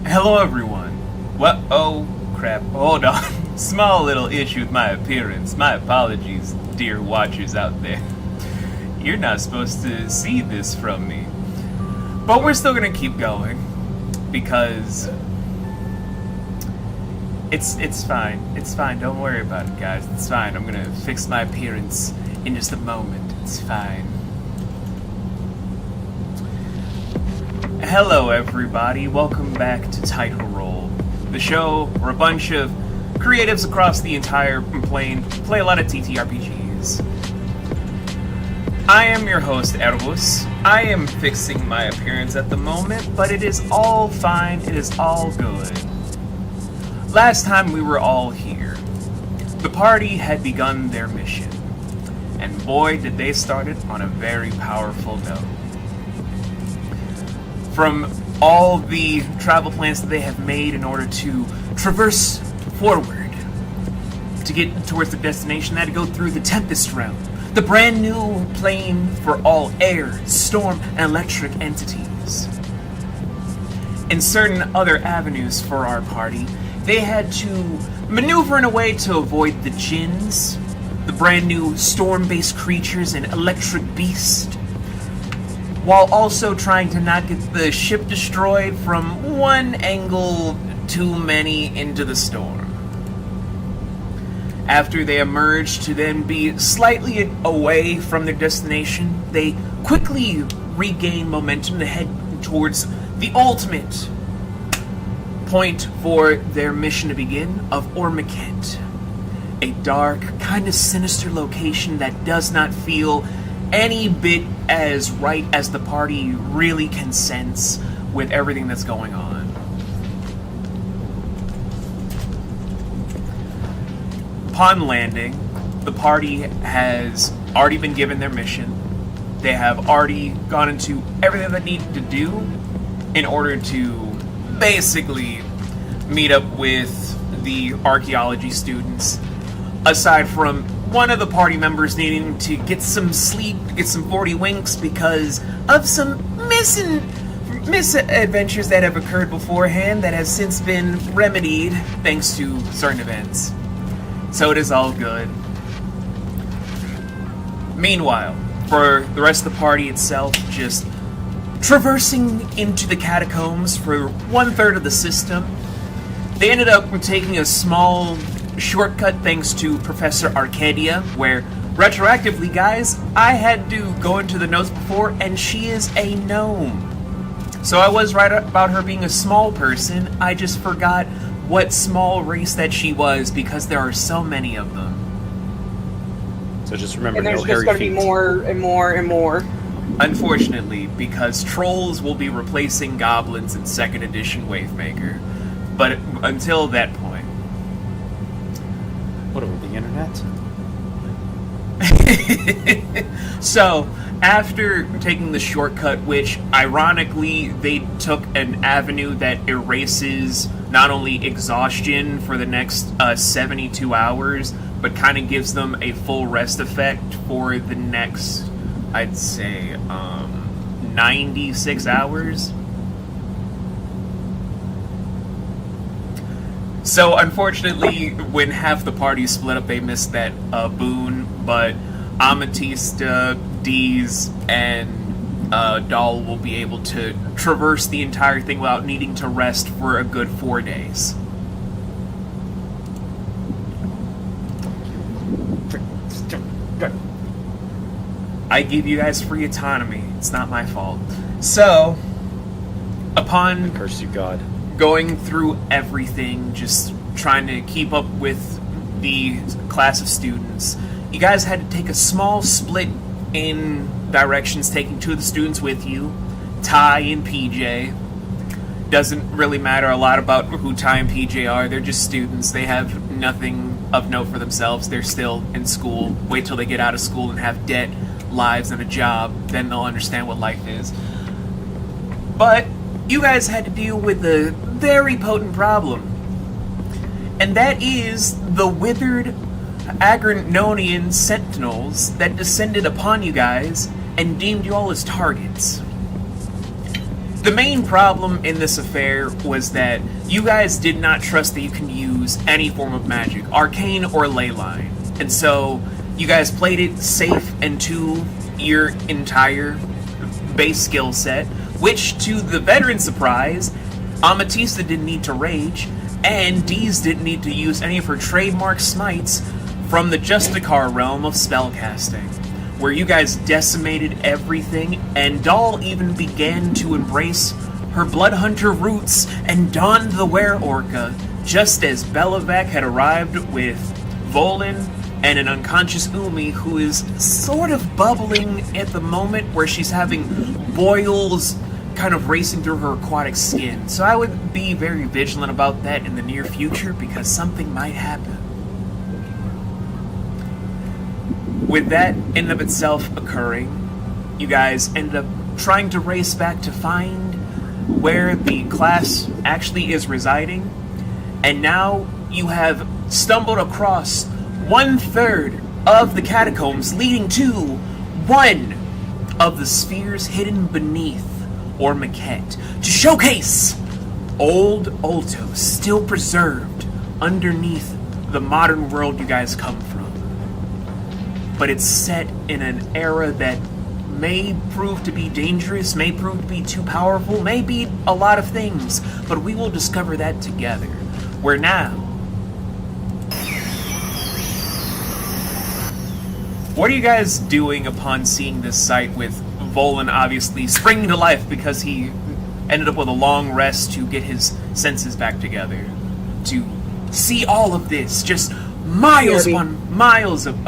Hello everyone. What? Oh crap, hold on. Small little issue with my appearance. My apologies, dear watchers out there. You're not supposed to see this from me. But we're still gonna keep going. Because it's fine. It's fine, don't worry about it, guys. It's fine. I'm gonna fix my appearance in just a moment. It's fine. Hello everybody, welcome back to Tidal, the show where a bunch of creatives across the entire plane play a lot of TTRPGs. I am your host, Erbus. I am fixing my appearance at the moment, but it is all fine, it is all good. Last time we were all here, the party had begun their mission, and boy did they start it on a very powerful note. From all the travel plans that they have made in order to traverse forward to get towards their destination, they had to go through the Tempest Realm, the brand new plane for all air, storm, and electric entities. In certain other avenues for our party, they had to maneuver in a way to avoid the djinns, the brand new storm-based creatures and electric beast, while also trying to not get the ship destroyed from one angle too many into the storm. After they emerged to then be slightly away from their destination, they quickly regained momentum to head towards the ultimate point for their mission to begin of Ormakent, a dark, kind of sinister location that does not feel any bit as right as the party really can sense with everything that's going on. Upon landing, the party has already been given their mission. They have already gone into everything they need to do in order to basically meet up with the archaeology students, aside from one of the party members needing to get some sleep, get some 40 winks because of some misadventures that have occurred beforehand that has since been remedied thanks to certain events. So it is all good. Meanwhile, for the rest of the party itself, just traversing into the catacombs for 1/3 of the system, they ended up taking a small shortcut thanks to Professor Arcadia, where, retroactively guys, I had to go into the notes before, and she is a gnome. So I was right about her being a small person, I just forgot what small race that she was, because there are so many of them. So just remember, and there's no just hairy going to feet. be more and more and more. Unfortunately, because trolls will be replacing goblins in 2nd edition Wavemaker. But until that point... What, over the internet? So, after taking the shortcut, which ironically they took an avenue that erases not only exhaustion for the next 72 hours, but kind of gives them a full rest effect for the next, I'd say, 96 hours. So, unfortunately, when half the party split up, they missed that boon, but Ametista, Deez, and Doll will be able to traverse the entire thing without needing to rest for a good 4 days. I give you guys free autonomy. It's not my fault. So, upon Curse you, God. going through everything, just trying to keep up with the class of students, you guys had to take a small split in directions, taking two of the students with you, Ty and PJ. Doesn't really matter a lot about who Ty and PJ are. They're just students. They have nothing of note for themselves. They're still in school. Wait till they get out of school and have debt, lives, and a job. Then they'll understand what life is. But you guys had to deal with a very potent problem. And that is the withered Agrannonian sentinels that descended upon you guys and deemed you all as targets. The main problem in this affair was that you guys did not trust that you can use any form of magic, arcane or ley line. And so you guys played it safe and to your entire base skill set, which, to the veteran's surprise, Ametista didn't need to rage, and Deez didn't need to use any of her trademark smites from the Justicar realm of spellcasting, where you guys decimated everything, and Doll even began to embrace her Bloodhunter roots and donned the Were-Orca, just as Belovac had arrived with Volin and an unconscious Umi who is sort of bubbling at the moment, where she's having boils kind of racing through her aquatic skin. So I would be very vigilant about that in the near future, because something might happen. With that in and of itself occurring, you guys ended up trying to race back to find where the class actually is residing, and now you have stumbled across 1/3 of the catacombs leading to one of the spheres hidden beneath, or maquette, to showcase old Oltos still preserved underneath the modern world you guys come from. But it's set in an era that may prove to be dangerous, may prove to be too powerful, may be a lot of things, but we will discover that together. Where now, what are you guys doing upon seeing this sight, with Volin obviously springing to life because he ended up with a long rest to get his senses back together? To see all of this, just miles upon miles of,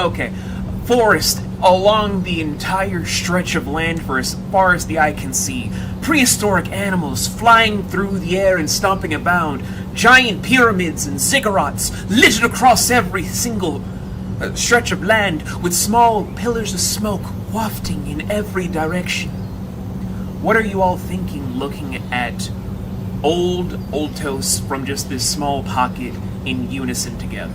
forest along the entire stretch of land for as far as the eye can see. Prehistoric animals flying through the air and stomping about. Giant pyramids and ziggurats littered across every single stretch of land, with small pillars of smoke wafting in every direction. What are you all thinking looking at old Oltos from just this small pocket in unison together?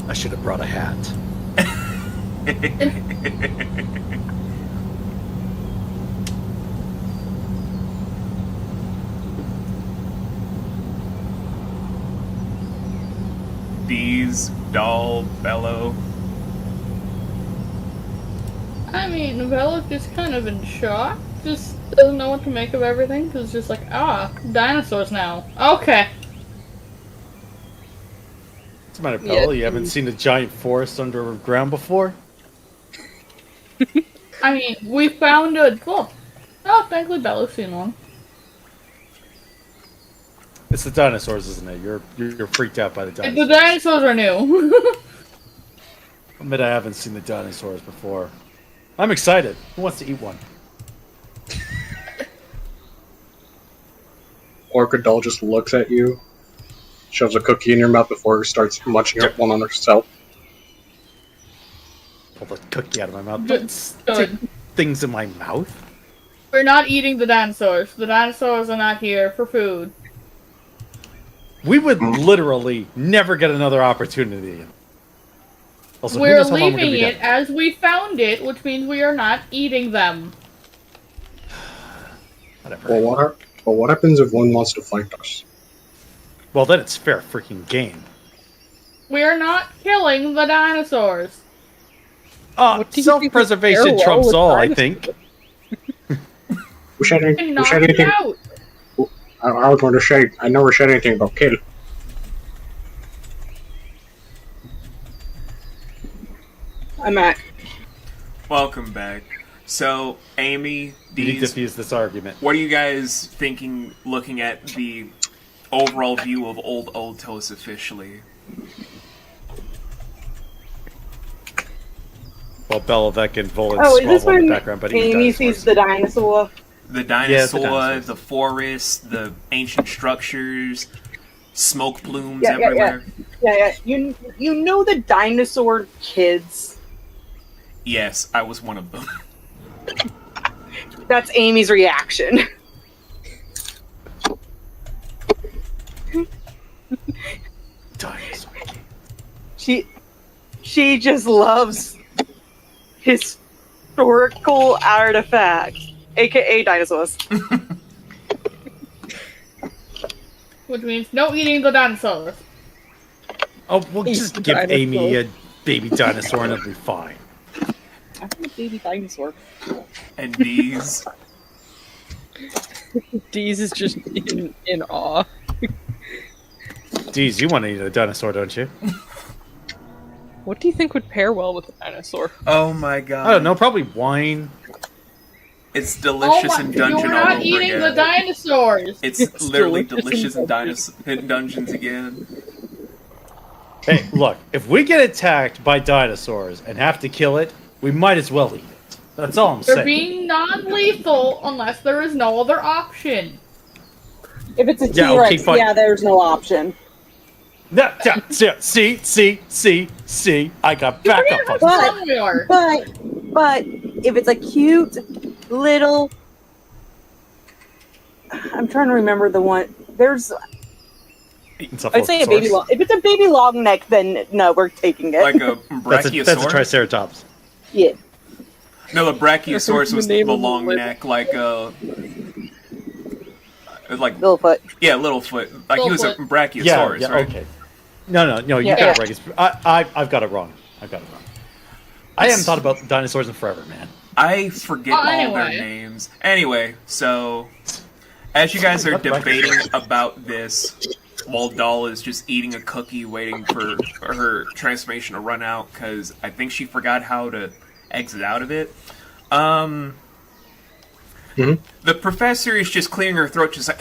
I should have brought a hat. Deez, Doll, Bello. I mean, Bella's just kind of in shock. Just doesn't know what to make of everything. Because it's just like, dinosaurs now. Okay. What's the matter, Bella? You haven't seen a giant forest underground before? I mean, we found a... Well, thankfully Bella's seen one. It's the dinosaurs, isn't it? You're freaked out by the dinosaurs. The dinosaurs are new. Admit I haven't seen the dinosaurs before. I'm excited. Who wants to eat one? Orca just looks at you, shoves a cookie in your mouth before it starts munching up one on herself. Pull the cookie out of my mouth. Good. Don't stick things in my mouth. We're not eating the dinosaurs. The dinosaurs are not here for food. We would literally never get another opportunity. Also, who We're knows how long we're gonna leaving be it down? as we found it, which means we are not eating them. Whatever. Well, what happens if one wants to fight us? Well, then it's fair freaking game. We are not killing the dinosaurs. What do you think Self-preservation would pair trumps well all, with I think. We said, And we knock said it anything. out. I was going to say, I never said anything about kill. I'm at. Welcome back. So, Amy, You need to Deez, fuse this argument. what are you guys thinking looking at the overall view of Old Otos officially? Well, Belovec and Volan Oh, is this squabble in when the background, but Amy sees the dinosaur? The the dinosaur, dinosaurs. the forest, the ancient structures, smoke plumes Yeah, everywhere. Yeah. You know the dinosaur kids? Yes, I was one of them. That's Amy's reaction. Dinosaur. She just loves historical artifacts, aka dinosaurs. Which means no eating the dinosaurs. Oh, we'll Eat just the give Amy dinosaur. a baby dinosaur and it'll be fine. I want a baby dinosaur. And these. Deez is just in awe. Geez, you want to eat a dinosaur, don't you? What do you think would pair well with a dinosaur? Oh my god. I don't know, probably wine. It's delicious in Dungeon You're all not over eating again. the dinosaurs. It's It's literally delicious delicious in in Dungeons again. Hey, look, if we get attacked by dinosaurs and have to kill it, we might as well eat it. That's all I'm They're saying. being non-lethal unless there is no other option. If it's a Yeah, T-Rex, okay, fine. yeah, there's no option. See, I got backup on But- Somewhere. But if it's a cute little, I'm trying to remember the one. There's, I'd say a baby long. If it's a baby long neck, then no, we're taking it. Like a That's a brachiosaurus? triceratops. Yeah. No, the brachiosaurus was The the name of the long lip. neck, like Littlefoot. yeah, Littlefoot. Like he was a Littlefoot. brachiosaurus, Yeah, right? okay. No, you Yeah. got it right. I've got it wrong. I haven't thought about dinosaurs in forever, man. I forget all their anyway. names. Anyway, so as you guys are What debating about this, while Doll is just eating a cookie, waiting for her transformation to run out, because I think she forgot how to exit out of it. The professor is just clearing her throat, just like,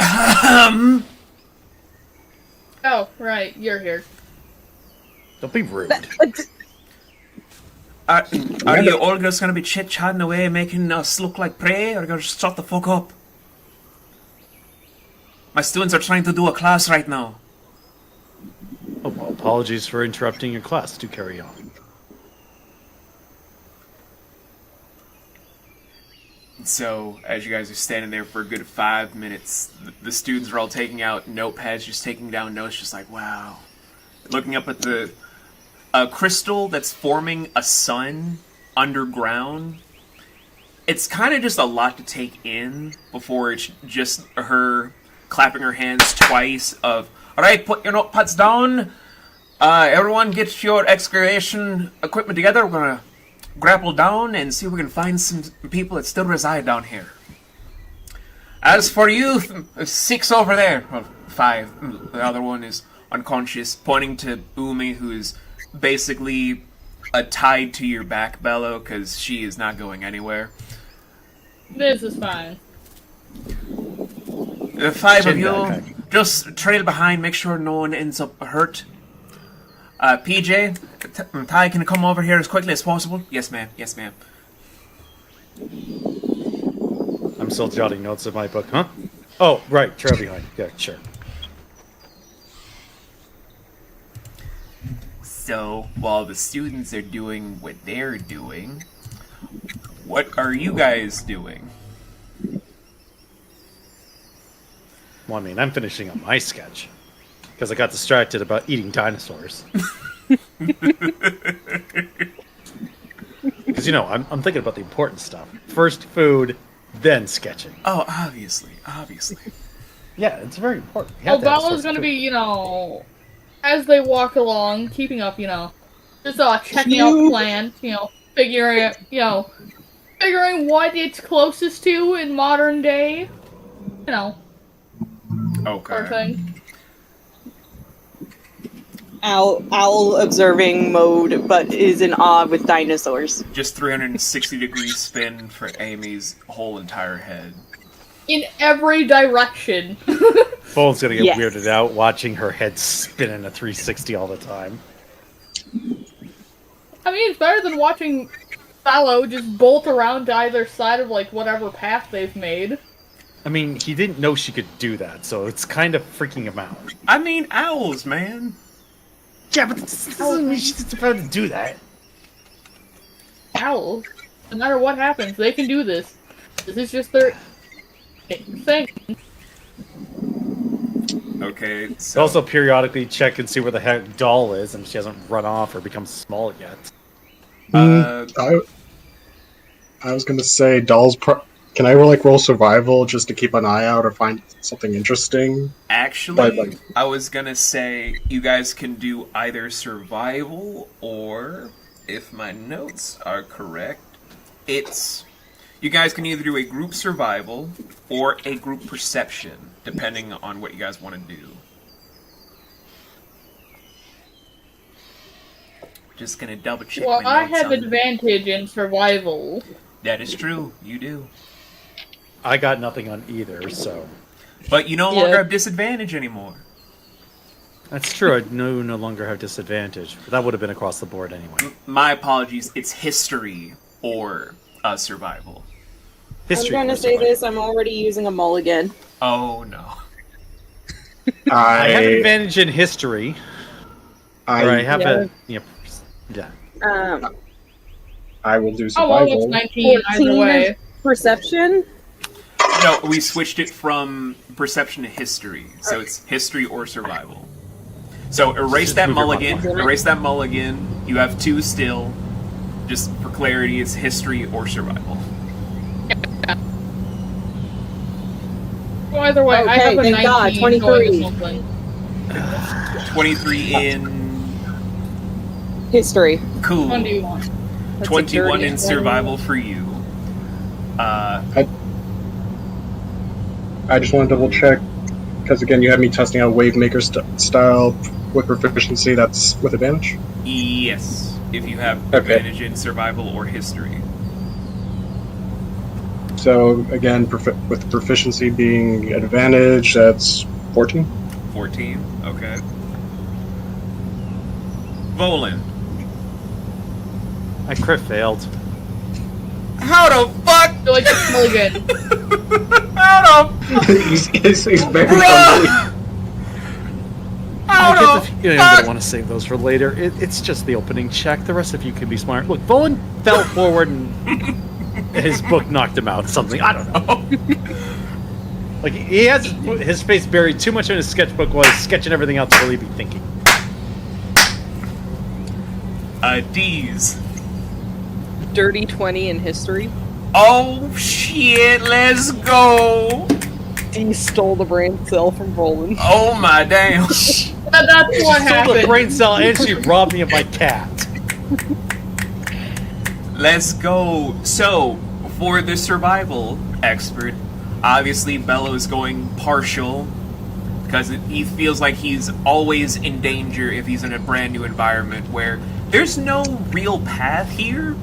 Oh, right, you're here. Don't be rude. Are you all just gonna be chit-chatting away, making us look like prey, or are you gonna just shut the fuck up? My students are trying to do a class right now. Oh, well, apologies for interrupting your class. Do carry on. So, as you guys are standing there for a good 5 minutes, the students are all taking out notepads, just taking down notes, just like, wow. Looking up at the crystal that's forming a sun underground. It's kind of just a lot to take in before it's just her clapping her hands twice of, alright, put your notepads down. Everyone get your excavation equipment together. We're gonna grapple down and see if we can find some people that still reside down here. As for you, 6 over there, well, 5, the other one is unconscious, pointing to Umi, who is basically tied to your back, Bello, because she is not going anywhere. This is fine. The 5 of Chin you, backpack. just trail behind, make sure no one ends up hurt. PJ, Ty, can you come over here as quickly as possible? Yes, ma'am. Yes, ma'am. I'm still jotting notes in my book, huh? Oh, right, trail behind. Yeah, sure. So, while the students are doing what they're doing, what are you guys doing? Well, I mean, I'm finishing up my sketch because I got distracted about eating dinosaurs. Because I'm thinking about the important stuff. First food, then sketching. Oh, obviously. Yeah, it's very important. Well, Bella's gonna be, as they walk along, keeping up, just checking out plans, figuring what it's closest to in modern day, sort of Okay. thing. Owl observing mode, but is in awe with dinosaurs. Just 360-degree spin for Amy's whole entire head. In every direction. Phone's gonna get Yes. weirded out watching her head spin in a 360 all the time. I mean, it's better than watching Fallow just bolt around to either side of, whatever path they've made. I mean, he didn't know she could do that, so it's kind of freaking him out. I mean, owls, man. Yeah, but this doesn't mean she's about to do that. Owls, no matter what happens, they can do this. This is just their thing. Okay, So so... also periodically check and see where the heck doll is, and she hasn't run off or become small yet. I was gonna say, dolls. Can I roll survival just to keep an eye out or find something interesting? Actually, I was gonna say you guys can do either survival or, if my notes are correct, you guys can either do a group survival or a group perception, depending on what you guys want to do. Just gonna double check Well, my I notes have on- advantage in survival. That is true, you do. I got nothing on either, so... But you no longer have disadvantage anymore. That's true, I no longer have disadvantage. But that would have been across the board anyway. My apologies, it's history or survival. History I'm gonna was say fine. this, I'm already using a mulligan. Oh no. I have an advantage in history. Or I have Yeah. yeah. I will do Oh, well, survival. it's 19 either 14 way. is perception. No, we switched it from perception to history, so it's history or survival. So erase Just that move your mulligan. button. Erase that mulligan. You have two still. Just for clarity, it's history or survival. Well, either way, I Okay, have a thank 19 God, going 23. to something. 23 in History. cool. Which one do you want? 21 in dirty survival for you. I just want to double check because again, you had me testing out Wave Maker style with proficiency. That's with advantage. Yes, if you have Okay. advantage in survival or history. So again, with proficiency being advantage, that's 14. 14. Okay. Volin. I crit failed. How the fuck? I feel like it's mulligan. How the he's very Bruh! hungry. How I get the the feeling I'm fuck? gonna want to save those for later. It's just the opening check. The rest of you can be smart. Look, Bowen fell forward and his book knocked him out. Something I don't know. Like he has his face buried too much in his sketchbook while he's sketching everything else to really be thinking. D's. Dirty 20 in history. Oh shit, let's go. He stole the brain cell from Roland. Oh my damn. That's She what stole the happened. brain cell and she robbed me of my cat. Let's go. So, for the survival expert, obviously Bello is going partial because he feels like he's always in danger if he's in a brand new environment where there's no real path here.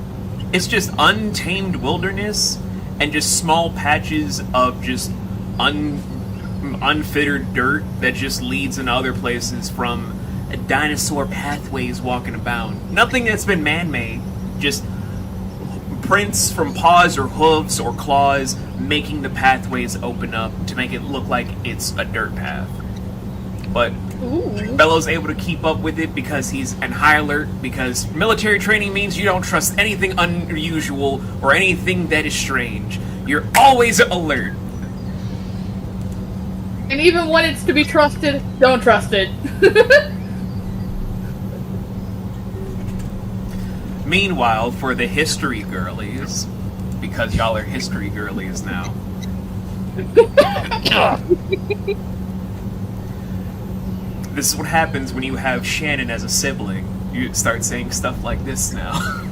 It's just untamed wilderness and just small patches of just unfittered dirt that just leads in other places from dinosaur pathways walking about. Nothing that's been man-made, just prints from paws or hooves or claws making the pathways open up to make it look like it's a dirt path. But Bello's able to keep up with it because he's on high alert, because military training means you don't trust anything unusual or anything that is strange. You're always alert. And even when it's to be trusted, don't trust it. Meanwhile, for the history girlies, because y'all are history girlies now, this is what happens when you have Shannon as a sibling. You start saying stuff like this now.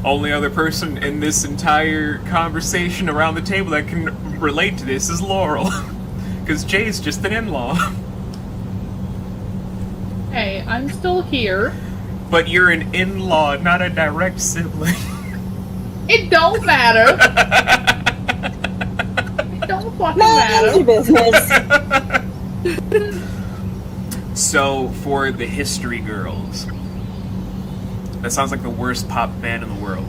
Only other person in this entire conversation around the table that can relate to this is Laurel. Because Jay's just an in-law. Hey, I'm still here. But you're an in-law, not a direct sibling. It don't matter. It don't fucking Mind your matter. business. So, for the history girls, that sounds like the worst pop band in the world.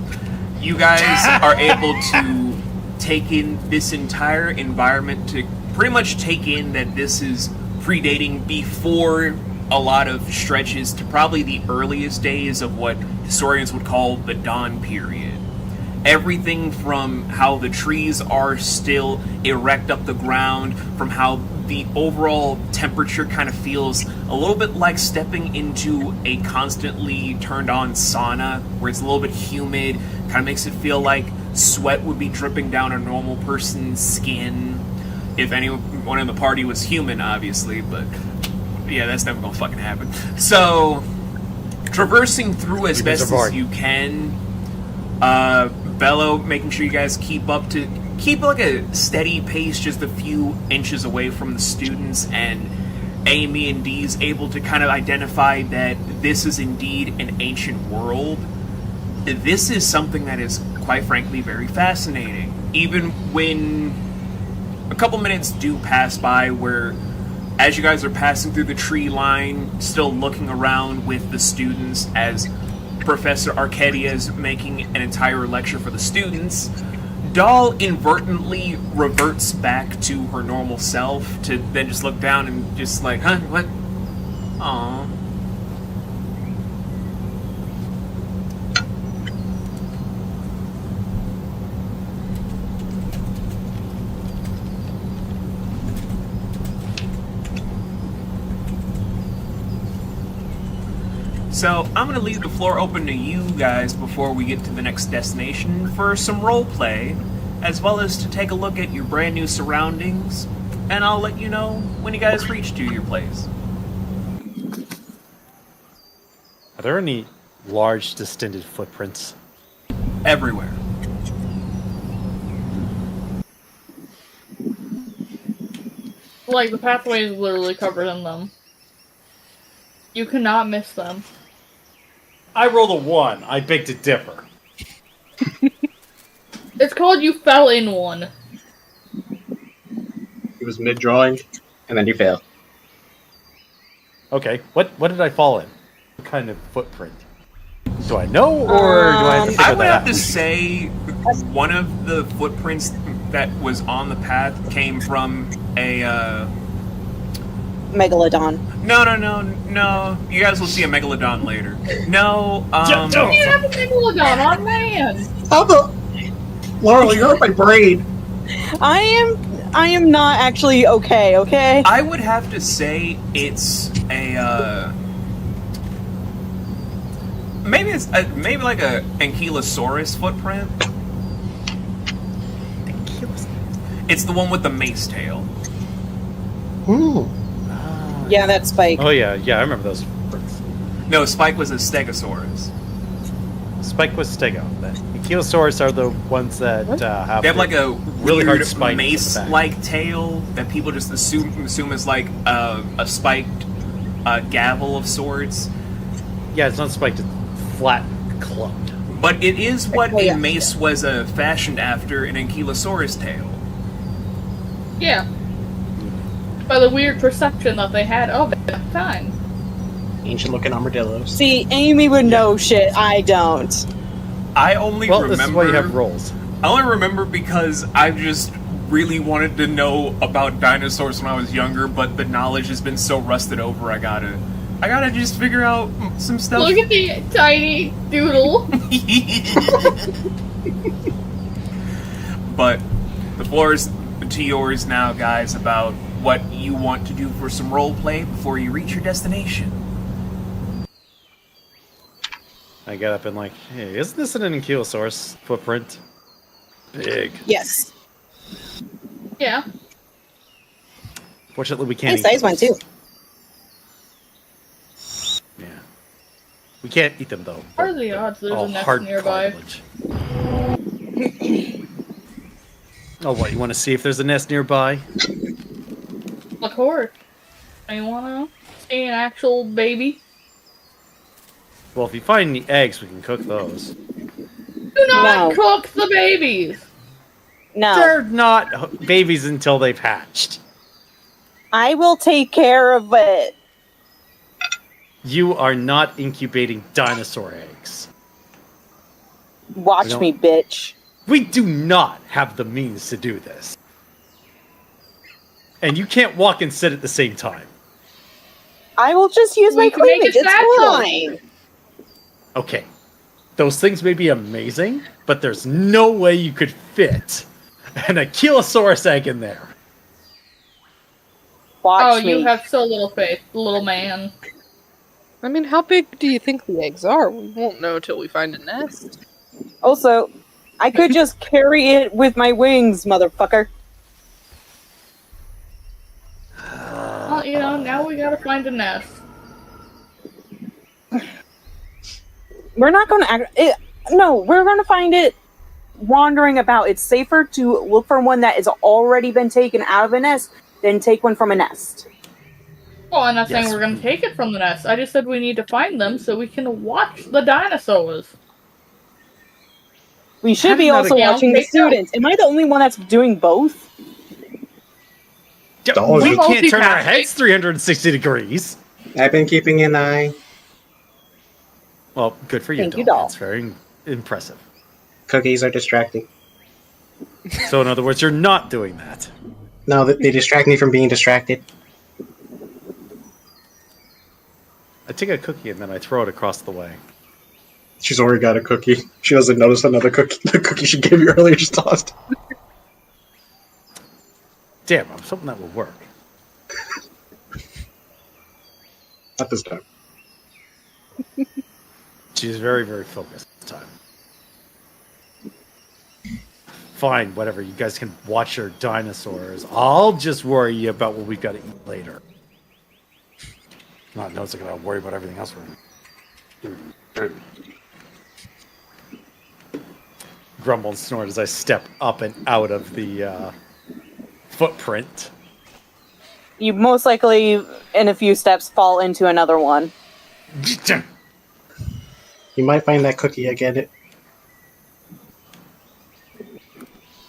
You guys are able to take in this entire environment, to pretty much take in that this is predating before a lot of stretches to probably the earliest days of what historians would call the Dawn period. Everything from how the trees are still erect up the ground, from how the overall temperature kind of feels a little bit like stepping into a constantly turned on sauna, where it's a little bit humid, kind of makes it feel like sweat would be dripping down a normal person's skin. If anyone in the party was human, obviously, but yeah, that's never gonna fucking happen. So, traversing through as best as you can, Bello making sure you guys keep like a steady pace, just a few inches away from the students, and Amy and Dee's able to kind of identify that this is indeed an ancient world. This is something that is, quite frankly, very fascinating. Even when a couple minutes do pass by where, as you guys are passing through the tree line, still looking around with the students as Professor Arcadia is making an entire lecture for the students, Doll inadvertently reverts back to her normal self to then just look down and just like, huh, what? Aww. So, I'm going to leave the floor open to you guys before we get to the next destination for some roleplay, as well as to take a look at your brand new surroundings, and I'll let you know when you guys reach to your place. Are there any large, distended footprints? Everywhere. Like, the pathway is literally covered in them. You cannot miss them. I rolled a 1. I beg to differ. It's called you fell in one. He was mid-drawing, and then you fail. Okay, what did I fall in? What kind of footprint? Do I know, or do I have to figure I would that have out? to say one of the footprints that was on the path came from a, Megalodon. No. You guys will see a megalodon later. No, You have a megalodon on man! How the... Laurel, you're on my brain! I am not actually okay? I would have to say it's a, maybe like a Ankylosaurus footprint. It's the one with the mace tail. Ooh. Yeah, that's Spike. Oh yeah, I remember those footprints. No, Spike was a Stegosaurus. Spike was Stego. The Ankylosaurus are the ones that have... They have like a really hard weird spikes mace-like tail that people just assume is like a spiked gavel of sorts. Yeah, it's not spiked, it's flat clubbed. But it is what Oh, yeah. a mace was fashioned after, an Ankylosaurus tail. Yeah. By the weird perception that they had of it at the time. Ancient-looking armadillos. See, Amy would know shit. I don't. I only Well, remember. this is why you have rolls. I only remember because I just really wanted to know about dinosaurs when I was younger, but the knowledge has been so rusted over. I gotta just figure out some stuff. Look at the tiny doodle. But the floor is to yours now, guys, about what you want to do for some role play before you reach your destination. I get up and like, hey, isn't this an ankylosaurus footprint? Big. Yes. Yeah. Fortunately, we can't. Nice size one too. Yeah. We can't eat them though. What are the odds there's All a nest hard nearby? cartilage. Oh, what? You want to see if there's a nest nearby? Of course. You wanna see an actual baby? Well, if you find any eggs, we can cook those. Do not No. cook the babies! No. They're not babies until they've hatched. I will take care of it. You are not incubating dinosaur eggs. Watch me, bitch. We do not have the means to do this. And you can't walk and sit at the same time. I will just use We my can make cleavage. it natural. It's fine. Okay. Those things may be amazing, but there's no way you could fit an Ankylosaurus egg in there. Watch me. You have so little faith, little man. I mean, how big do you think the eggs are? We won't know till we find a nest. Also, I could just carry it with my wings, motherfucker. Well, now we gotta find a nest. We're not going to no, we're going to find it wandering about. It's safer to look for one that has already been taken out of a nest than take one from a nest. Well, I'm not saying Yes. we're gonna take it from the nest. I just said we need to find them so we can watch the dinosaurs. We should be also Yeah, watching the take note. students. Am I the only one that's doing both? Dolls. We can't turn our multitasking. heads 360 degrees. I've been keeping an eye. Well, good for you, Thank you, Doll. Doll. That's very impressive. Cookies are distracting. So, in other words, you're not doing that. No, they distract me from being distracted. I take a cookie and then I throw it across the way. She's already got a cookie. She doesn't notice another cookie. The cookie she gave you earlier just tossed. Damn, I was hoping that would work. Not this time. She's very, very focused this time. Fine, whatever. You guys can watch your dinosaurs. I'll just worry about what we've got to eat later. Not noticing I gotta worry about everything else we're doing. Grumble and snort as I step up and out of the footprint. You most likely, in a few steps, fall into another one. You might find that cookie again.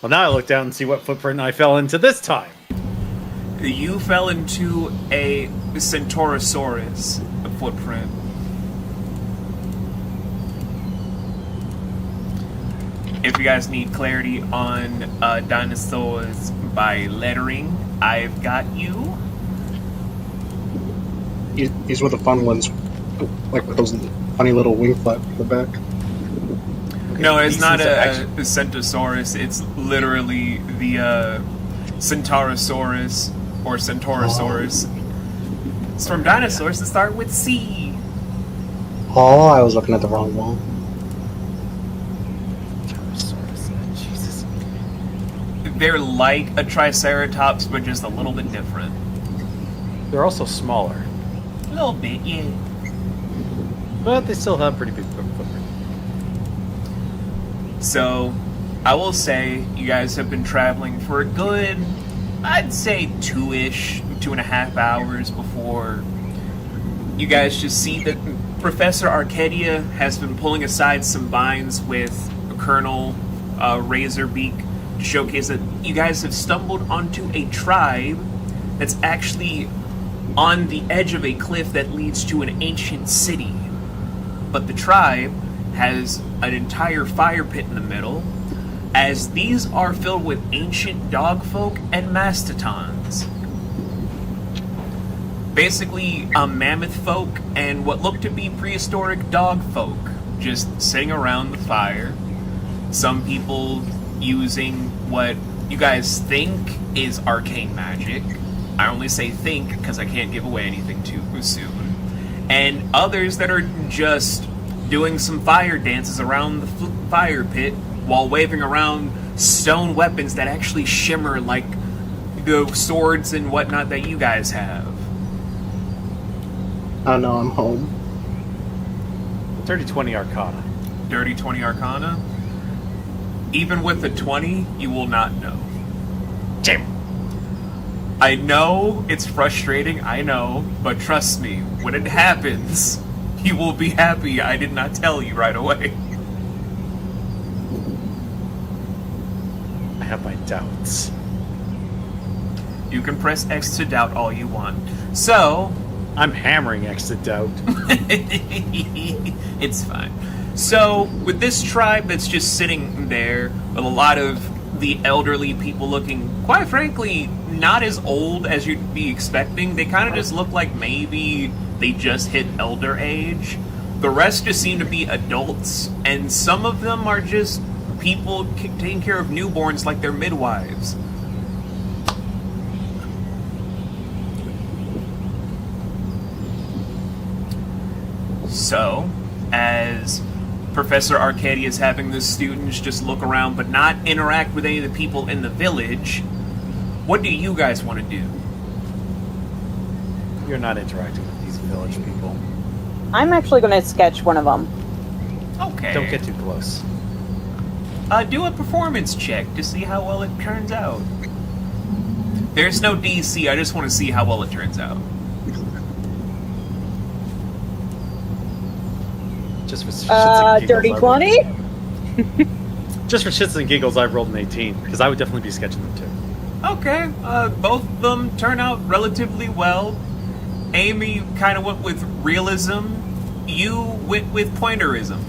Well, now I look down and see what footprint I fell into this time. You fell into a Centaurosaurus footprint. If you guys need clarity on dinosaurs by lettering, I've got you. These were the fun ones. Like with those funny little wing flaps in the back. No, it's Pieces not of a action. Centaurosaurus. It's literally the Centaurosaurus or Centaurosaurus. It's from dinosaurs that start with C. Oh, I was looking at the wrong one. Jesus. They're like a Triceratops, but just a little bit different. They're also smaller, A little bit, yeah. but they still have pretty big footprint. So, I will say you guys have been traveling for a good, I'd say 2.5 hours before you guys just see that Professor Arcadia has been pulling aside some vines with Colonel Razorbeak to showcase that you guys have stumbled onto a tribe that's actually on the edge of a cliff that leads to an ancient city. But the tribe has an entire fire pit in the middle, as these are filled with ancient dogfolk and mastodons. Basically, mammoth folk and what look to be prehistoric dog folk just sitting around the fire. Some people using what you guys think is arcane magic. I only say think because I can't give away anything too soon. And others that are just doing some fire dances around the fire pit while waving around stone weapons that actually shimmer like the swords and whatnot that you guys have. Oh no, I'm home. Dirty 20 Arcana. Dirty 20 Arcana? Even with the 20, you will not know. Damn. I know it's frustrating, I know, but trust me, when it happens, you will be happy I did not tell you right away. I have my doubts. You can press X to doubt all you want. So, I'm hammering X to doubt. it's fine. So, with this tribe that's just sitting there, with a lot of the elderly people looking, quite frankly, not as old as you'd be expecting, they kind of just look like maybe they just hit elder age. The rest just seem to be adults, and some of them are just people taking care of newborns like they're midwives. So, as Professor Arcadia is having the students just look around but not interact with any of the people in the village, what do you guys want to do? You're not interacting with these village people. I'm actually going to sketch one of them. Okay. Don't get too close. Do a performance check to see how well it turns out. There's no DC, I just want to see how well it turns out. Just for shits and giggles, Dirty 20? Just for shits and giggles, I've rolled an 18, because I would definitely be sketching them too. Okay, both of them turn out relatively well. Amy kind of went with realism. You went with pointerism.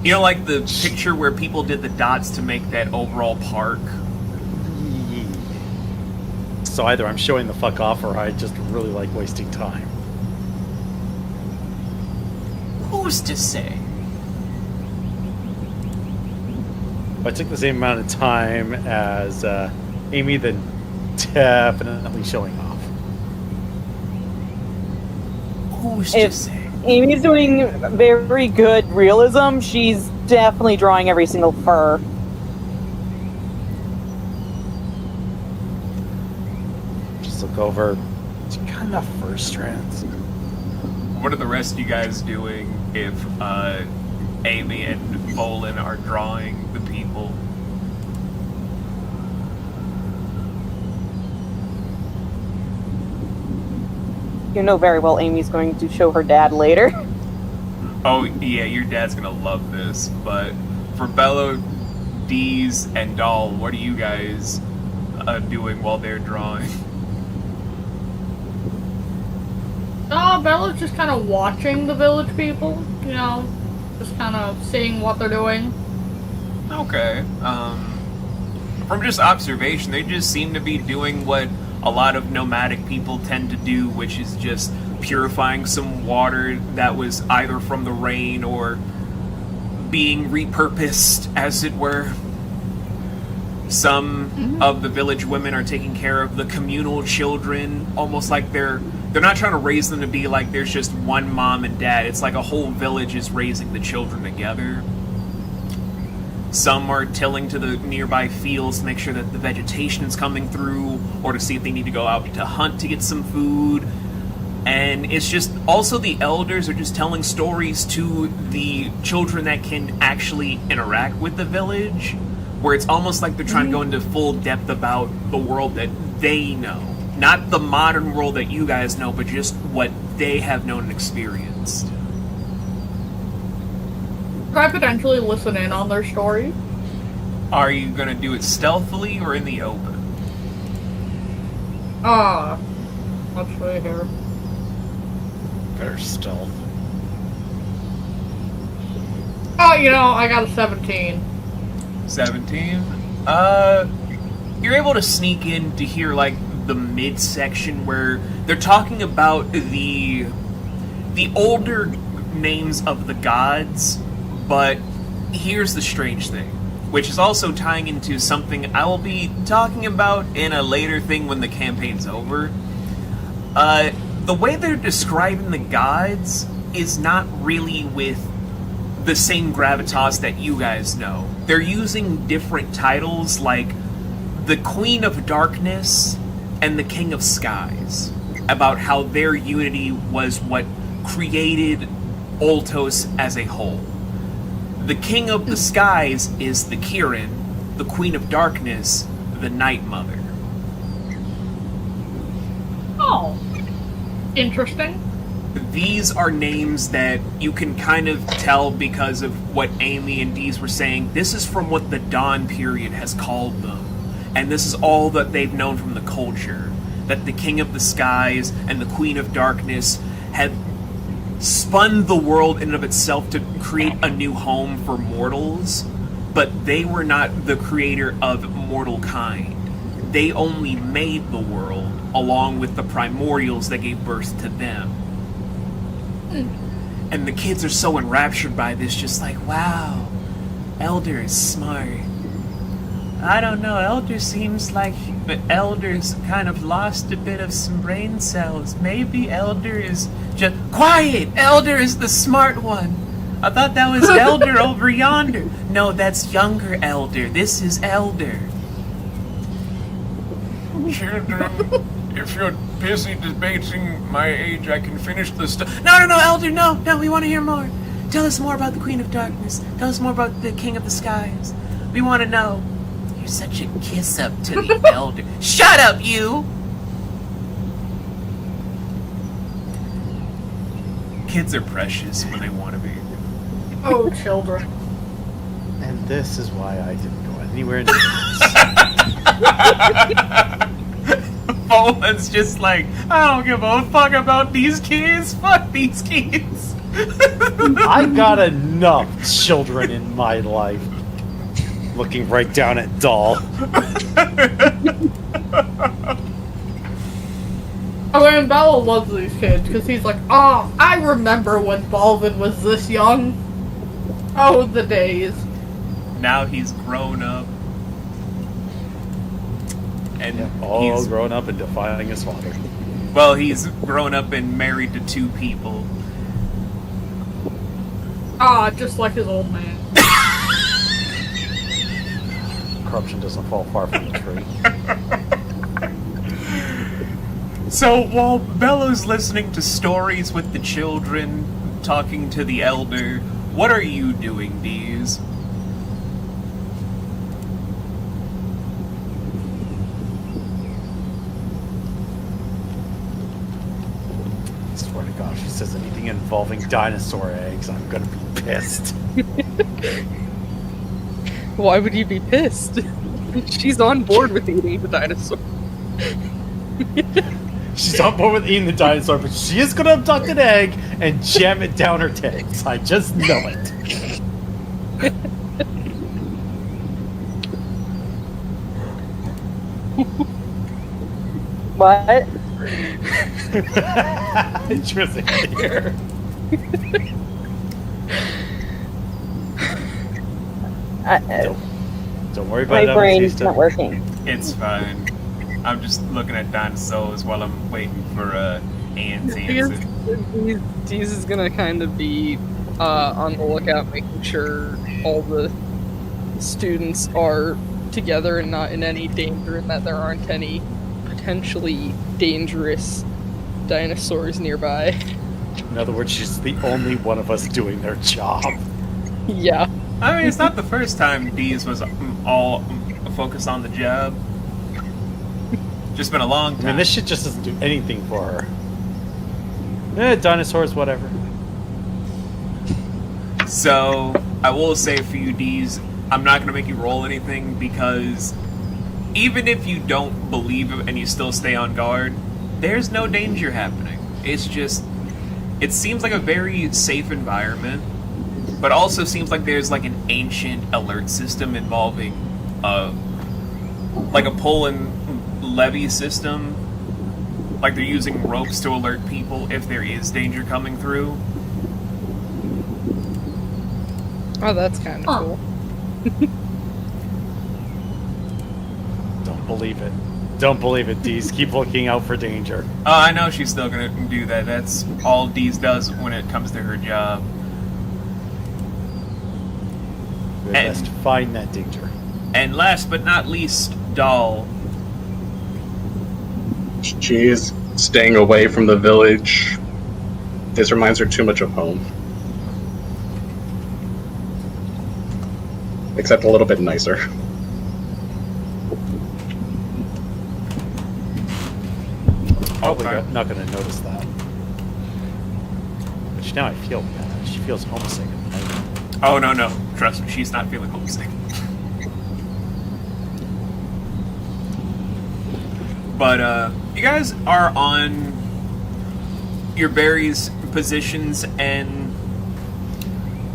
You know, like the picture where people did the dots to make that overall park? So either I'm showing the fuck off, or I just really like wasting time. Who's to say? If I took the same amount of time as Amy, then definitely showing off. Who's to If say? Amy's doing very good realism, she's definitely drawing every single fur. Just look over. It's kind of fur strands. What are the rest of you guys doing if Amy and Bolin are drawing the people? You know very well Amy's going to show her dad later. Oh, yeah, your dad's gonna love this, but for Bello, Deez, and Doll, what are you guys doing while they're drawing? Bella's just kind of watching the village people, you know, just kind of seeing what they're doing. Okay. From just observation, they just seem to be doing what a lot of nomadic people tend to do, which is just purifying some water that was either from the rain or being repurposed, as it were. Some of the village women are taking care of the communal children, almost like they're not trying to raise them to be like there's just one mom and dad. It's like a whole village is raising the children together. Some are tilling to the nearby fields to make sure that the vegetation is coming through, or to see if they need to go out to hunt to get some food. And it's just, also the elders are just telling stories to the children that can actually interact with the village, where it's almost like they're trying to go into full depth about the world that they know. Not the modern world that you guys know, but just what they have known and experienced. Could I potentially listen in on their story? Are you going to do it stealthily or in the open? Let's see here. Better stealth. Oh, I got a 17. 17. You're able to sneak in to hear like the midsection where they're talking about the older names of the gods, but here's the strange thing, which is also tying into something I will be talking about in a later thing when the campaign's over. The way they're describing the gods is not really with the same gravitas that you guys know. They're using different titles like the Queen of Darkness and the King of Skies, about how their unity was what created Oltos as a whole. The King of the Skies is the Kirin, the Queen of Darkness, the Night Mother. Oh. Interesting. These are names that you can kind of tell because of what Amy and Dees were saying. This is from what the Dawn period has called them. And this is all that they've known from the culture. That the King of the Skies and the Queen of Darkness have spun the world in and of itself to create a new home for mortals, but they were not the creator of mortal kind. They only made the world, along with the primordials that gave birth to them. And the kids are so enraptured by this, just like, wow, Elder is smart. I don't know, Elder seems like Elder's kind of lost a bit of some brain cells. Maybe Elder is just... Quiet! Elder is the smart one! I thought that was Elder over yonder. No, that's younger Elder. This is Elder. Children, if you're busy debating my age, I can finish the stuff. No, Elder, no, we want to hear more. Tell us more about the Queen of Darkness. Tell us more about the King of the Skies. We want to know. You're such a kiss up to the Elder. Shut up, you! Kids are precious when they want to be. Oh, children. And this is why I didn't go anywhere near this. Boland's just like, I don't give a fuck about these kids. Fuck these kids. I got enough children in my life. Looking right down at Doll. I mean, Bella loves these kids because he's like, oh, I remember when Balvin was this young. Oh, the days. Now he's grown up. And all he's grown up and defying his father. Well, he's grown up and married to 2 people. Ah, just like his old man. Corruption doesn't fall far from the tree. So while Bella's listening to stories with the children, talking to the Elder, what are you doing, Dees? I swear to God, if she says anything involving dinosaur eggs, I'm gonna be pissed. Why would you be pissed? She's on board with eating the dinosaur. She's on board with eating the dinosaur, but she is gonna abduct an egg and jam it down her tits. I just know it. What? Interesting here. Don't worry about it. My brain's not working. It's fine. I'm just looking at dinosaurs while I'm waiting for Anne's answer. Deez is gonna kind of be on the lookout, making sure all the students are together and not in any danger, and that there aren't any potentially dangerous dinosaurs nearby. In other words, she's the only one of us doing their job. Yeah. I mean, it's not the first time Dees was all focused on the job. Just been a long time. I mean, this shit just doesn't do anything for her. Dinosaurs, whatever. So, I will say for you, Dees, I'm not going to make you roll anything because even if you don't believe it and you still stay on guard, there's no danger happening. It's just, it seems like a very safe environment, but also seems like there's like an ancient alert system involving like a pull and levy system. Like they're using ropes to alert people if there is danger coming through. Oh, that's kind of cool. Don't believe it. Don't believe it, Deez. Keep looking out for danger. I know she's still gonna do that. That's all Deez does when it comes to her job. We best find that danger. And last but not least, Doll. She is staying away from the village. This reminds her too much of home. Except a little bit nicer. Probably Okay. not going to notice that. Which now I feel bad. She feels homesick. Oh, no. Trust me, she's not feeling homesick. But, you guys are on your various positions, and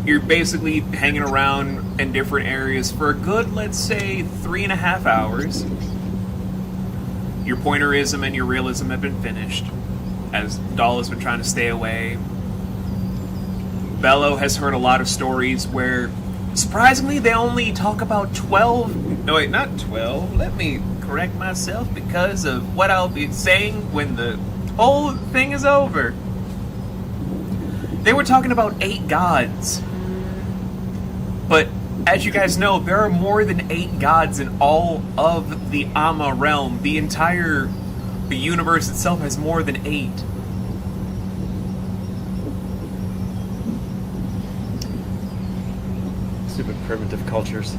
you're basically hanging around in different areas for a good, let's say, 3.5 hours. Your pointerism and your realism have been finished, as Doll has been trying to stay away. Bello has heard a lot of stories where, surprisingly, they only talk about 12... No, wait, not 12. Let me correct myself because of what I'll be saying when the whole thing is over. They were talking about 8 gods. But, as you guys know, there are more than 8 gods in all of the Amma realm. The entire universe itself has more than 8. Stupid primitive cultures.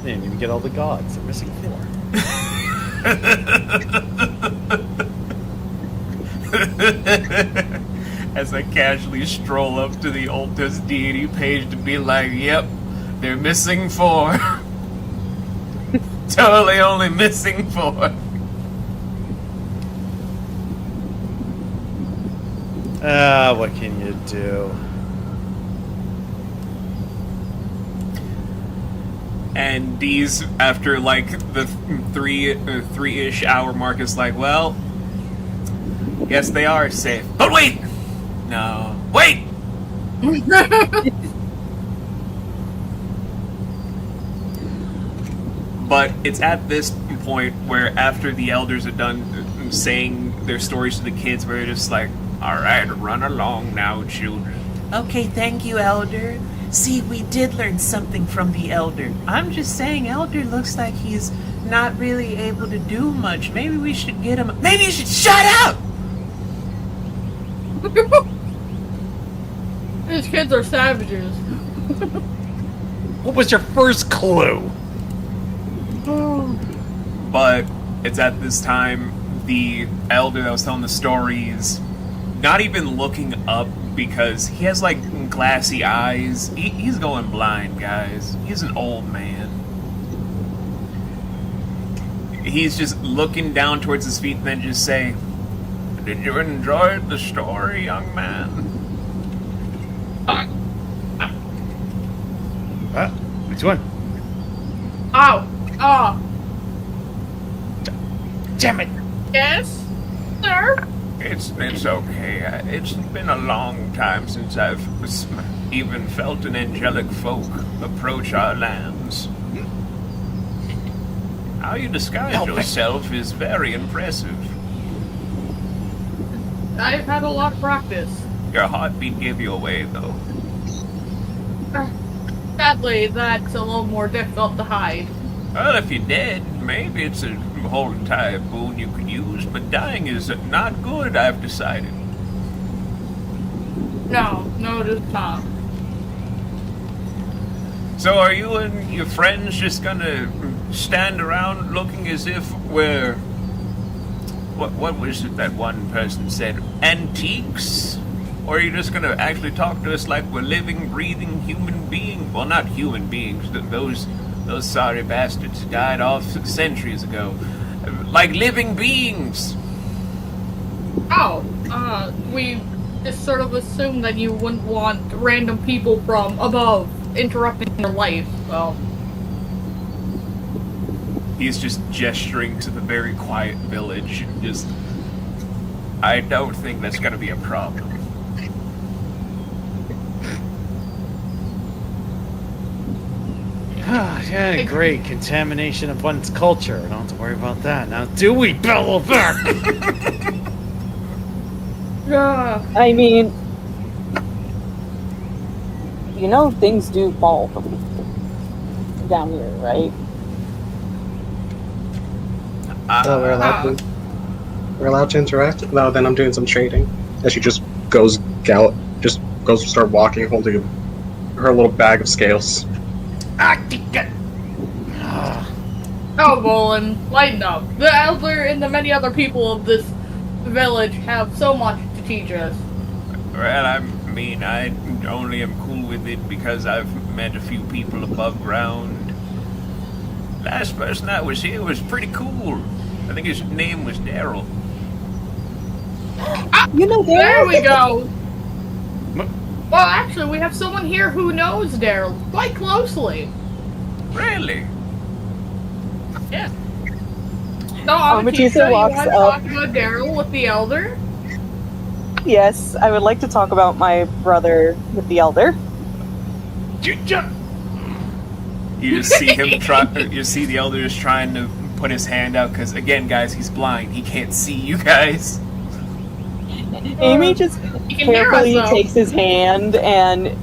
They didn't even get all the gods. They're missing 4. As I casually stroll up to the Ultus deity page to be like, yep, they're missing 4. Totally only missing 4. What can you do? And Deez, after like the 3-ish hour mark, is like, well, guess they are safe. But wait! No. Wait! But it's at this point where after the elders are done saying their stories to the kids, where they're just like, alright, run along now, children. Okay, thank you, Elder. See, we did learn something from the Elder. I'm just saying, Elder looks like he's not really able to do much. Maybe we should get him... Maybe you should shut up! These kids are savages. What was your first clue? But it's at this time the elder that was telling the stories not even looking up because he has like glassy eyes. He's going blind, guys. He's an old man. He's just looking down towards his feet and then just say, "Did you enjoy the story, young man?" Which one? Ow! Ah! Damn it! Yes, sir? It's okay. It's been a long time since I've even felt an angelic folk approach our lands. How you disguise yourself is very impressive. I've had a lot of practice. Your heartbeat gave you away, though. Sadly, that's a little more difficult to hide. Well, if you did, maybe it's a whole entire boon you could use, but dying is not good, I've decided. No, it is not. So are you and your friends just gonna stand around looking as if we're... What was it that one person said? Antiques? Or are you just gonna actually talk to us like we're living, breathing human beings? Well, not human beings. Those Those sorry bastards died off centuries ago. Like living beings. Oh, we just sort of assumed that you wouldn't want random people from above interrupting your life. Well, He's just gesturing to the very quiet village. Just, I don't think that's gonna be a problem. Yeah, great. Contamination of one's culture. Don't have to worry about that. Now, do we, Bellovac? I mean, you know, things do fall from down here, right? Oh, we're allowed to interact? No, then I'm doing some trading. And she just goes to start walking, holding her little bag of scales. oh, Bolin, lighten up. The elder and the many other people of this village have so much to teach us. Well, I mean, I only am cool with it because I've met a few people above ground. Last person that was here was pretty cool. I think his name was Daryl. You know, There we go. Well, actually, we have someone here who knows Daryl quite closely. Really? Yeah. So, Amatisa, you want to talk about Daryl with the elder? Yes, I would like to talk about my brother with the elder. You just see him try. You see the elder is trying to put his hand out because, again, guys, he's blind. He can't see you guys. Amy just carefully takes his hand and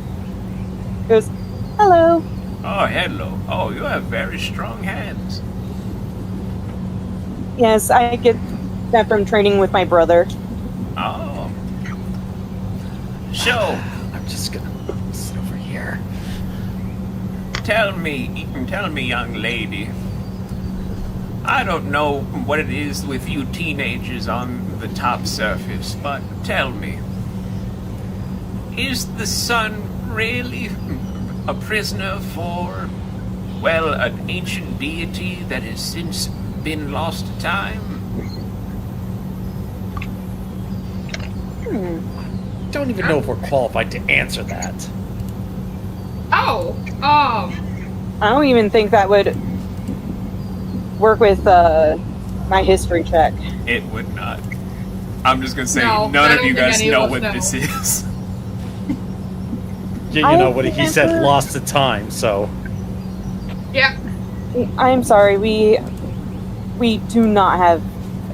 goes, "Hello." Oh, hello. Oh, you have very strong hands. Yes, I get that from training with my brother. Oh. So, I'm just gonna sit over here. tell me, young lady. I don't know what it is with you teenagers on the top surface, but tell me, is the sun really a prisoner for, well, an ancient deity that has since been lost to time? Don't even know if we're qualified to answer that. Oh, I don't even think that would work with my history check. It would not. I'm just gonna say, No, I none of don't you think guys any of know us what know. this is. You know what he said, lost to time, so. yeah. I'm sorry, we do not have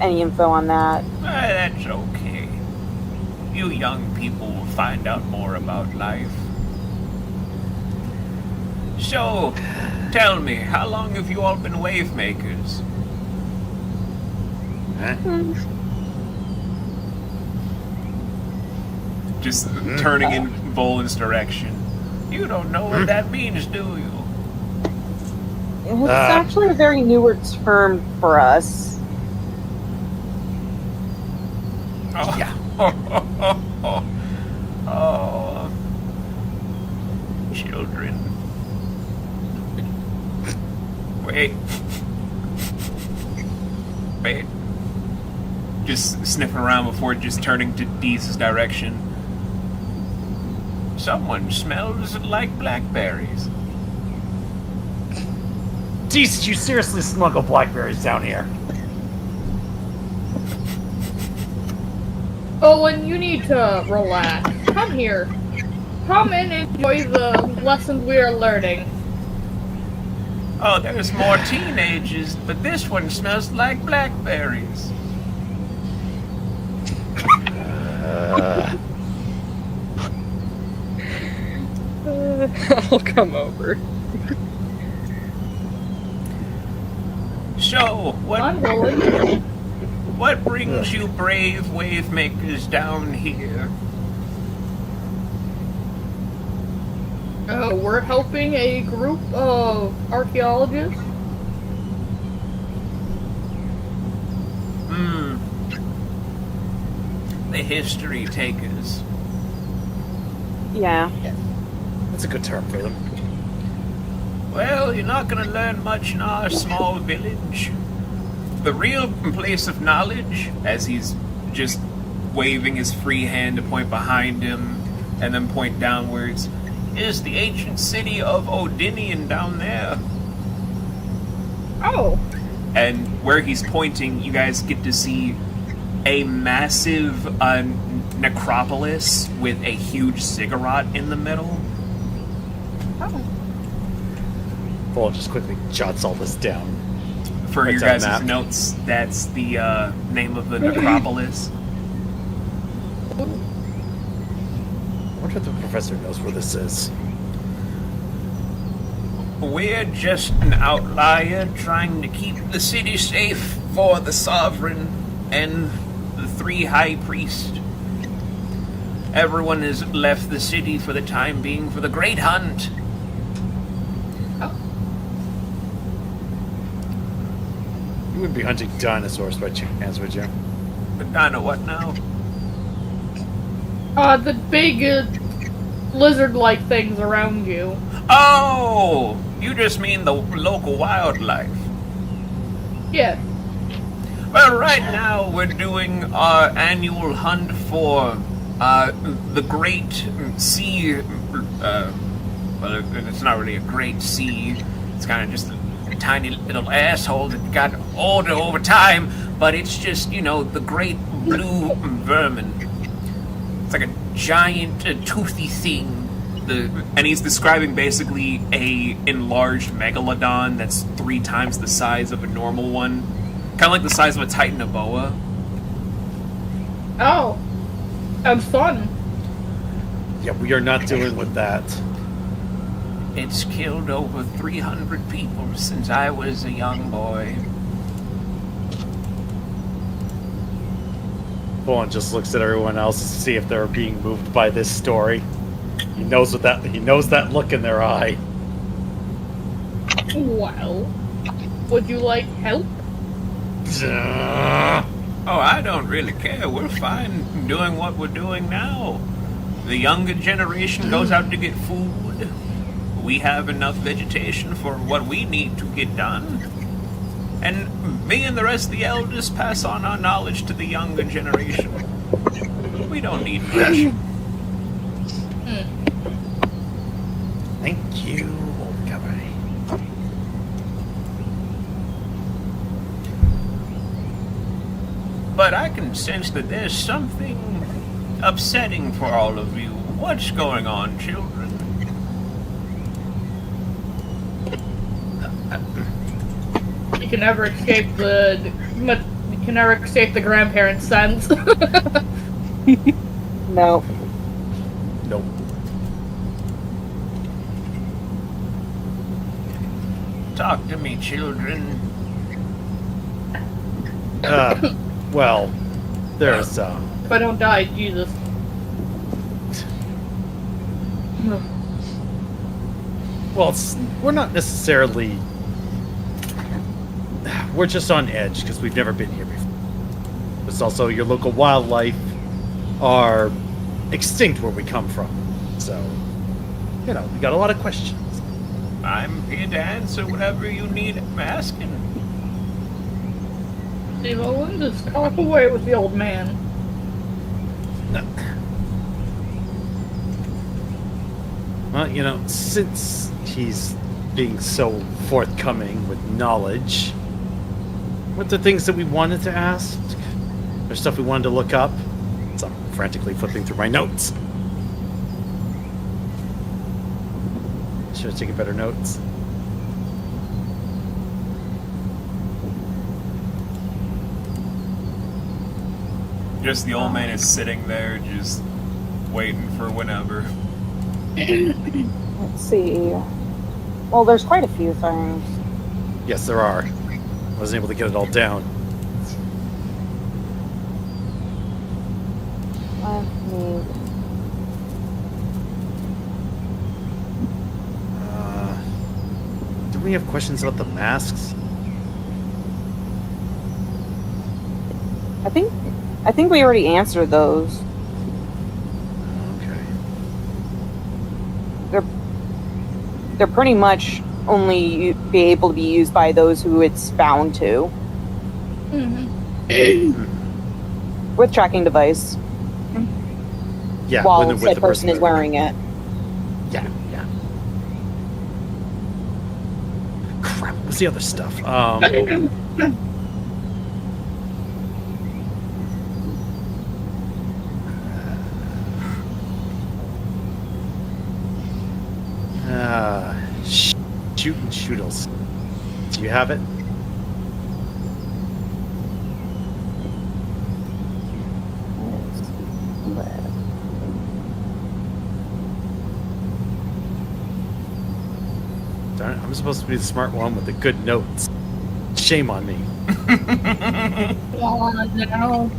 any info on that. That's okay. You young people will find out more about life. So, tell me, how long have you all been wave makers? Huh? Just turning in Volan's direction. You don't know what that means, do you? It's actually a very newer term for us. Oh. Yeah. Oh. Children. Wait. Wait. Just sniffing around before just turning to Dee's direction. Someone smells like blackberries. Jeez, did you seriously smuggle blackberries down here? Owen, you need to relax. Come here. Come and enjoy the lessons we are learning. Oh, there's more teenagers, but this one smells like blackberries. I'll come over. So, I'm Owen. what brings you brave wave makers down here? We're helping a group of archaeologists. The history takers. Yeah. That's a good term for them. Well, you're not gonna learn much in our small village. The real place of knowledge, as he's just waving his free hand to point behind him and then point downwards, is the ancient city of Odinian down there. Oh. And where he's pointing, you guys get to see a massive necropolis with a huge ziggurat in the middle. Oh. Paul just quickly jots all this down. For your What's that guys' map? notes, that's the name of the necropolis. I wonder if the professor knows where this is. We're just an outlier trying to keep the city safe for the sovereign and the 3 high priests. Everyone has left the city for the time being for the great hunt. You wouldn't be hunting dinosaurs by chance, would you? But I know what now? The big lizard-like things around you. Oh! You just mean the local wildlife. Yeah. Well, right now we're doing our annual hunt for the Great Sea. Well, it's not really a great sea. It's kind of just a tiny little asshole that got older over time. But it's just, the Great Blue Vermin. It's like a giant, toothy thing. And he's describing basically a enlarged megalodon that's 3 times the size of a normal one. Kind of like the size of a titanoboa. Oh. Sounds fun. Yeah, we are not dealing with that. It's killed over 300 people since I was a young boy. Bowen just looks at everyone else to see if they're being moved by this story. He knows that look in their eye. Well, would you like help? Oh, I don't really care. We're fine doing what we're doing now. The younger generation goes out to get food. We have enough vegetation for what we need to get done. And me and the rest of the elders pass on our knowledge to the younger generation. We don't need pressure. Thank you, old guy. But I can sense that there's something upsetting for all of you. What's going on, children? You can never escape the grandparents' sense. No. Nope. Talk to me, children. Well, there's, If I don't die, Jesus. well, we're not necessarily... We're just on edge, because we've never been here before. It's also your local wildlife are extinct where we come from. So, we got a lot of questions. I'm here to answer whatever you need asking. Steve Owen, just talk away with the old man. Well, since he's being so forthcoming with knowledge, what are things that we wanted to ask? There's stuff we wanted to look up. So I'm frantically flipping through my notes. Should have taken better notes. Just the old man is sitting there, just waiting for whenever. Let's see. Well, there's quite a few things. Yes, there are. I wasn't able to get it all down. Let me... Do we have questions about the masks? I think we already answered those. Okay. They're pretty much only be able to be used by those who it's bound to with tracking device Yeah, while with said the person is wearing it. Yeah. Crap. What's the other stuff? Shoot and shootles. Do you have it? Darn it, I'm supposed to be the smart one with the good notes. Shame on me. Oh, no.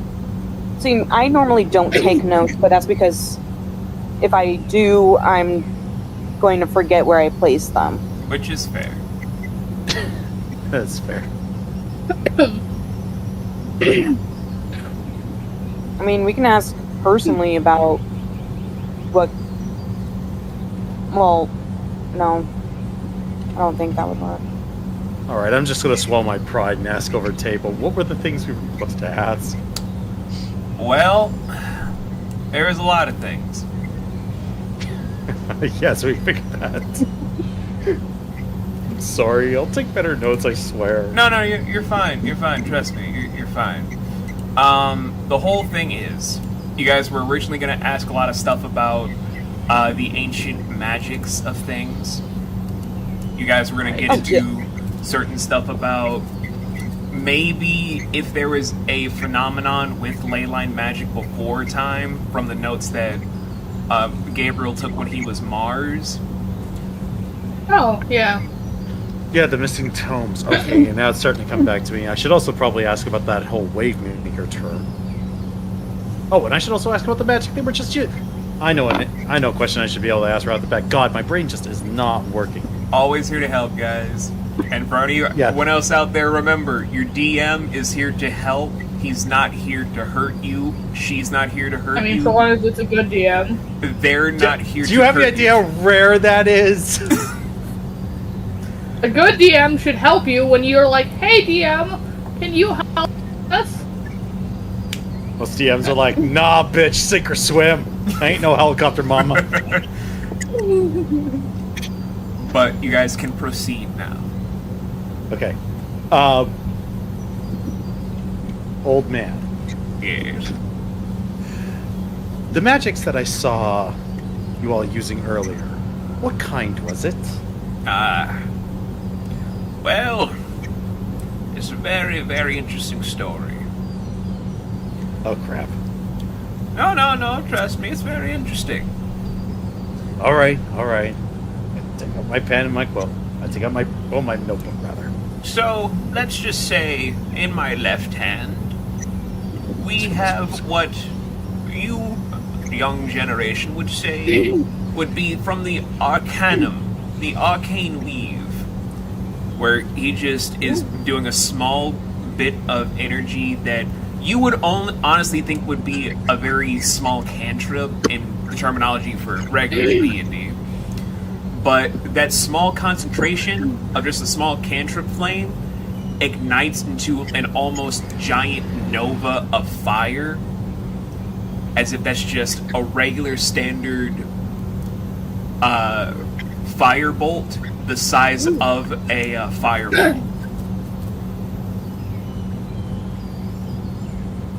See, I normally don't take notes, but that's because if I do, I'm going to forget where I placed them. Which is fair. That's fair. I mean, we can ask personally about what. Well, no. I don't think that would work. Alright, I'm just gonna swallow my pride and ask over table. What were the things we were supposed to ask? Well, there is a lot of things. Yes, we figured that. I'm sorry, I'll take better notes, I swear. No, you're fine. You're fine. Trust me, you're fine. The whole thing is, you guys were originally going to ask a lot of stuff about the ancient magics of things. You guys were going to get into certain stuff about maybe if there was a phenomenon with leyline magic before time from the notes that Gabriel took when he was Mars. Oh, yeah. Yeah, the missing tomes. Okay, and now it's starting to come back to me. I should also probably ask about that whole wave maker term. Oh, and I should also ask about the magic they were just using. I know a question I should be able to ask right off the bat. God, my brain just is not working. Always here to help, guys. And for anyone else out there, remember, your DM is here to help. He's not here to hurt you. She's not here to hurt you. I mean, so long as it's a good DM. They're not here to hurt you. Do you have any idea how rare that is? A good DM should help you when you're like, hey DM, can you help us? Most DMs are like, nah, bitch, sink or swim. I ain't no helicopter mama. But you guys can proceed now. Okay. Old man. Yes. The magics that I saw you all using earlier, what kind was it? Well, it's a very, very interesting story. Oh, crap. No, trust me, it's very interesting. All right. I take out my pen and my quill. I take out my notebook, rather. So, let's just say, in my left hand, we have what you, young generation, would say would be from the Arcanum, the Arcane Weave, where he just is doing a small bit of energy that you would honestly think would be a very small cantrip in the terminology for regular D&D. But that small concentration of just a small cantrip flame ignites into an almost giant nova of fire, as if that's just a regular standard firebolt the size of a fireball.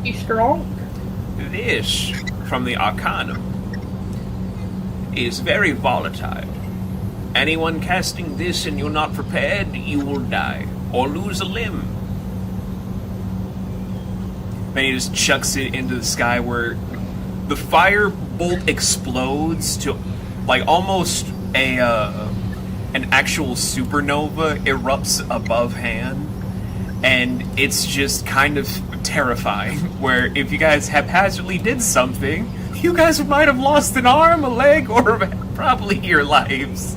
He's strong. This, from the Arcanum, is very volatile. Anyone casting this and you're not prepared, you will die or lose a limb. Then he just chucks it into the sky where the firebolt explodes to like almost an actual supernova erupts above hand, and it's just kind of terrifying, where if you guys haphazardly did something, you guys might have lost an arm, a leg, or probably your lives.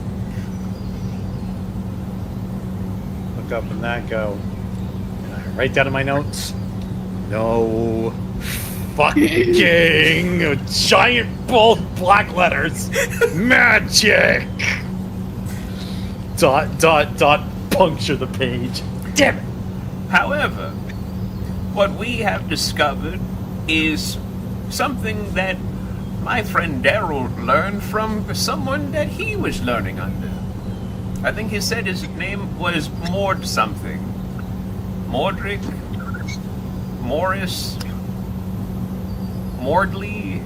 Look up and that go. And I write down in my notes, no fucking giant bold black letters magic. puncture the page. Damn it. However, what we have discovered is something that my friend Daryl learned from someone that he was learning under. I think he said his name was Mord something. Mordrick? Morris? Mordley?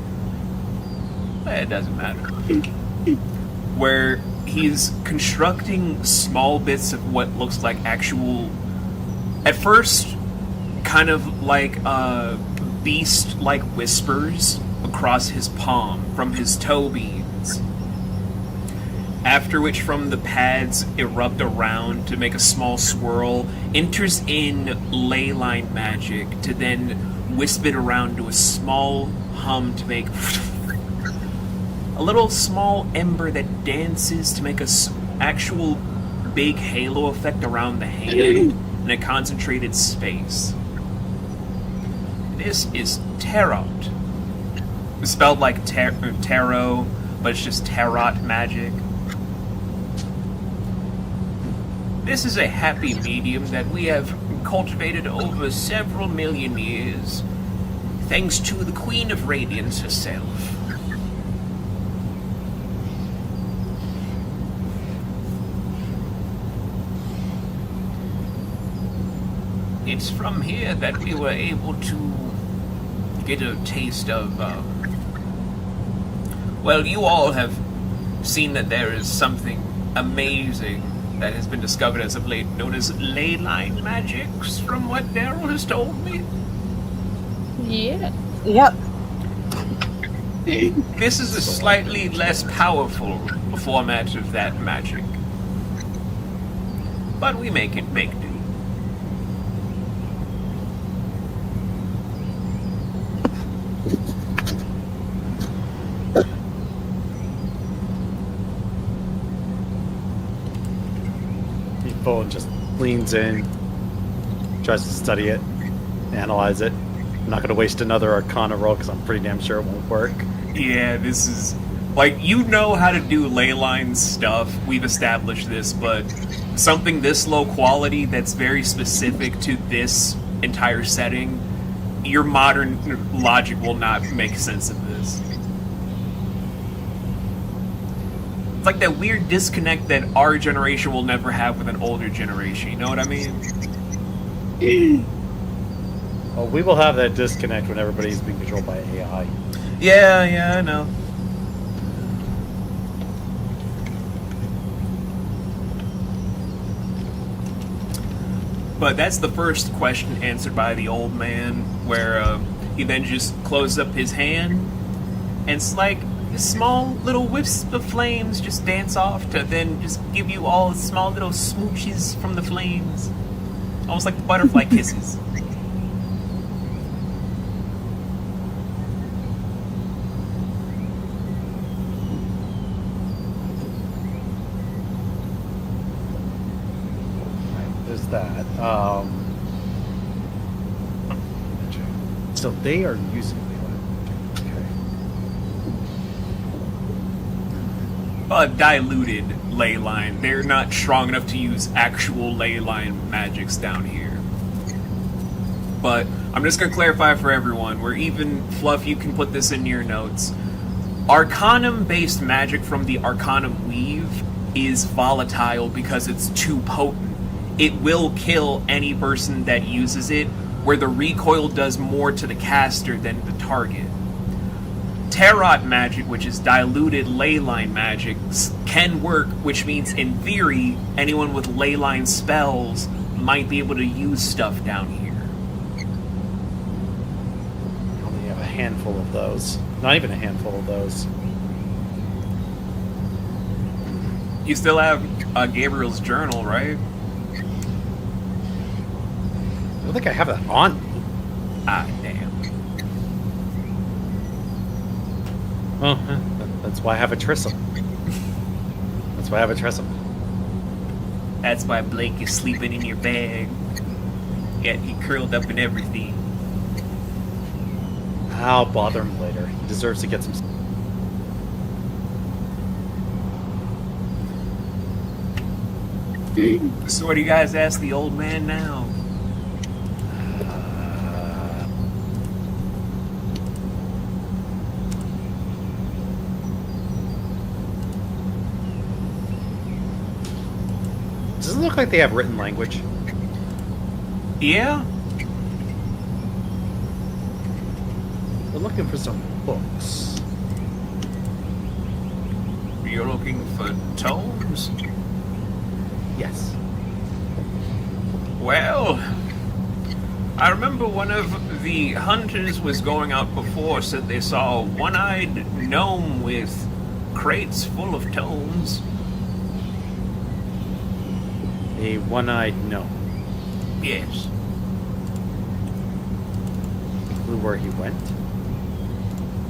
It doesn't matter. Where he's constructing small bits of what looks like actual, at first, kind of like beast-like whispers across his palm from his toe beans. After which, from the pads erupt around to make a small swirl, enters in ley line magic to then wisp it around to a small hum to make a little small ember that dances to make a actual big halo effect around the hand in a concentrated space. This is tarot. It's spelled like tarot, but it's just tarot magic. This is a happy medium that we have cultivated over several million years, thanks to the Queen of Radiance herself. It's from here that we were able to get a taste of, well, you all have seen that there is something amazing that has been discovered as of late, known as ley line magics, from what Daryl has told me. Yeah. Yep. This is a slightly less powerful format of that magic, but we make do. Bowen just leans in, tries to study it, analyze it. I'm not going to waste another Arcana roll because I'm pretty damn sure it won't work. Yeah, this is... Like, you know how to do ley line stuff, we've established this, but something this low quality that's very specific to this entire setting, your modern logic will not make sense of this. It's like that weird disconnect that our generation will never have with an older generation, you know what I mean? Well, we will have that disconnect when everybody's being controlled by AI. Yeah, I know. But that's the first question answered by the old man, where he then just closes up his hand, and it's like small little whiffs of flames just dance off to then just give you all small little smooches from the flames. Almost like the butterfly kisses. There's that. So they are using Diluted ley line. They're not strong enough to use actual ley line magics down here. But I'm just gonna clarify for everyone, where even Fluff, you can put this in your notes. Arcanum-based magic from the Arcanum Weave is volatile because it's too potent. It will kill any person that uses it, where the recoil does more to the caster than the target. Tarot magic, which is diluted ley line magic, can work, which means in theory, anyone with ley line spells might be able to use stuff down here. I only have a handful of those. Not even a handful of those. You still have Gabriel's journal, right? I don't think I have that on me. Ah, damn. Well, that's why I have a Trissom. That's why I have a Trissom. That's why Blake is sleeping in your bag. Yeah, he curled up and everything. I'll bother him later. He deserves to get some... So what do you guys ask the old man now? Does it look like they have written language? Yeah? We're looking for some books. You're looking for tomes? Yes. Well, I remember one of the hunters was going out before, said they saw a one-eyed gnome with crates full of tomes. A one-eyed gnome. Yes. Clue where he went?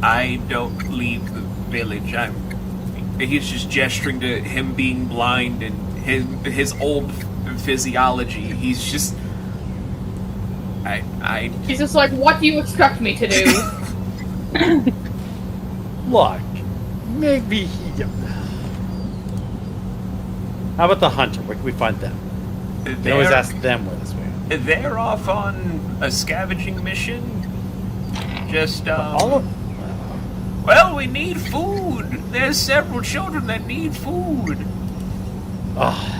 I don't leave the village. He's just gesturing to him being blind and his old physiology. He's just... He's just like, what do you expect me to do? Look, maybe he... How about the hunter? Where can we find them? They always ask them where this way. They're off on a scavenging mission. Just, All of... Well, we need food. There's several children that need food. Oh,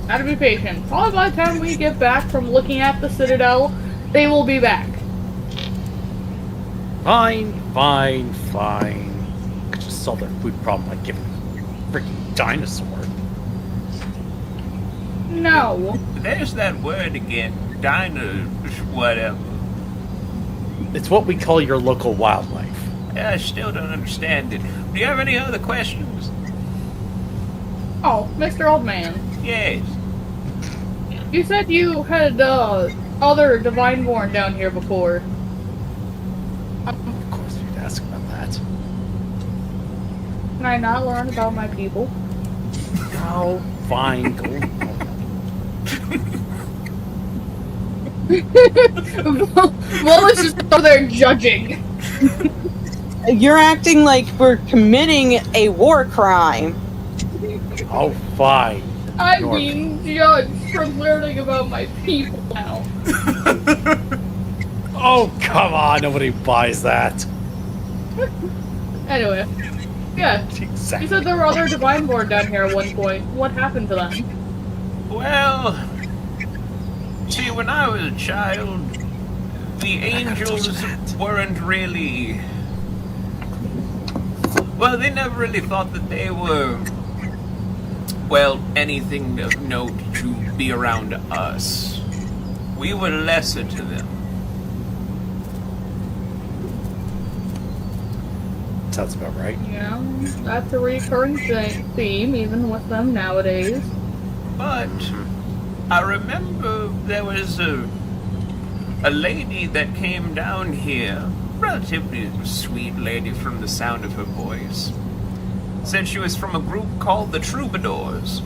Gotta be patient. Probably by the time we get back from looking at the Citadel, they will be back. fine. Could just solve their food problem by giving them a freaking dinosaur. No. There's that word again. Whatever. It's what we call your local wildlife. I still don't understand it. Do you have any other questions? Oh, Mr. Old Man. Yes. You said you had other Divineborn down here before. Of course, you'd ask about that. Can I not learn about my people? Oh, fine. Go. Well, let's just go there judging. You're acting like we're committing a war crime. Oh, fine. I'm Norman. being judged for learning about my people now. Oh, come on. Nobody buys that. Anyway, yeah. Exactly. You said there were other Divineborn down here at one point. What happened to them? Well, see, when I was a child, the angels weren't really... Well, they never really thought that they were... Well, anything of note to be around us. We were lesser to them. Sounds about right. Yeah, that's a recurring theme, even with them nowadays. But I remember there was a lady that came down here, relatively sweet lady from the sound of her voice. Said she was from a group called the Troubadours.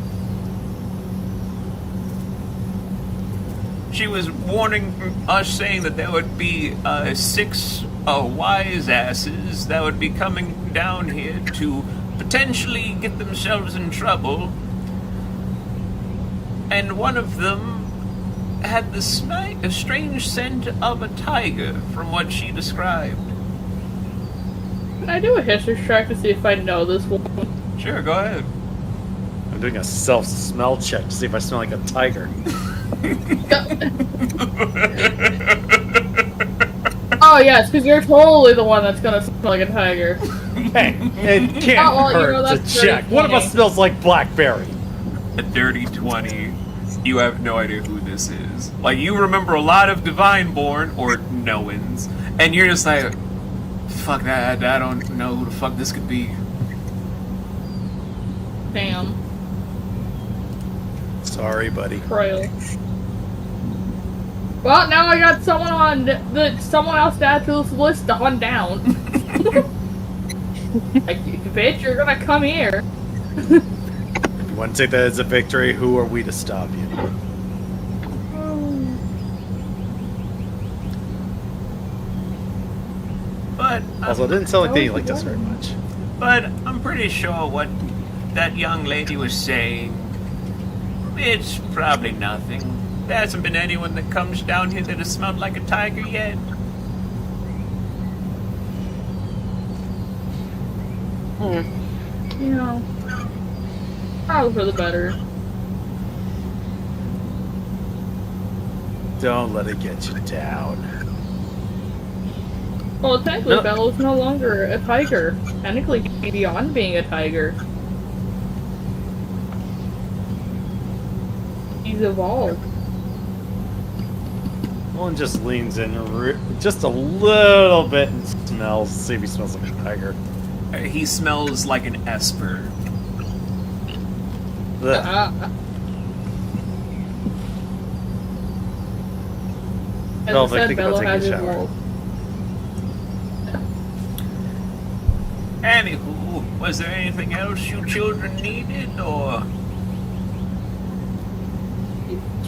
She was warning us, saying that there would be 6 wise asses that would be coming down here to potentially get themselves in trouble. And one of them had the a strange scent of a tiger, from what she described. Can I do a history check to see if I know this woman? Sure, go ahead. I'm doing a self-smell check to see if I smell like a tiger. Oh yes, because you're totally the one that's gonna smell like a tiger. Hey, it can't Oh, well, you hurt know, to that's very check. One of us funny. smells like blackberry. A dirty 20. You have no idea who this is. Like, you remember a lot of Divineborn, or Noans, and you're just like, fuck that, I don't know who the fuck this could be. Damn. Sorry, buddy. Trail. Well, now I got someone else to add to this list to hunt down. Like, bitch, you're gonna come here. If you want to take that as a victory, who are we to stop you? But Also, it didn't sound like they liked us very much. But I'm pretty sure what that young lady was saying, it's probably nothing. There hasn't been anyone that comes down here that has smelled like a tiger yet. You know, probably for the better. Don't let it get you down. Well, technically, No. Bello's no longer a tiger. Technically, he's beyond being a tiger. He's evolved. One just leans in just a little bit and smells. See if he smells like a tiger. He smells like an esper. Ugh. As Well, I they said, think about Bello taking a has shower. evolved. Anywho, was there anything else you children needed, or?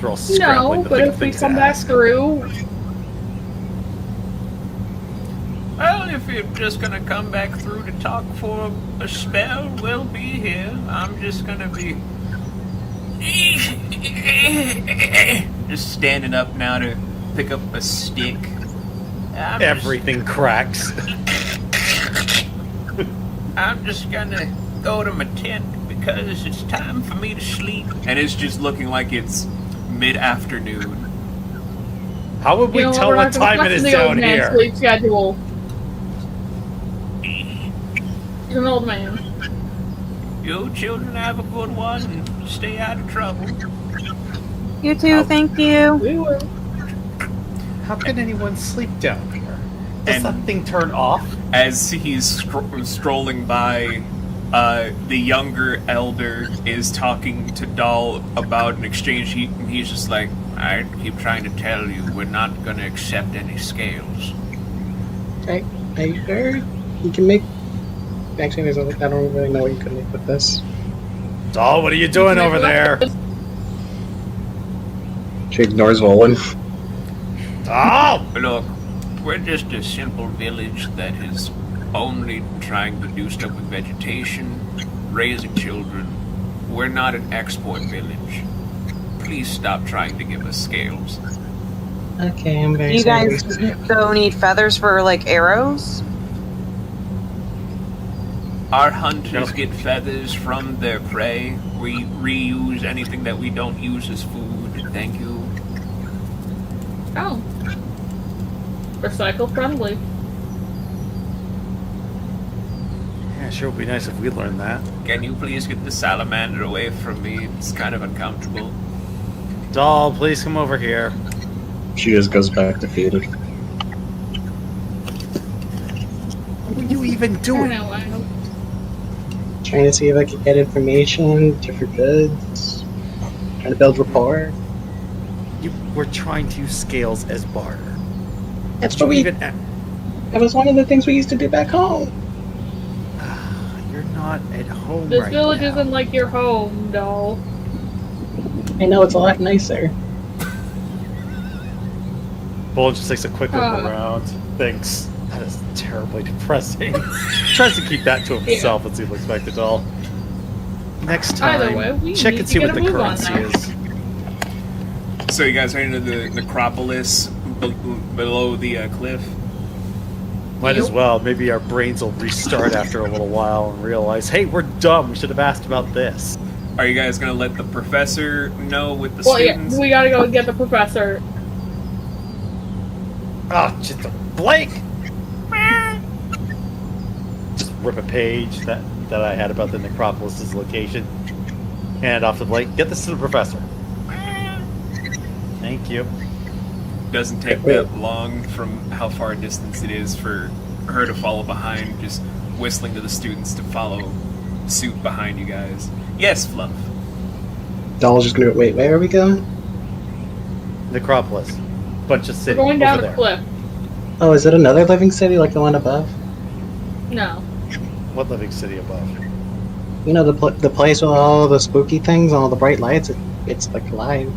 We're all scrambling No, to but think of if we things come to back ask. through, Well, if you're just gonna come back through to talk for a spell, we'll be here. I'm just gonna be just standing up now to pick up a stick. Everything cracks. I'm just gonna go to my tent because it's time for me to sleep. And it's just looking like it's mid-afternoon. How would we you know, tell we're what not gonna time it question is the down old man's here? sleep schedule. He's an old man. You children have a good one and stay out of trouble. You too, thank you. We will. How can anyone sleep down here? Does And- that thing turn off? As he's strolling by, the younger elder is talking to Dahl about an exchange. He's just like, I keep trying to tell you, we're not going to accept any scales. I heard you can make. Actually, there's I don't really know what you could make with this. Doll, what are you doing over there? She ignores Volan. Doll! Look, we're just a simple village that is only trying to do stuff with vegetation, raising children. We're not an export village. Please stop trying to give us scales. Okay, I'm Do very you sorry. guys though need feathers for like arrows? Our hunters Yep. get feathers from their prey. We reuse anything that we don't use as food. Thank you. Oh. Recycle friendly. Yeah, sure would be nice if we learned that. Can you please get the salamander away from me? It's kind of uncomfortable. Doll, please come over here. She just goes back to feeding. What are you even I doing? know, I know. Trying to see if I can get information, different goods. Trying to build rapport. We're trying to use scales as barter. That's Did you what we. even... That was one of the things we used to do back home. You're not at home This right village now. isn't like your home, doll. I know it's a lot nicer. Bull just takes a quick look Ah. around. Thinks, that is terribly depressing. Tries to keep that to himself and see if he'll expect it all. Next time, Either way, we check need and to see get what a the move on currency now. is. So you guys are into the necropolis below the cliff? Might as well. Maybe our brains will restart after a little while and realize, hey, we're dumb. We should have asked about this. Are you guys gonna let the professor know with the Well, yeah, students? we gotta go get the professor. Oh, just a Blake! Just rip a page that I had about the necropolis' location. Hand it off to Blake. Get this to the professor. Thank you. Doesn't take that long from how far a distance it is for her to follow behind, just whistling to the students to follow suit behind you guys. Yes, Fluff. Doll's just gonna go, wait, where are we going? Necropolis. Bunch of We're city going down over a there. cliff. Oh, is it another living city like the one above? No. What living city above? You know, the place with all the spooky things, all the bright lights, it's like alive.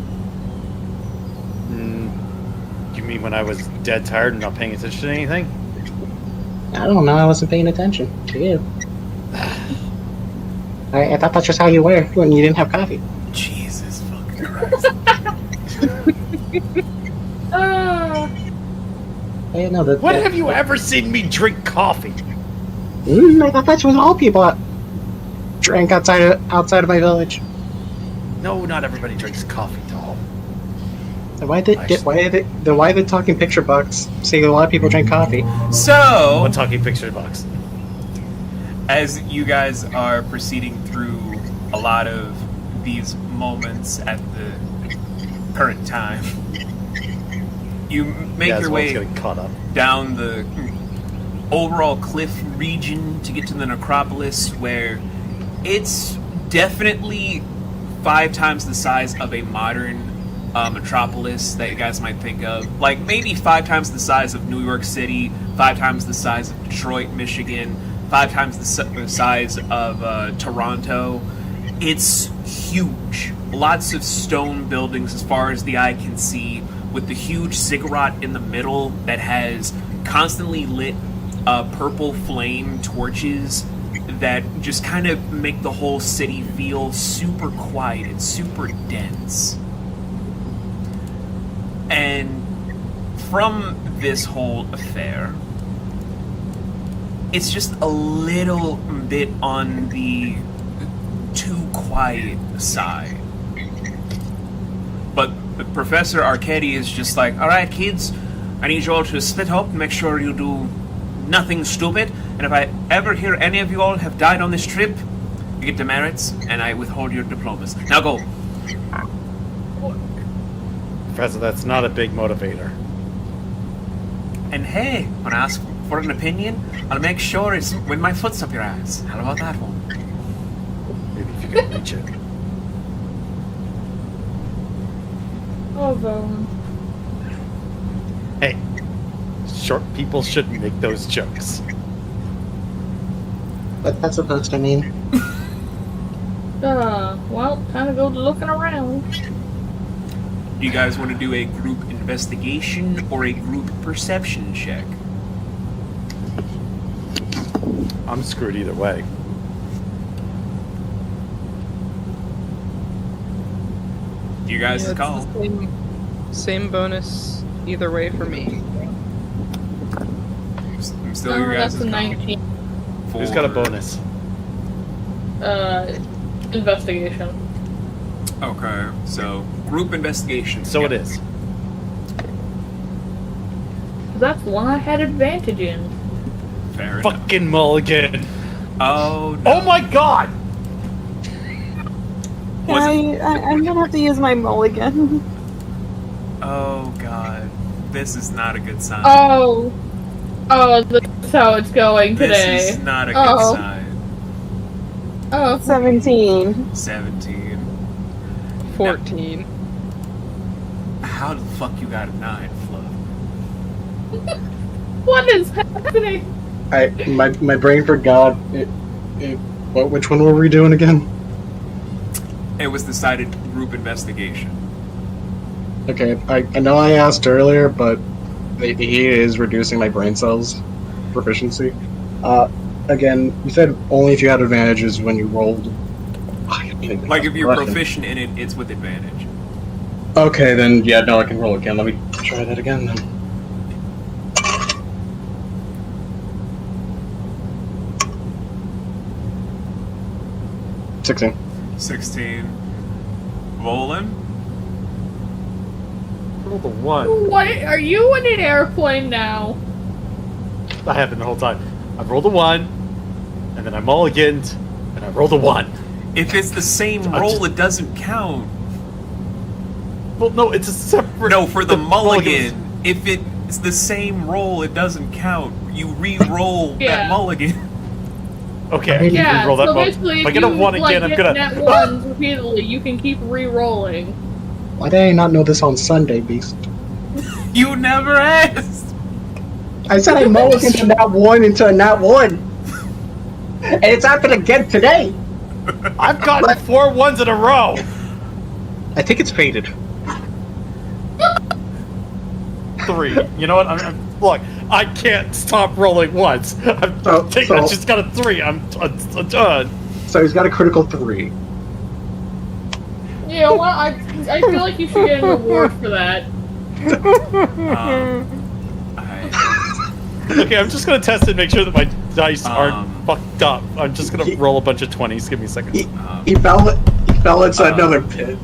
You mean when I was dead tired and not paying attention to anything? I don't know, I wasn't paying attention to you. I thought that's just how you were when you didn't have coffee. Jesus fucking Christ. I know that. When have you ever seen me drink coffee? I thought that's what all people drank outside of my village. No, not everybody drinks coffee, doll. Then why are they talking picture books saying a lot of people drink coffee? So, One talking picture box. as you guys are proceeding through a lot of these moments at the current time, you make Yeah, your as well as way getting caught up. down the overall cliff region to get to the necropolis, where it's definitely 5 times the size of a modern metropolis that you guys might think of. Like, maybe 5 times the size of New York City, 5 times the size of Detroit, Michigan, 5 times the size of Toronto. It's huge. Lots of stone buildings as far as the eye can see, with the huge ziggurat in the middle that has constantly lit purple flame torches that just kind of make the whole city feel super quiet and super dense. And from this whole affair, it's just a little bit on the too quiet side. But Professor Arcady is just like, alright kids, I need you all to split up and make sure you do nothing stupid, and if I ever hear any of you all have died on this trip, you get demerits, and I withhold your diplomas. Now go. Professor, that's not a big motivator. And hey, when I ask for an opinion, I'll make sure it's when my foot's up your ass. How about that one? Maybe if you can reach it. Oh, Vaughn. Hey, short people shouldn't make those jokes. What that's supposed to mean? Well, time to go looking around. Do you guys want to do a group investigation or a group perception check? I'm screwed either way. You guys Yeah, it's call. the same bonus either way for me. I'm still your guys' That's a call. 19. Who's got a bonus? Investigation. Okay, so group investigation. So it is. That's one I had advantage in. Fair enough. Fucking mulligan. Oh no. Oh my god! Was it- I'm gonna have to use my mulligan. Oh god. This is not a good sign. Oh, that's how it's going today. This is not a good Oh. sign. Oh, 17. 17. 14. How the fuck you got a 9, Fluff? what is happening? My brain forgot. Which one were we doing again? It was decided group investigation. Okay, I know I asked earlier, but he is reducing my brain cells proficiency. Again, you said only if you had advantages when you rolled. Like if you're proficient in it, it's with advantage. Okay, then yeah, no, I can roll again. Let me try that again then. $16. 16. Roland? Roll the 1. What? Are you in an airplane now? I have been the whole time. I rolled a 1, and then I mulliganed, and I rolled a 1. If it's the same roll, it doesn't count. Well, no, it's a separate... No, for the mulligan mulligan, if it's the same roll, it doesn't count. You re-roll Yeah. that mulligan. Okay, I can Yeah, re-roll that so mulligan. basically, If I if get a you 1 again, I'm get gonna... net ones repeatedly, you can keep re-rolling. Why did I not know this on Sunday, Beast? You never asked. I said I mulliganed to nat 1 into a nat 1! And it's happened again today! I've gotten 4 1s in a row! I think it's faded. 3. You know what? Look, I can't stop rolling once. I So- just got a 3. I'm done. So he's got a critical 3. You know what? I feel like you should get an award for that. Okay, I'm just gonna test it, make sure that my dice aren't fucked up. I'm just gonna roll a bunch of 20s. Give me a second. He fell into another pit.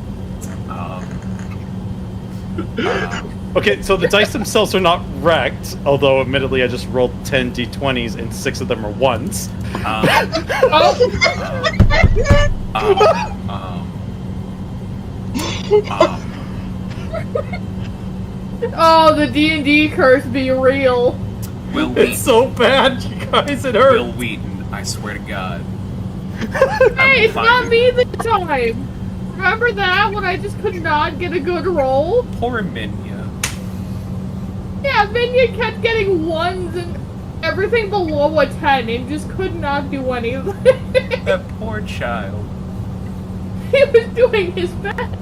Okay, so the dice themselves are not wrecked, although admittedly I just rolled 10 d20s and 6 of them are 1s. Oh, the D&D curse be real. Will Wheaton. It's so bad, you guys, it hurts. Will Wheaton, I swear to God. Hey, it's not me this time. Remember that when I just could not get a good roll? Poor Minya. Yeah, Minya kept getting 1s and everything below a 10 and just could not do anything. That poor child. He was doing his best.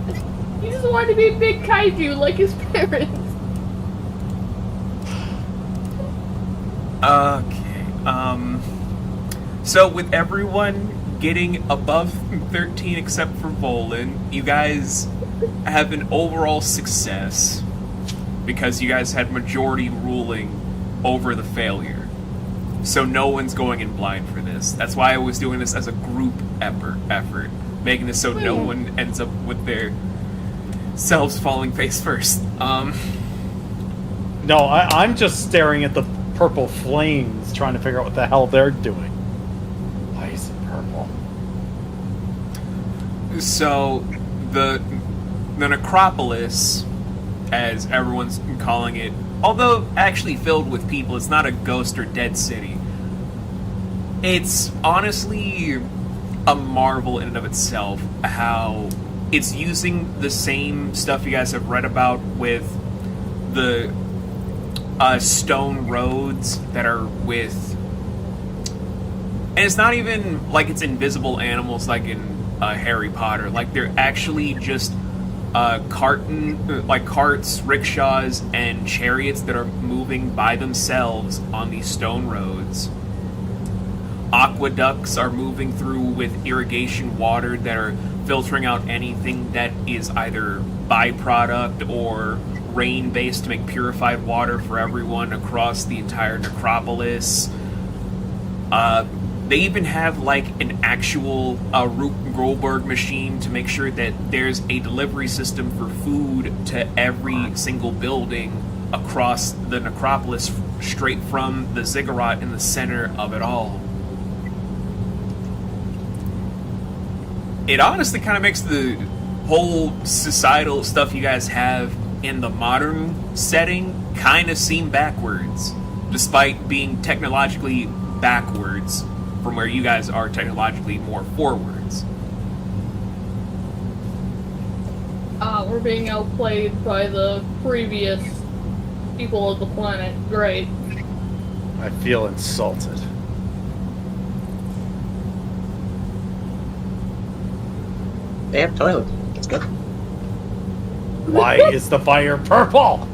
He just wanted to be a big kaiju like his parents. Okay, so with everyone getting above 13 except for Volan, you guys have an overall success because you guys had majority ruling over the failure. So no one's going in blind for this. That's why I was doing this as a group effort, making this so no one ends up with their selves falling face first. No, I'm just staring at the purple flames, trying to figure out what the hell they're doing. Why is it purple? So, the necropolis, as everyone's calling it, although actually filled with people, it's not a ghost or dead city. It's honestly a marvel in and of itself how it's using the same stuff you guys have read about with the stone roads that are with, and it's not even like it's invisible animals like in Harry Potter. Like they're actually just carts, rickshaws, and chariots that are moving by themselves on these stone roads. Aqueducts are moving through with irrigation water that are filtering out anything that is either byproduct or rain-based to make purified water for everyone across the entire necropolis. They even have like an actual Rube Goldberg machine to make sure that there's a delivery system for food to every single building across the necropolis, straight from the ziggurat in the center of it all. It honestly kind of makes the whole societal stuff you guys have in the modern setting kind of seem backwards, despite being technologically backwards from where you guys are technologically more forwards. We're being outplayed by the previous people of the planet. Great. I feel insulted. They have toilets. That's good. Why is the fire purple?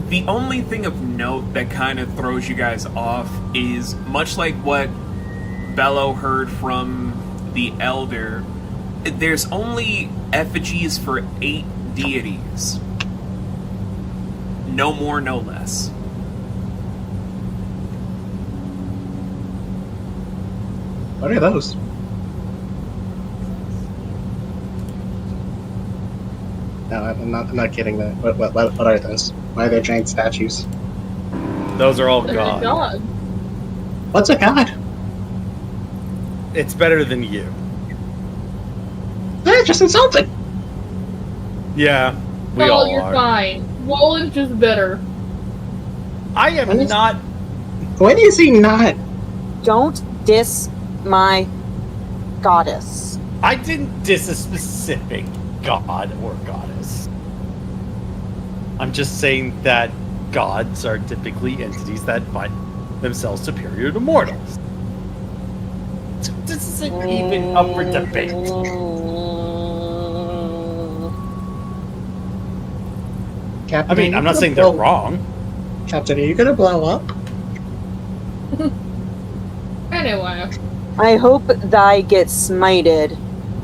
The only thing of note that kind of throws you guys off is, much like what Bello heard from the Elder, there's only effigies for 8 deities. No more, no less. What are those? No, I'm not kidding. That. What are those? Why are there giant statues? Those are all Look at God. God. What's a god? It's better than you. They're just insulting. Yeah, we Oh, all you're are. fine. Roland's just bitter. I am not. When is he not? Don't diss my goddess. I didn't diss a specific god or goddess. I'm just saying that gods are typically entities that find themselves superior to mortals. So this isn't even up for debate. Captain, I mean, I'm not saying they're wrong. Captain, are you gonna blow up? Anyway, I hope thy gets smited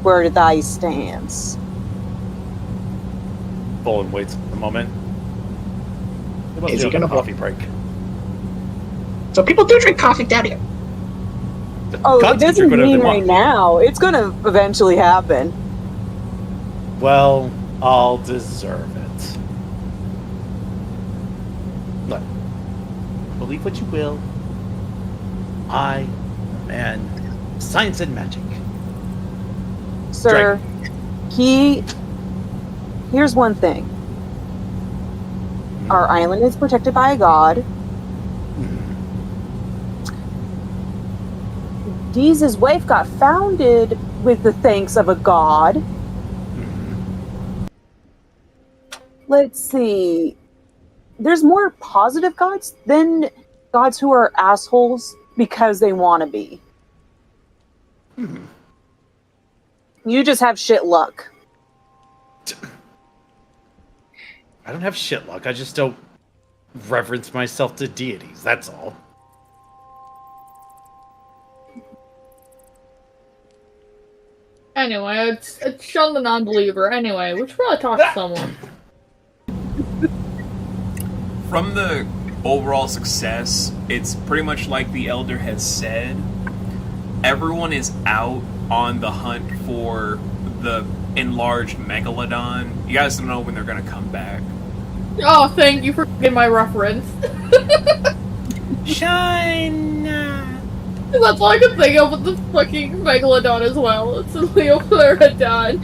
where thy stands. Bolin waits a moment. It must Is be he on a gonna coffee break. So people do drink coffee down here. Oh, it Gods can doesn't drink whatever mean they right want. now. It's gonna eventually happen. Well, I'll deserve it. Look, believe what you will. I am a man of science and magic. Sir, here's one thing. Our island is protected by a god. Deeze's wife got founded with the thanks of a god. Let's see. There's more positive gods than gods who are assholes because they want to be. You just have shit luck. I don't have shit luck. I just don't reverence myself to deities. That's all. anyway, it's shun the non-believer. Anyway, we should probably talk to someone. From the overall success, it's pretty much like the Elder has said. Everyone is out on the hunt for the enlarged megalodon. You guys don't know when they're gonna come back. Oh, thank you for getting my reference. China. That's all I can think of with the fucking megalodon as well. It's a Leopterodon.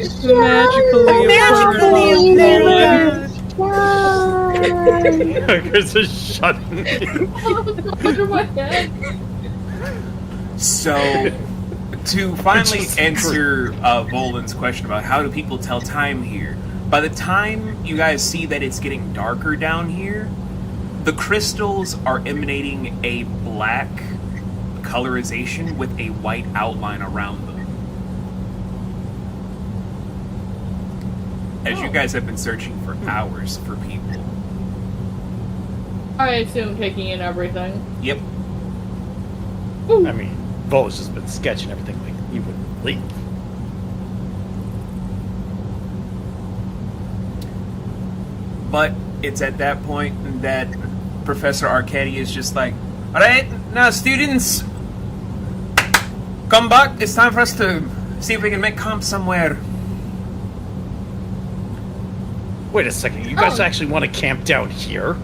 Chris is shutting me. Under my head. So, to finally Just answer Volan's question about how do people tell time here, by the time you guys see that it's getting darker down here, the crystals are emanating a black colorization with a white outline around them. As you guys have been searching for hours for people. I assume taking in everything. Yep. I mean, Bo's just been sketching everything like he would leave. But it's at that point that Professor Arcady is just like, alright, now students, come back. It's time for us to see if we can make camp somewhere. Wait a second, you guys actually want to camp down here?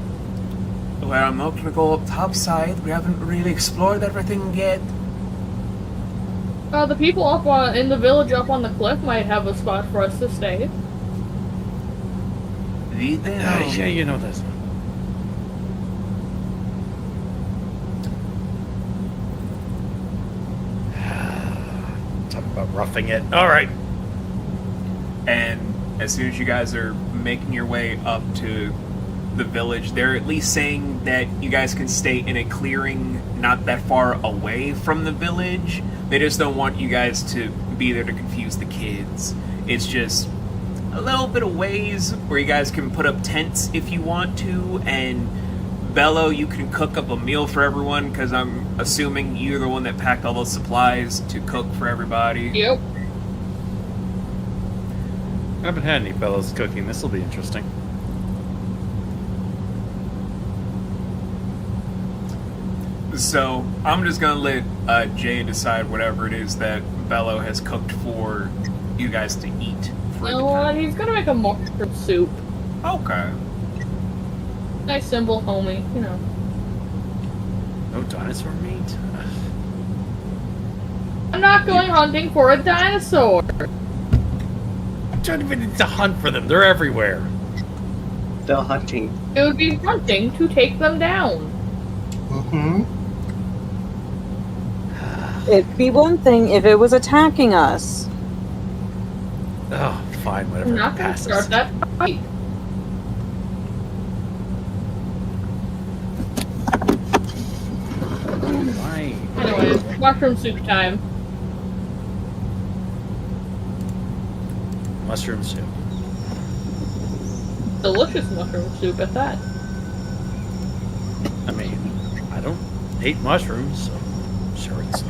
Well, I'm not gonna go up topside. We haven't really explored everything yet. The people up in the village up on the cliff might have a spot for us to stay. Yeah, you know this. Talk about roughing it. All right. And as soon as you guys are making your way up to the village, they're at least saying that you guys can stay in a clearing not that far away from the village. They just don't want you guys to be there to confuse the kids. It's just a little bit of ways where you guys can put up tents if you want to, and Bello, you can cook up a meal for everyone, because I'm assuming you're the one that packed all those supplies to cook for everybody. Yep. I haven't had any fellows cooking. This will be interesting. So, I'm just gonna let Jay decide whatever it is that Bello has cooked for you guys to eat. For You the know what? time. He's gonna make a mushroom soup. Okay. Nice, simple, homey, you know. No dinosaur meat? I'm not going hunting for a dinosaur. I don't even need to hunt for them. They're everywhere. Still hunting. It would be hunting to take them down. Mm-hmm. It'd be one thing if it was attacking us. Oh, fine, whatever. I'm not gonna Passes. start that fight. Fine. Anyway, mushroom soup time. Mushroom soup. Delicious mushroom soup at that. I mean, I don't hate mushrooms, so sure it's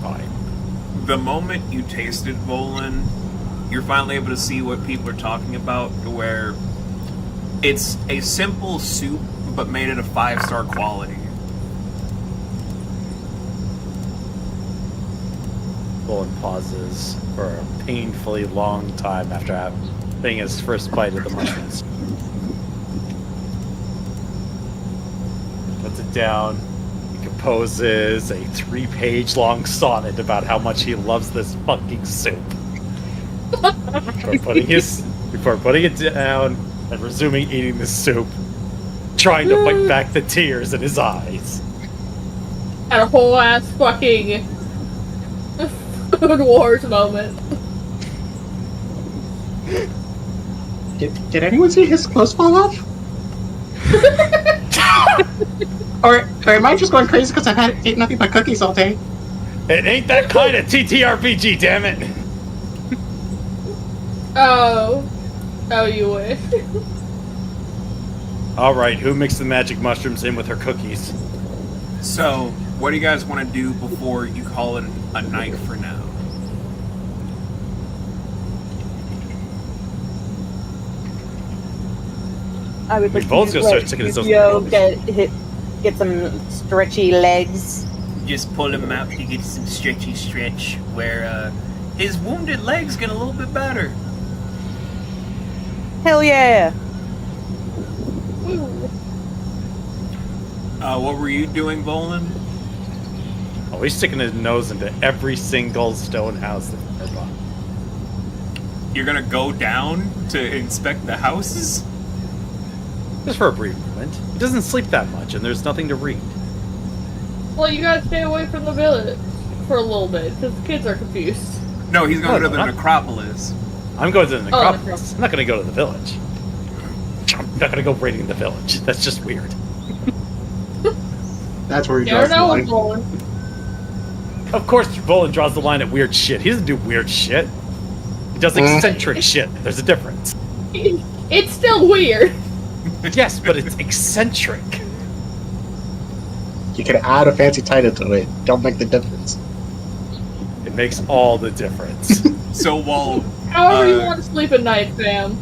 fine. The moment you tasted Volan, you're finally able to see what people are talking about, to where it's a simple soup, but made at a 5-star quality. Bolin pauses for a painfully long time after having his first bite of the mushrooms. Puts it down. He composes a 3-page long sonnet about how much he loves this fucking soup. Before putting it down and resuming eating the soup, trying to fight back the tears in his eyes. Had a whole ass fucking Food Wars moment. Did anyone see his clothes fall off? or am I just going crazy because I've had ate nothing but cookies all day? It ain't that kind of TTRPG, damn it! Oh, you wish. Alright, who mixed the magic mushrooms in with her cookies? So, what do you guys want to do before you call it a night for now? I would We like both to gonna start sticking his Yu-Gi-Oh, nose. get some stretchy legs. Just pull him out to get some stretchy stretch, where his wounded legs get a little bit better. Hell yeah! What were you doing, Volan? Oh, he's sticking his nose into every single stone house that's nearby. You're gonna go down to inspect the houses? Just for a brief moment. He doesn't sleep that much, and there's nothing to read. Well, you gotta stay away from the village for a little bit, because the kids are confused. No, he's going to the not- necropolis. I'm going to the Oh, necropolis. I'm not going to go to the village. I'm not going to go raiding the village. That's just weird. That's where he Never draws the know line. what's going. Of course, Bolin draws the line at weird shit. He doesn't do weird shit. He does eccentric shit. There's a difference. It's still weird. Yes, but it's eccentric. You can add a fancy title to it. Don't make the difference. It makes all the difference. So while However you want to sleep at night, fam.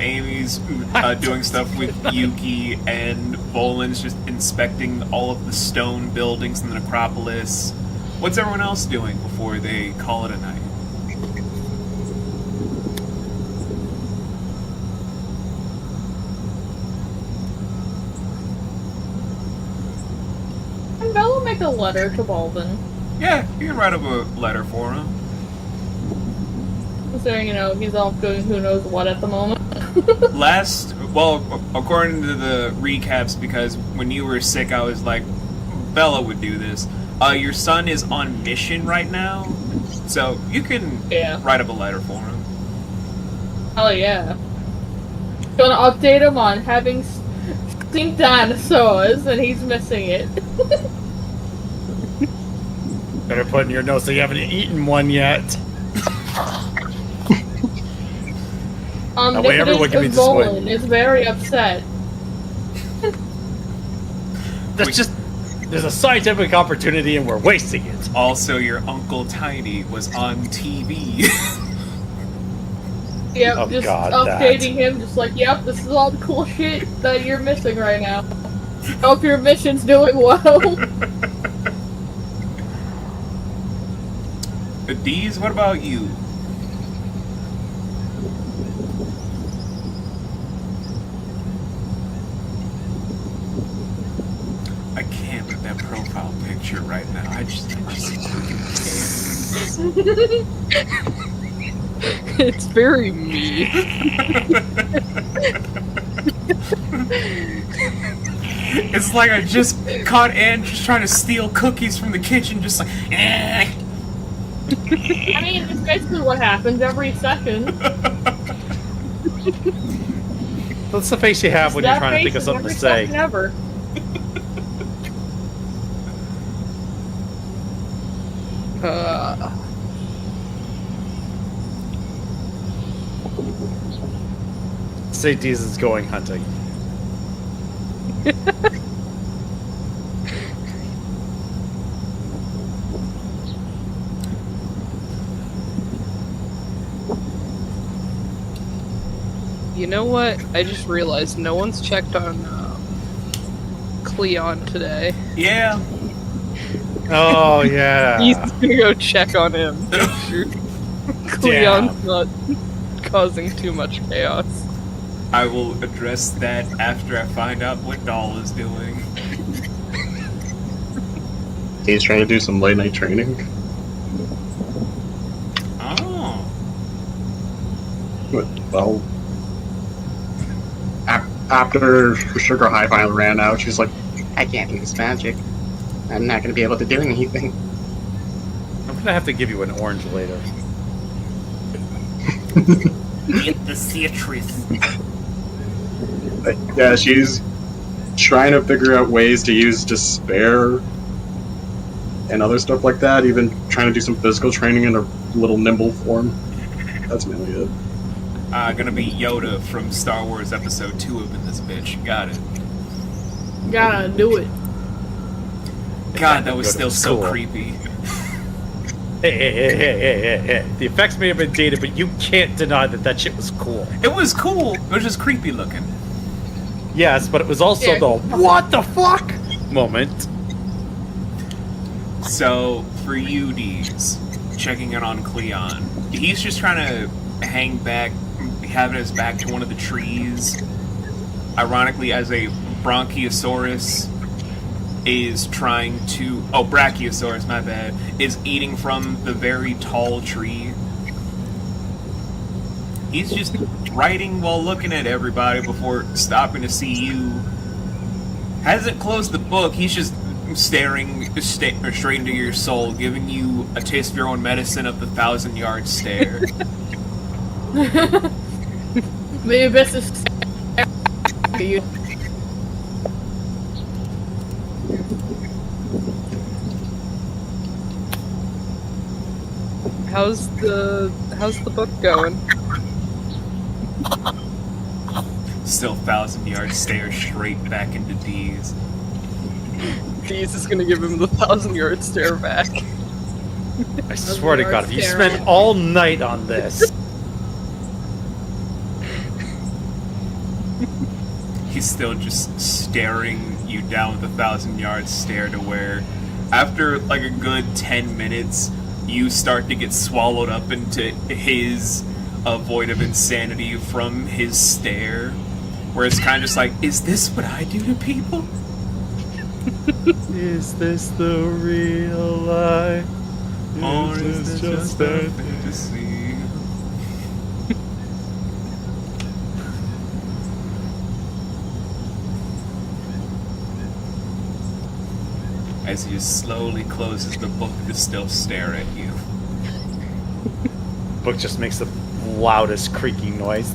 Amy's doing stuff with Yuki and Volan's just inspecting all of the stone buildings in the necropolis, what's everyone else doing before they call it a night? Can Bella make a letter to Balvin? Yeah, you can write up a letter for him. Considering, he's off doing who knows what at the moment. According to the recaps, because when you were sick, I was like, Bella would do this. Your son is on mission right now, so you can write up a letter for him. Oh yeah. Gonna update him on having seen dinosaurs and he's missing it. Better put in your notes that you haven't eaten one yet. That way everyone can be disappointed. Is very upset. There's a scientific opportunity and we're wasting it. Also, your Uncle Tiny was on TV. Yep, Oh, just God, updating him, just like, yep, this is all the cool shit that you're missing right now. Hope your mission's doing well. Deez, what about you? I can't with that profile picture right now. I just It's very me. It's like I just caught Anne just trying to steal cookies from the kitchen, just like, eh. I mean, it's basically what happens every session. That's the face you have when you're trying to think of something to say. Ever. Say Deez is going hunting. You know what? I just realized no one's checked on Cleon today. Yeah. Oh He's yeah. gonna go check on him. Make sure Cleon's not causing too much chaos. I will address that after I find out what Doll is doing. He's trying to do some late night training. Oh. Well, after Sugar High finally ran out, she's like, I can't use magic. I'm not going to be able to do anything. I'm gonna have to give you an orange later. Get the citrus. Yeah, she's trying to figure out ways to use despair and other stuff like that, even trying to do some physical training in a little nimble form. That's mainly it. Gonna be Yoda from Star Wars Episode 2 up in this bitch. Got it. Gotta do it. God, that was still so Cool. creepy. Hey. The effects may have been dated, but you can't deny that shit was cool. It was cool. It was just creepy looking. Yes, but it was also Yeah. the what the fuck moment. So, for you, Deez, checking in on Cleon, he's just trying to hang back, having his back to one of the trees. Ironically, as a Bronchiosaurus is trying to... Oh, Brachiosaurus, my bad. Is eating from the very tall tree. He's just writing while looking at everybody before stopping to see you. Hasn't closed the book, he's just staring straight into your soul, giving you a taste of your own medicine of the 1,000-yard stare. Maybe best to you. How's the book going? Still 1,000-yard stare straight back into D's. Deez is gonna give him the 1,000-yard stare back. I swear to God, if you staring. spend all night on this, He's still just staring you down with a 1,000-yard stare to where, after like a good 10 minutes, you start to get swallowed up into his void of insanity from his stare, where it's kind of just like, is this what I do to people? is this the real life? Or is this just a fantasy? As he just slowly closes the book to still stare at you. Book just makes the loudest creaking noise.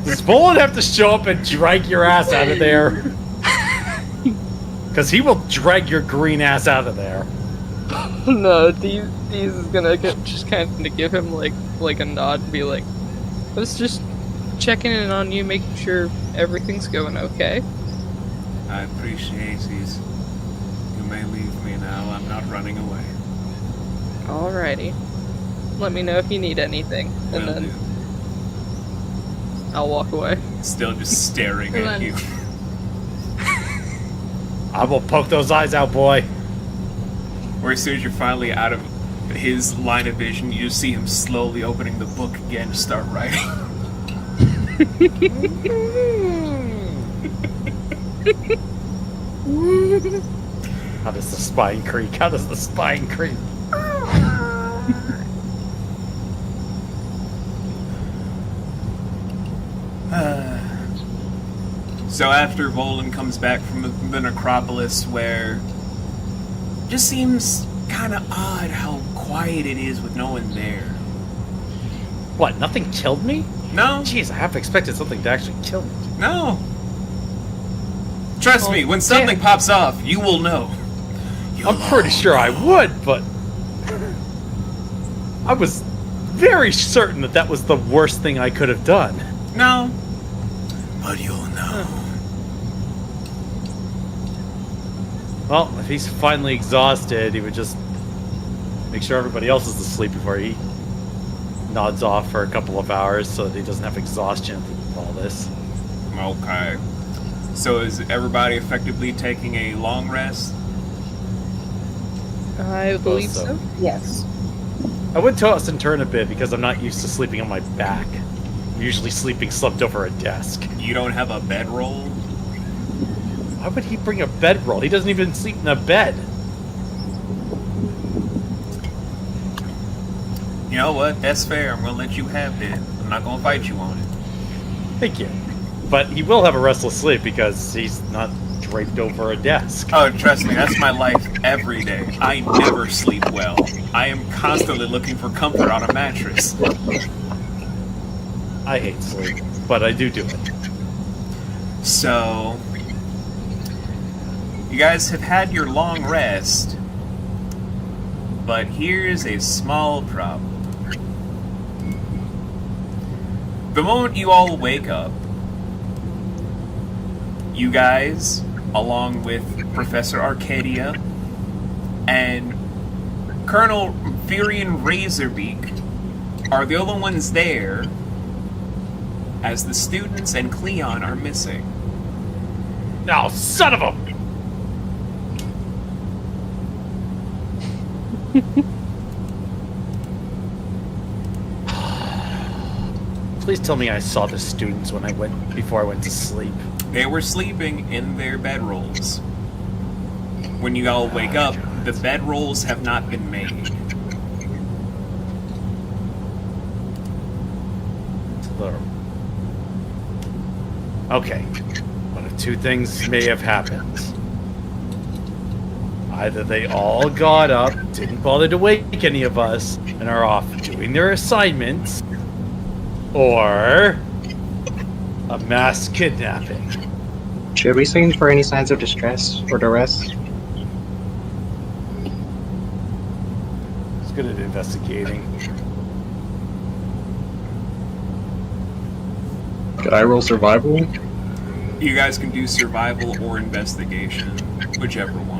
Does Volan have to show up and drag your ass out of there? Because he will drag your green ass out of there. No, Deez is gonna just kind of give him like a nod and be like, I was just checking in on you, making sure everything's going okay. I appreciate these. You may leave me now. I'm not running away. Alrighty. Let me know if you need anything, and Will then do. I'll walk away. Still just staring And at then- you. I will poke those eyes out, boy. Or as soon as you're finally out of his line of vision, you just see him slowly opening the book again and start writing. How does the spine creak? How does the spine creak? So after Volan comes back from the necropolis, where it just seems kind of odd how quiet it is with no one there. What, nothing killed me? No, Jeez, I half expected something to actually kill me. no. Trust me, when something damn. pops off, you will know. I'm pretty sure I would, but I was very certain that was the worst thing I could have done. No, but you'll know. Well, if he's finally exhausted, he would just make sure everybody else is asleep before he nods off for a couple of hours so that he doesn't have exhaustion with all this. Okay. So is everybody effectively taking a long rest? I believe so. so. Yes. I would toss and turn a bit because I'm not used to sleeping on my back. I'm usually sleeping slumped over a desk. You don't have a bedroll? Why would he bring a bedroll? He doesn't even sleep in a bed. You know what? That's fair. I'm gonna let you have that. I'm not gonna fight you on it. Thank you. But he will have a restless sleep because he's not draped over a desk. Oh, trust me, that's my life every day. I never sleep well. I am constantly looking for comfort on a mattress. I hate sleep, but I do it. So, you guys have had your long rest, but here's a small problem. The moment you all wake up, you guys, along with Professor Arcadia and Colonel Furion Razorbeak, are the only ones there, as the students and Cleon are missing. Now, son of a... Please tell me I saw the students before I went to sleep. They were sleeping in their bedrolls. When you all wake up, the bedrolls have not been made. Okay, one of two things may have happened. Either they all got up, didn't bother to wake any of us, and are off doing their assignments, or a mass kidnapping. Should we screen for any signs of distress or duress? It's good at investigating. Could I roll survival? You guys can do survival or investigation, whichever one.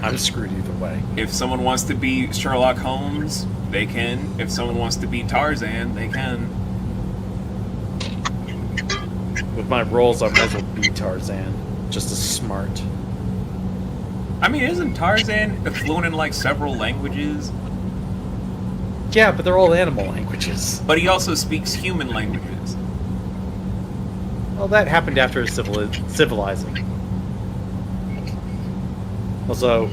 I'm screwed either way. If someone wants to be Sherlock Holmes, they can. If someone wants to be Tarzan, they can. With my rolls, I might as well be Tarzan. Just as smart. I mean, isn't Tarzan fluent in like several languages? Yeah, but they're all animal languages. But he also speaks human languages. Well, that happened after civilizing. Also,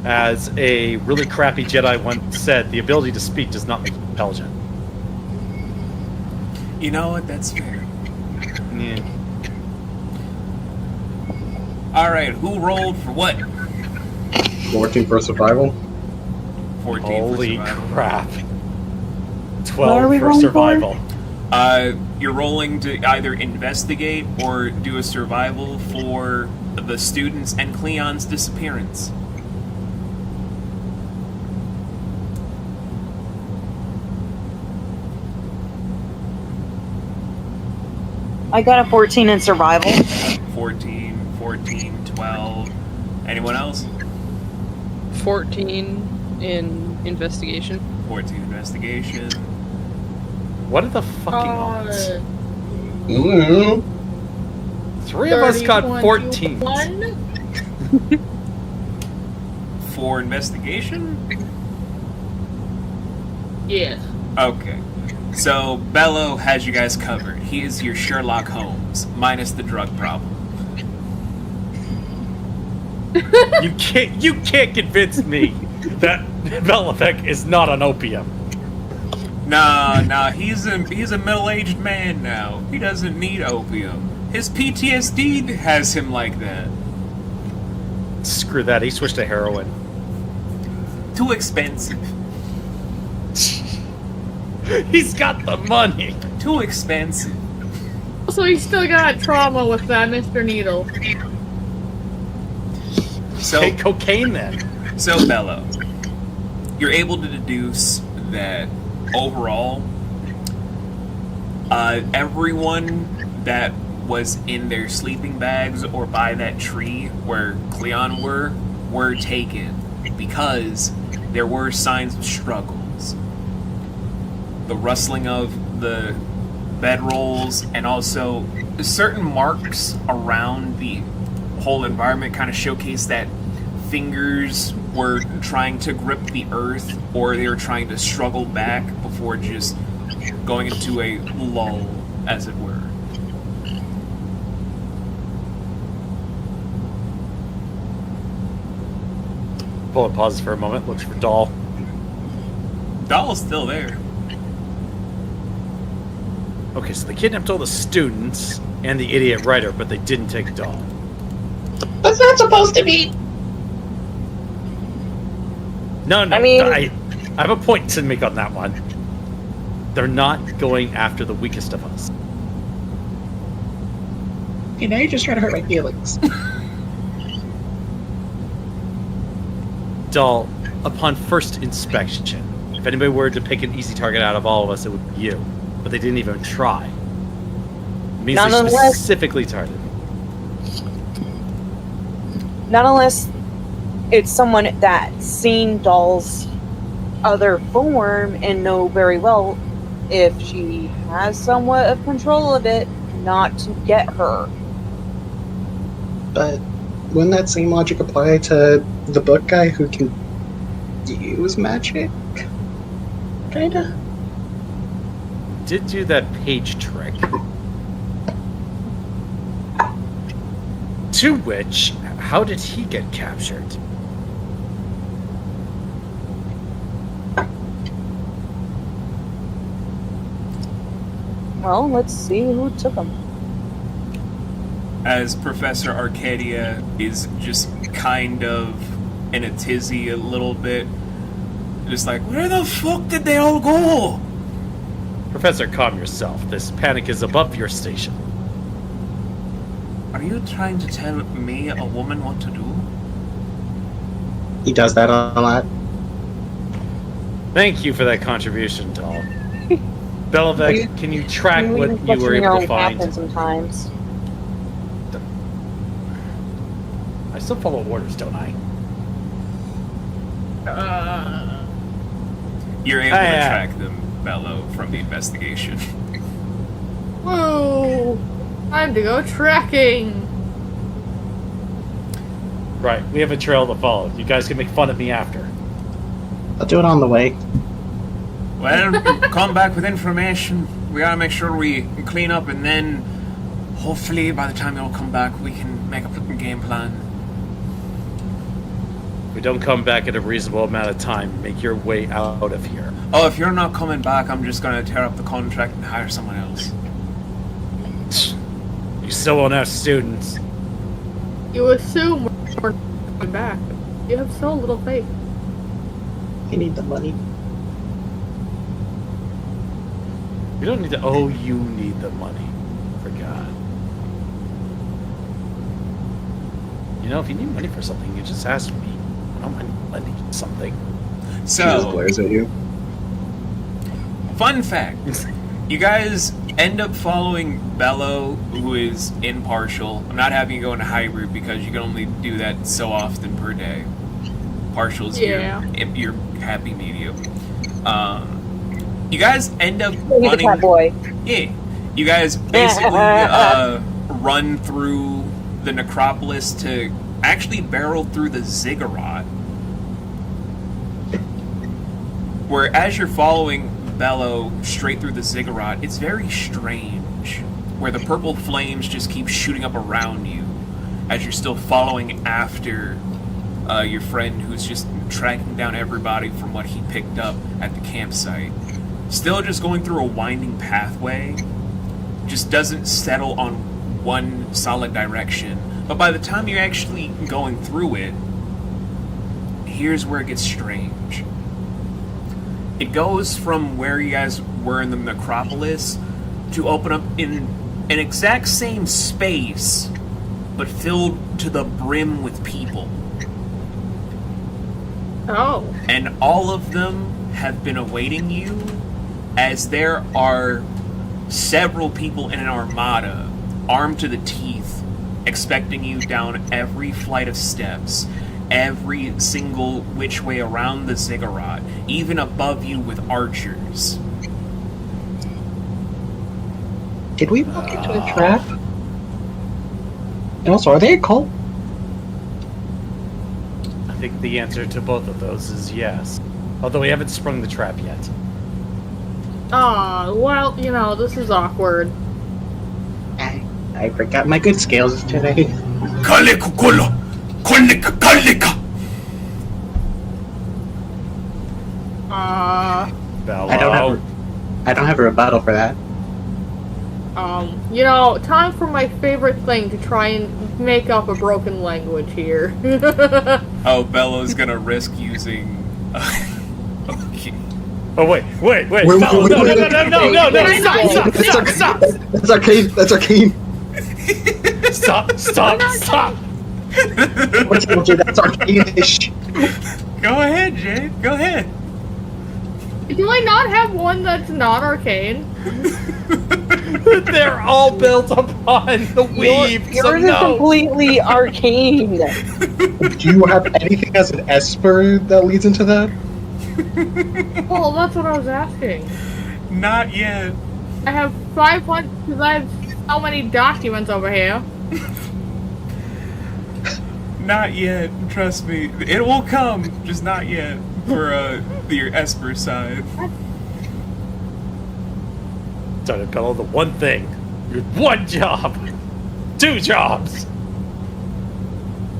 as a really crappy Jedi once said, the ability to speak does not make you intelligent. You know what? That's fair. Yeah. Alright, who rolled for what? 14 for survival. 14 Holy for survival. crap. What are 12 we for rolling for? survival. You're rolling to either investigate or do a survival for the students and Cleon's disappearance. I got a 14 in survival. 14, 12. Anyone else? 14 in investigation. 14 investigation. What are the fucking odds? Mm-hmm. 3 of us got 14. 21? For investigation? Yes. Okay. So, Bello has you guys covered. He is your Sherlock Holmes, minus the drug problem. You can't convince me that Belovec is not on opium. Nah, he's a middle-aged man now. He doesn't need opium. His PTSD has him like that. Screw that, he switched to heroin. Too expensive. He's got the money. Too expensive. So he still got trauma with that Mr. Needle. So, Take cocaine then. So, Bello, you're able to deduce that overall, everyone that was in their sleeping bags or by that tree where Cleon were were taken because there were signs of struggles. The rustling of the bedrolls and also certain marks around the whole environment kind of showcase that fingers were trying to grip the earth, or they were trying to struggle back before just going into a lull, as it were. Bullet pauses for a moment, looks for Doll. Doll's still there. Okay, so they kidnapped all the students and the idiot writer, but they didn't take Doll. That's not supposed to be. No, I mean- I have a point to make on that one. They're not going after the weakest of us. Okay, now you're just trying to hurt my feelings. Doll, upon first inspection, if anybody were to pick an easy target out of all of us, it would be you. But they didn't even try. It means Not they unless- specifically targeted. Not unless it's someone that's seen Doll's other form and know very well if she has somewhat of control of it, not to get her. But wouldn't that same logic apply to the book guy who can use magic? Kinda. Did do that page trick. To which, how did he get captured? Well, let's see who took him. As Professor Arcadia is just kind of in a tizzy a little bit. Just like, where the fuck did they all go? Professor, calm yourself. This panic is above your station. Are you trying to tell me, a woman, what to do? He does that a lot. Thank you for that contribution, Doll. Belovec, can you track what you Question were your able to own find? captain sometimes. I still follow orders, don't I? You're able to yeah. track them, Bello, from the investigation. Whoa! Time to go tracking! Right, we have a trail to follow. You guys can make fun of me after. I'll do it on the way. Well, come back with information. We gotta make sure we clean up, and then hopefully by the time you'll come back, we can make a game plan. If we don't come back in a reasonable amount of time, make your way out of here. Oh, if you're not coming back, I'm just gonna tear up the contract and hire someone else. You still won't have students. You assume we're coming back. You have so little faith. I need the money. You don't need to. Oh, you need the money. For God. You know, if you need money for something, you just ask me. I don't mind lending you something. She just So, glares at you. fun fact. You guys end up following Bello, who is impartial. I'm not having you go into hybrid because you can only do that so often per day. Partial's Yeah. your happy medium. You guys end up Look at the running. cat boy. Yeah. You guys basically run through the necropolis to actually barrel through the ziggurat. Where as you're following Bello straight through the ziggurat, it's very strange. Where the purple flames just keep shooting up around you as you're still following after your friend who's just tracking down everybody from what he picked up at the campsite. Still just going through a winding pathway, just doesn't settle on one solid direction. But by the time you're actually going through it, here's where it gets strange. It goes from where you guys were in the necropolis to open up in an exact same space, but filled to the brim with people. Oh. And all of them have been awaiting you, as there are several people in an armada, armed to the teeth, expecting you down every flight of steps. every single which way around the ziggurat, even above you with archers. Did we walk into a trap? And also, are they a cult? I think the answer to both of those is yes. Although we haven't sprung the trap yet. Well, this is awkward. I forgot my good skills today. Bello. I don't have a rebuttal for that. Time for my favorite thing to try and make up a broken language here. Oh, Bello's gonna risk using. Okay. Oh wait! Wait, Bello, no! Stop! That's arcane. That's arcane. Stop! What's that's arcane-ish. Go ahead, Jade. Go ahead. Do I not have one that's not arcane? They're all built upon the weave. Yours is completely arcane. Do you have anything as an esper that leads into that? Well, that's what I was asking. Not yet. I have 500 because I have so many documents over here. Not yet. Trust me. It will come. Just not yet. For your Esper side. Sorry, Bello, the one thing. Your one job. 2 jobs.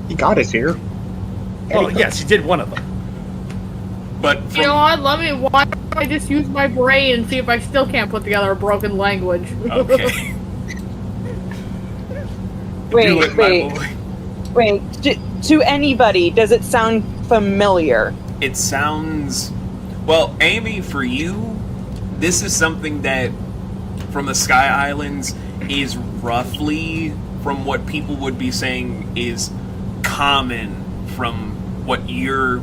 He got us here. Oh, yes, you did one of them. But You know what? Why don't I just use my brain and see if I still can't put together a broken language? Okay. Do it, my boy. Wait. To anybody, does it sound familiar? It sounds... Well, Amy, for you, this is something that, from the Sky Islands, is roughly, from what people would be saying, is common from what your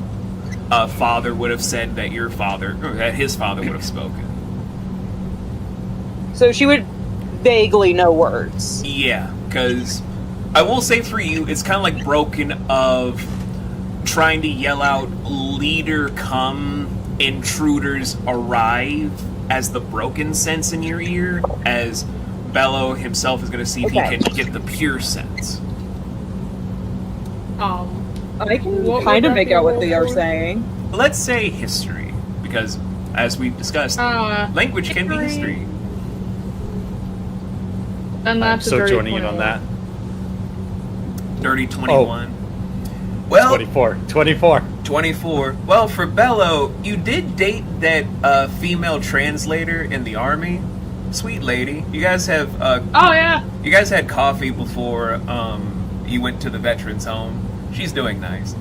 father would have said that your father, or that his father would have spoken. So she would vaguely know words. Yeah, because I will say for you, it's kind of like broken of trying to yell out, "Leader come, intruders arrive," as the broken sense in your ear, as Bello himself is going to see if he can get the pure sense. I can What kind of would make that out be? what they are saying. Let's say history, because as we've discussed, language can be history. And I'm that's so joining in on that. Dirty 21. Well, 24. 24. Well, for Bello, you did date that female translator in the army. Sweet lady. You guys have Oh yeah. you guys had coffee before you went to the veterans home. She's doing nice.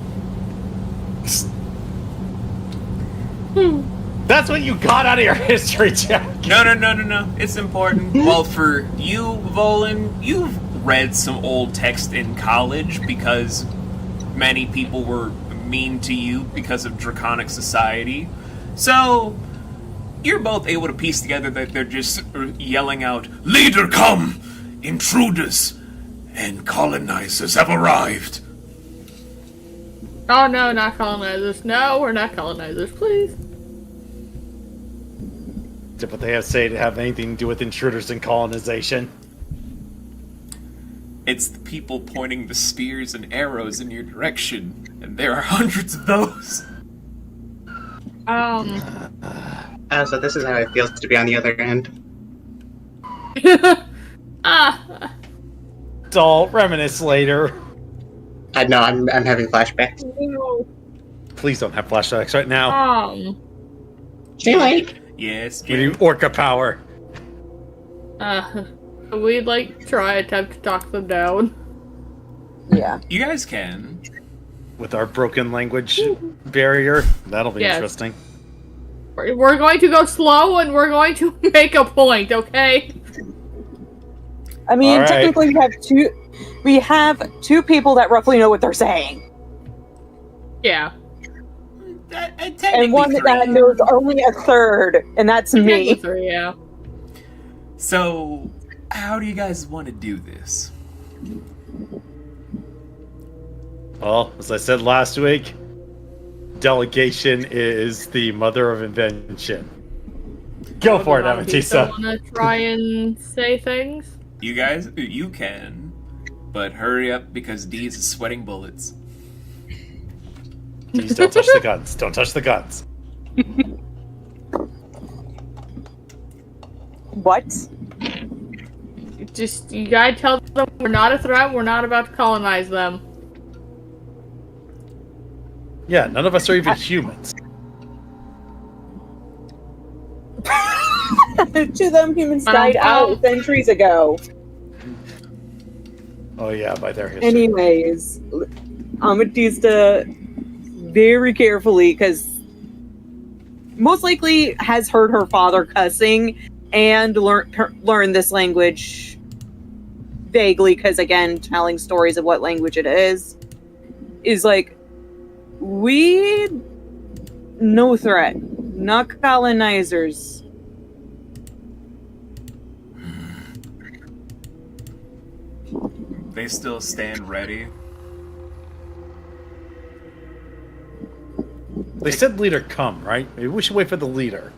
That's what you got out of your history check. No. It's important. Well, for you, Volan, you've read some old text in college because many people were mean to you because of draconic society. So, you're both able to piece together that they're just yelling out, "Leader come! Intruders and colonizers have arrived." Oh no, not colonizers. No, we're not colonizers, please. What they have to say to have anything to do with intruders and colonization. It's the people pointing the spears and arrows in your direction, and there are hundreds of those. So this is how it feels to be on the other end. I'll reminisce later. I know, I'm having flashbacks. Please don't have flashbacks right now. See you later. Yes, We need orca power. We'd try attempt to talk them down. Yeah. you guys can. With our broken language barrier. That'll be Yes. interesting. We're going to go slow and we're going to make a point, okay? I mean, All right. technically we have two people that roughly know what they're saying. Yeah. And one that knows only a third, and that's me. Yeah. So, how do you guys want to do this? Well, as I said last week, delegation is the mother of invention. Go for it, Amethysta. Want to try and say things? You guys, you can, but hurry up because Deez is sweating bullets. Please don't touch the guns. Don't touch the guns. What? Just, you gotta tell them we're not a threat, we're not about to colonize them. Yeah, none of us are even humans. To them, humans died out centuries ago. Oh yeah, by their history. Anyways, Amethysta very carefully, because most likely has heard her father cussing and learned this language vaguely, because again, telling stories of what language it is like, we no threat, not colonizers. They still stand ready. They said leader come, right? Maybe we should wait for the leader.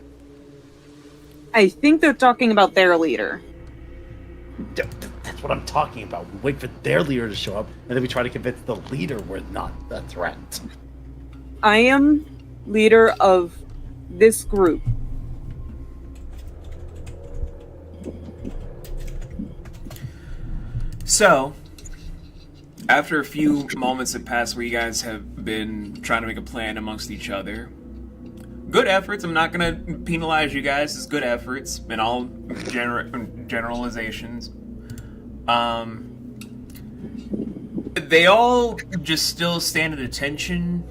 I think they're talking about their leader. That's what I'm talking about. We wait for their leader to show up, and then we try to convince the leader we're not the threat. I am leader of this group. So, after a few moments have passed where you guys have been trying to make a plan amongst each other, good efforts. I'm not going to penalize you guys. It's good efforts in all generalizations. They all just still stand at attention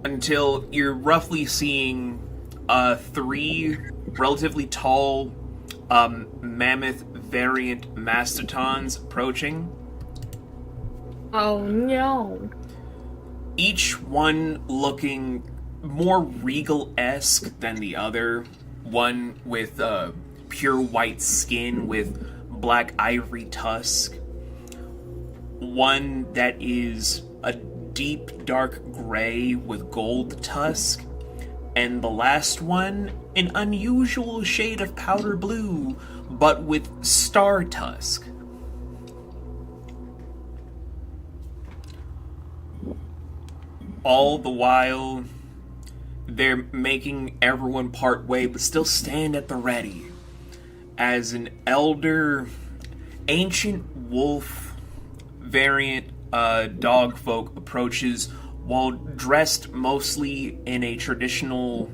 until you're roughly seeing 3 relatively tall mammoth variant mastodons approaching. Oh no. Each one looking more regal-esque than the other. One with pure white skin with black ivory tusk. One that is a deep dark gray with gold tusk. And the last one, an unusual shade of powder blue, but with star tusk. All the while, they're making everyone part way, but still stand at the ready. As an elder, ancient wolf variant dog folk approaches while dressed mostly in a traditional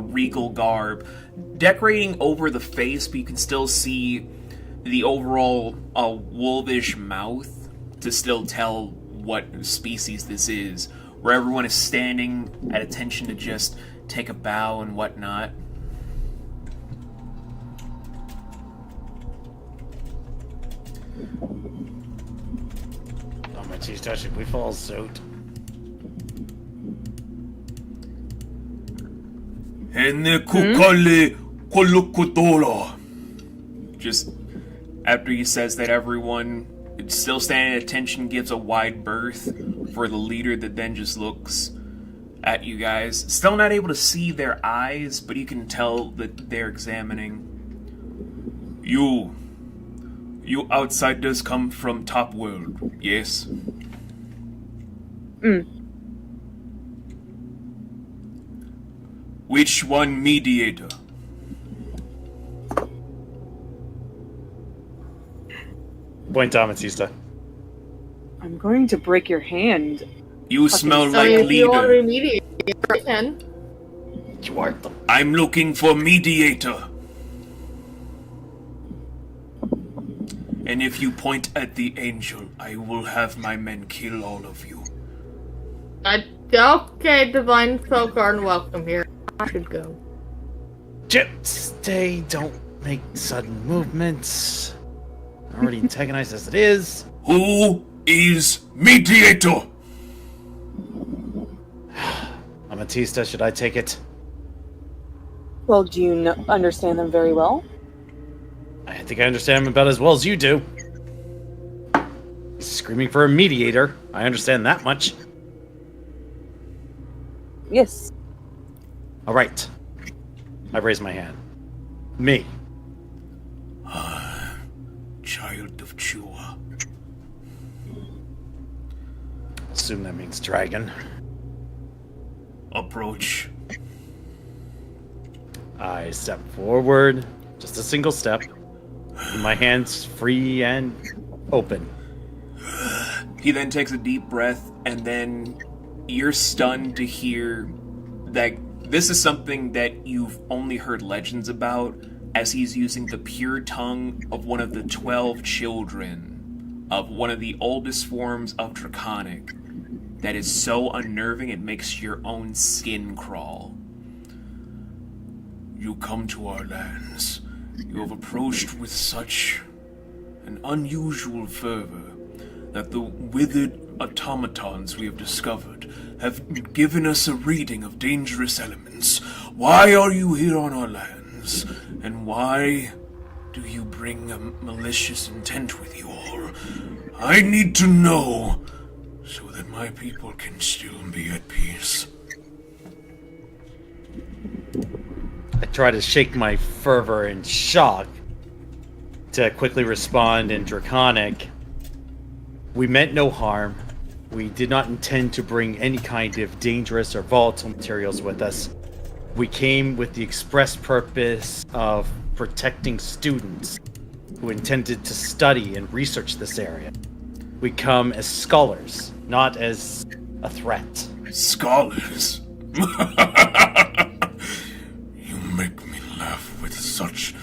regal garb, decorating over the face, but you can still see the overall wolvish mouth to still tell what species this is, where everyone is standing at attention to just take a bow and whatnot. Oh my cheese touch, we fall suit. Just after he says that, everyone still standing at attention gives a wide berth for the leader that then just looks at you guys. Still not able to see their eyes, but you can tell that they're examining. You outsiders come from Top World, yes? Which one mediator? Point to Amethysta. I'm going to break your hand. You smell So like if you want to leader. remediate, you can. You are the... I'm looking for mediator. And if you point at the angel, I will have my men kill all of you. Okay, Divine Folk aren't welcome here. I should go. Just stay, don't make sudden movements. Already antagonized as it is. Who is mediator? Amethysta, should I take it? Well, do you understand them very well? I think I understand him about as well as you do. screaming for a mediator. I understand that much. Yes. All right. I raise my hand. Me. Child of Chua. Assume that means dragon. Approach. I step forward, just a single step. My hands free and open. He then takes a deep breath, and then you're stunned to hear that this is something that you've only heard legends about, as he's using the pure tongue of one of the 12 children of one of the oldest forms of Draconic that is so unnerving it makes your own skin crawl. You come to our lands. You have approached with such an unusual fervor that the withered automatons we have discovered have given us a reading of dangerous elements. Why are you here on our lands? And why do you bring a malicious intent with you all? I need to know so that my people can still be at peace. I try to shake my fervor in shock to quickly respond in Draconic. We meant no harm. We did not intend to bring any kind of dangerous or volatile materials with us. We came with the express purpose of protecting students who intended to study and research this area. We come as scholars, not as a threat. Scholars? You make me laugh with such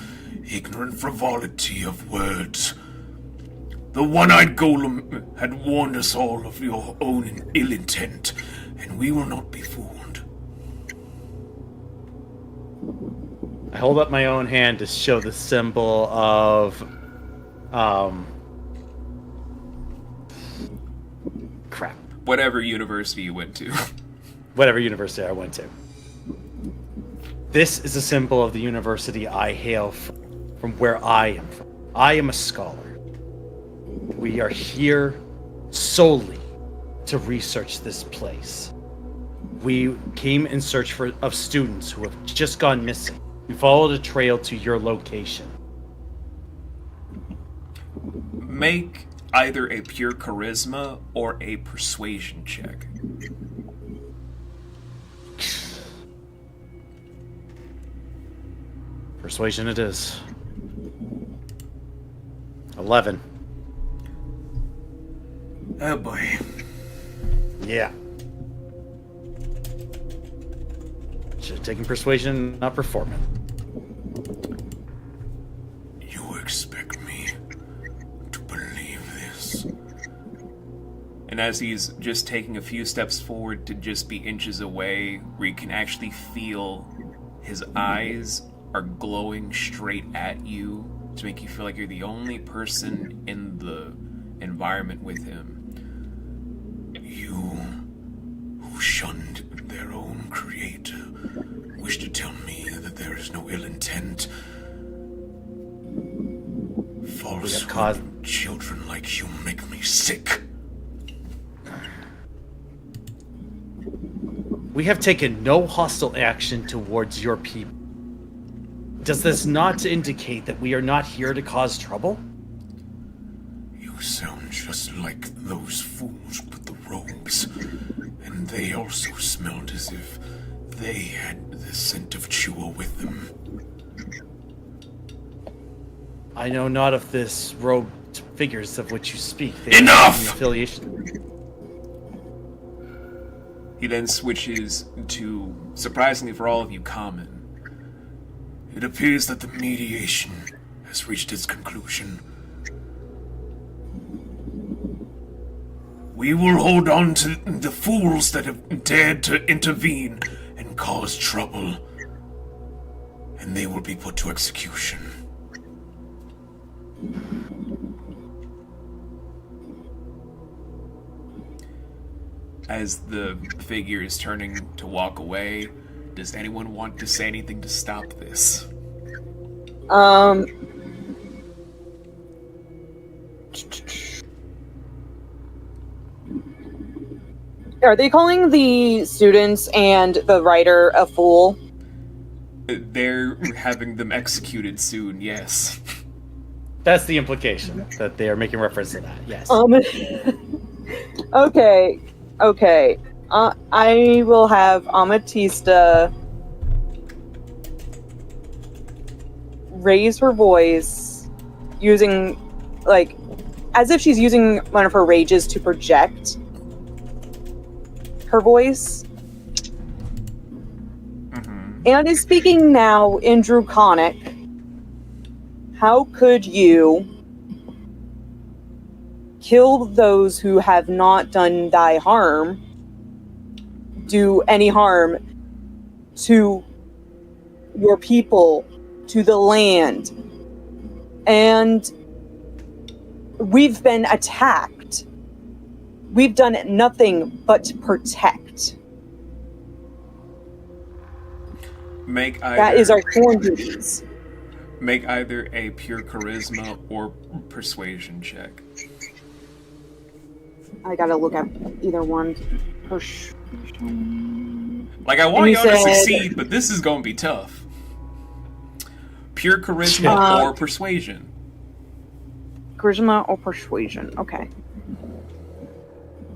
ignorant frivolity of words. The one-eyed golem had warned us all of your own ill intent, and we will not be fooled. I hold up my own hand to show the symbol of, crap. Whatever university you went to. Whatever university I went to. This is a symbol of the university I hail from where I am from. I am a scholar. We are here solely to research this place. We came in search of students who have just gone missing. We followed a trail to your location. Make either a pure charisma or a persuasion check. Persuasion it is. 11. Oh boy. Yeah. Should have taken persuasion, not performance. You expect me to believe this? And as he's just taking a few steps forward to just be inches away, where you can actually feel his eyes are glowing straight at you to make you feel like you're the only person in the environment with him. You, who shunned their own creator, wish to tell me that there is no ill intent. Falsehood, children like you make me sick. We have taken no hostile action towards your people. Does this not indicate that we are not here to cause trouble? You sound just like those fools with the robes. And they also smelled as if they had the scent of Chua with them. I know not of this robed figures of which you speak. They Enough! have an affiliation. He then switches to, surprisingly for all of you, common. It appears that the mediation has reached its conclusion. We will hold on to the fools that have dared to intervene and cause trouble, and they will be put to execution. As the figure is turning to walk away, does anyone want to say anything to stop this? Are they calling the students and the writer a fool? They're having them executed soon, yes. That's the implication, that they are making reference to that, yes. Okay. I will have Amatista raise her voice using, like, as if she's using one of her rages to project her voice. And is speaking now in Draconic. How could you kill those who have not done thy harm, do any harm to your people, to the land? And we've been attacked. We've done nothing but protect. That is our core duties. Make either a pure charisma or persuasion check. I gotta look at either one. Like, I want y'all to succeed, but this is gonna be tough. Pure charisma or persuasion. Charisma or persuasion, okay.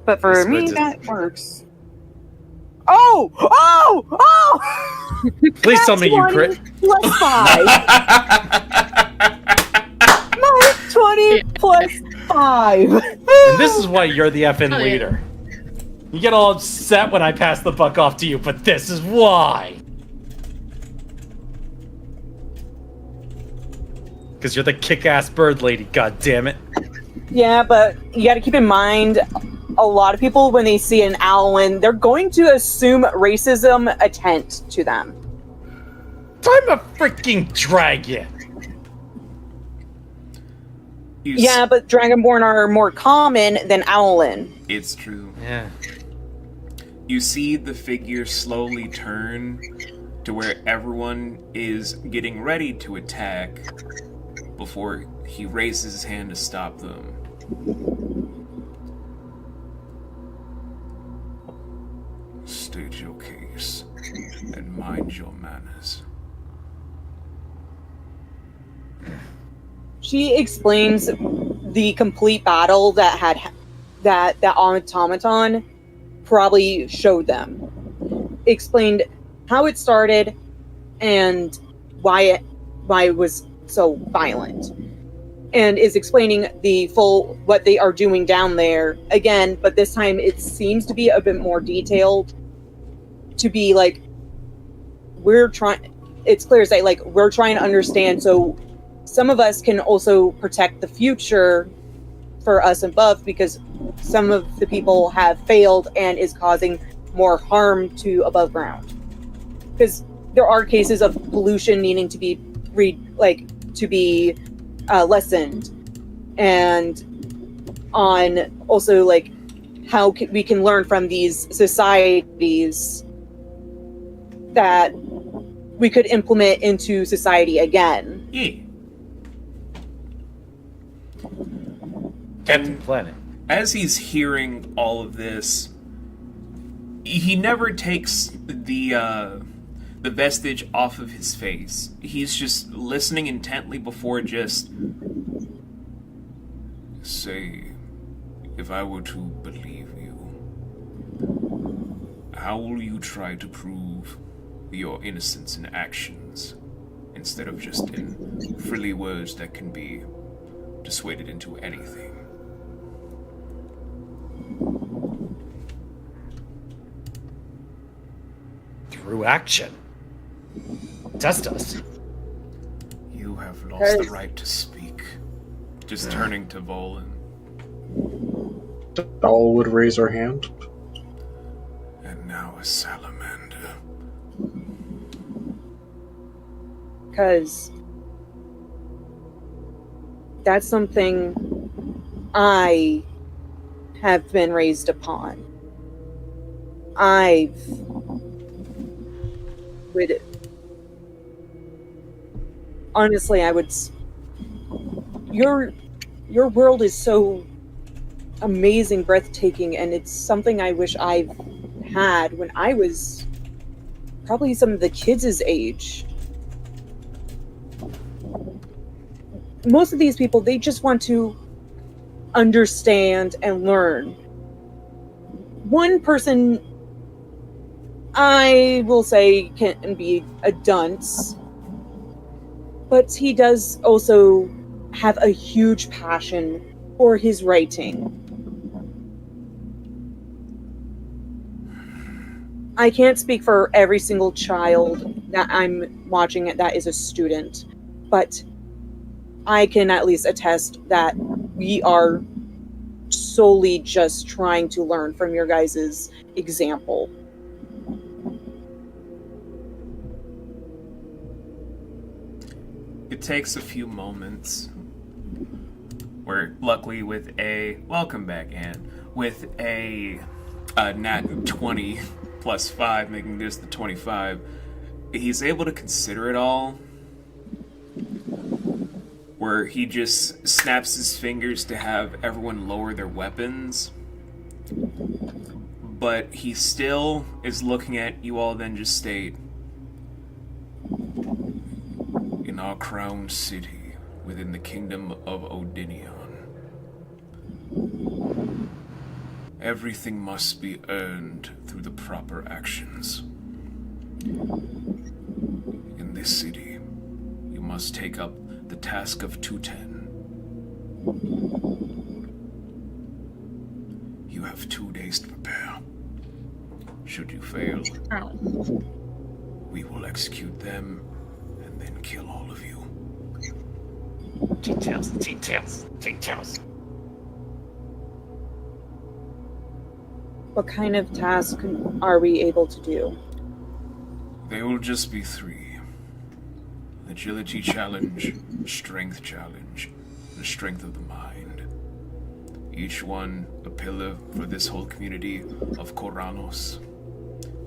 But for me, that works. Oh! Please tell me you crit. Plus 5. Minus 20 plus 5. And this is why you're the effing leader. You get all upset when I pass the buck off to you, but this is why. Because you're the kick-ass bird lady, goddammit. Yeah, but you gotta keep in mind, a lot of people, when they see an Owlin, they're going to assume racism attend to them. I'm a freaking dragon. Yeah, but Dragonborn are more common than Owlin. It's true. Yeah. You see the figure slowly turn to where everyone is getting ready to attack before he raises his hand to stop them. State your case and mind your manners. She explains the complete battle that automaton probably showed them. Explained how it started and why it was so violent. And is explaining the full what they are doing down there again, but this time it seems to be a bit more detailed. To be like, it's clear to say, like, we're trying to understand, so some of us can also protect the future for us above, because some of the people have failed and is causing more harm to above ground. Because there are cases of pollution needing to be lessened, and on also like how we can learn from these societies that we could implement into society again. Yeah. Captain Planet. As he's hearing all of this, he never takes the vestige off of his face. He's just listening intently before just... Say, if I were to believe you, how will you try to prove your innocence in actions, instead of just in frilly words that can be dissuaded into anything? Through action. Test us. You have lost the right to speak. Just turning to Volan. All would raise her hand. And now a salamander. Because that's something I have been raised upon. Honestly, I would. Your world is so amazing, breathtaking, and it's something I wish I've had when I was probably some of the kids' age. Most of these people, they just want to understand and learn. One person, I will say, can be a dunce, but he does also have a huge passion for his writing. I can't speak for every single child that I'm watching that is a student, but I can at least attest that we are solely just trying to learn from your guys' example. It takes a few moments where, luckily, with a welcome back, Anne, with a nat 20 plus 5, making this the 25, he's able to consider it all. Where he just snaps his fingers to have everyone lower their weapons. But he still is looking at you all, then just state, in our crown city, within the kingdom of Odinion, everything must be earned through the proper actions. In this city, you must take up the task of 210. You have 2 days to prepare. Should you fail, we will execute them and then kill all of you. Details, details, details. What kind of task are we able to do? They will just be 3. Agility challenge, strength challenge, the strength of the mind. Each one a pillar for this whole community of Koranos.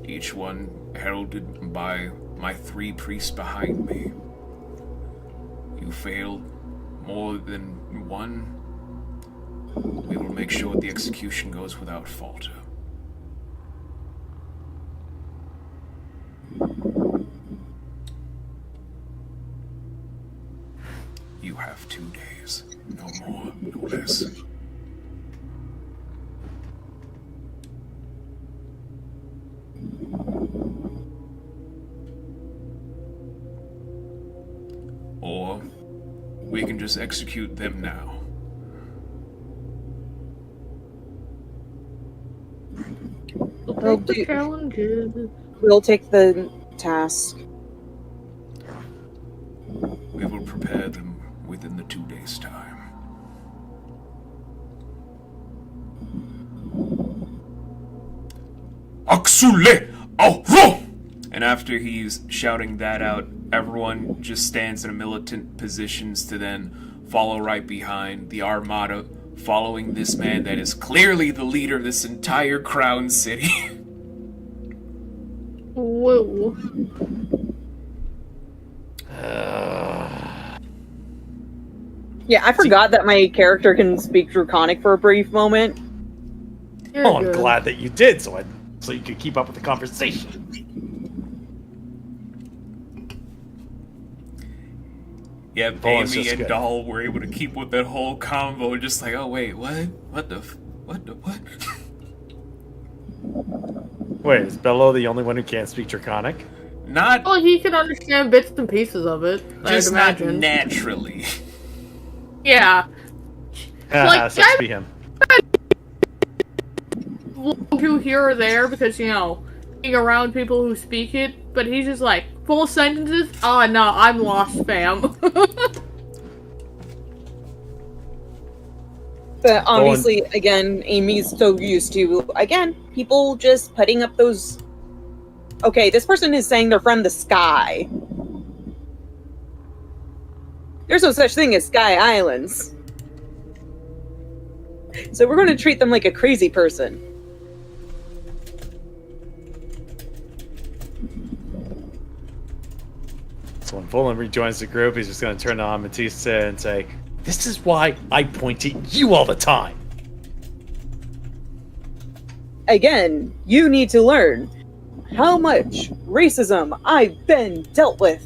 Each one heralded by my 3 priests behind me. You fail more than one, we will make sure the execution goes without falter. You have 2 days. No more, no less. Or we can just execute them now. We'll take the challenges. We'll take the task. We will prepare them within the 2 days' time. Axule Auro! And after he's shouting that out, everyone just stands in a militant positions to then follow right behind the armada, following this man that is clearly the leader of this entire crown city. Whoa. Yeah, I forgot that my character can speak Draconic for a brief moment. You're Oh, I'm good. glad that you did, so you could keep up with the conversation. Yeah, Bowen's Amy just and good. Doll were able to keep with that whole combo, just like, oh wait, what? What? Wait, is Bello the only one who can't speak Draconic? Not Well, he can understand bits and pieces of it, I'd just not imagine. naturally. Yeah. Like, Sucks to be him. To here or there because, you know, being around people who speak it, but he's just like, full sentences? Oh, no, I'm lost, fam. But obviously, again, Amy's so used to, again, people just putting up those... Okay, this person is saying they're from the sky. There's no such thing as Sky Islands. So we're going to treat them like a crazy person. So when Volan rejoins the group, he's just going to turn to Amethyst and say, "This is why I point at you all the time." again, you need to learn how much racism I've been dealt with.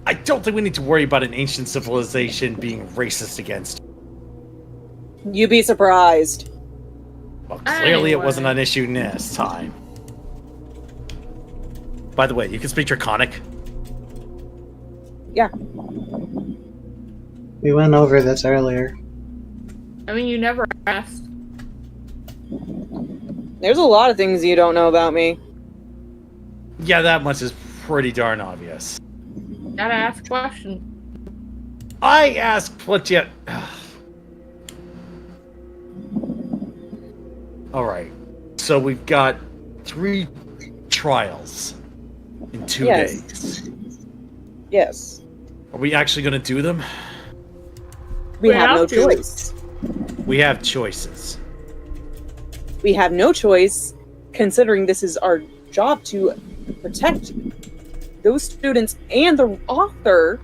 I don't think we need to worry about an ancient civilization being racist against you. You'd be surprised. Well, clearly it wasn't Anyway. an issue this time. By the way, you can speak Draconic. Yeah. We went over this earlier. I mean, you never asked. There's a lot of things you don't know about me. Yeah, that much is pretty darn obvious. Gotta ask questions. I asked what yet. Alright. So we've got 3 trials in 2 Yes. days. Yes. Are we actually going to do them? We have no have to. choice. We have choices. We have no choice, considering this is our job to protect those students and the author.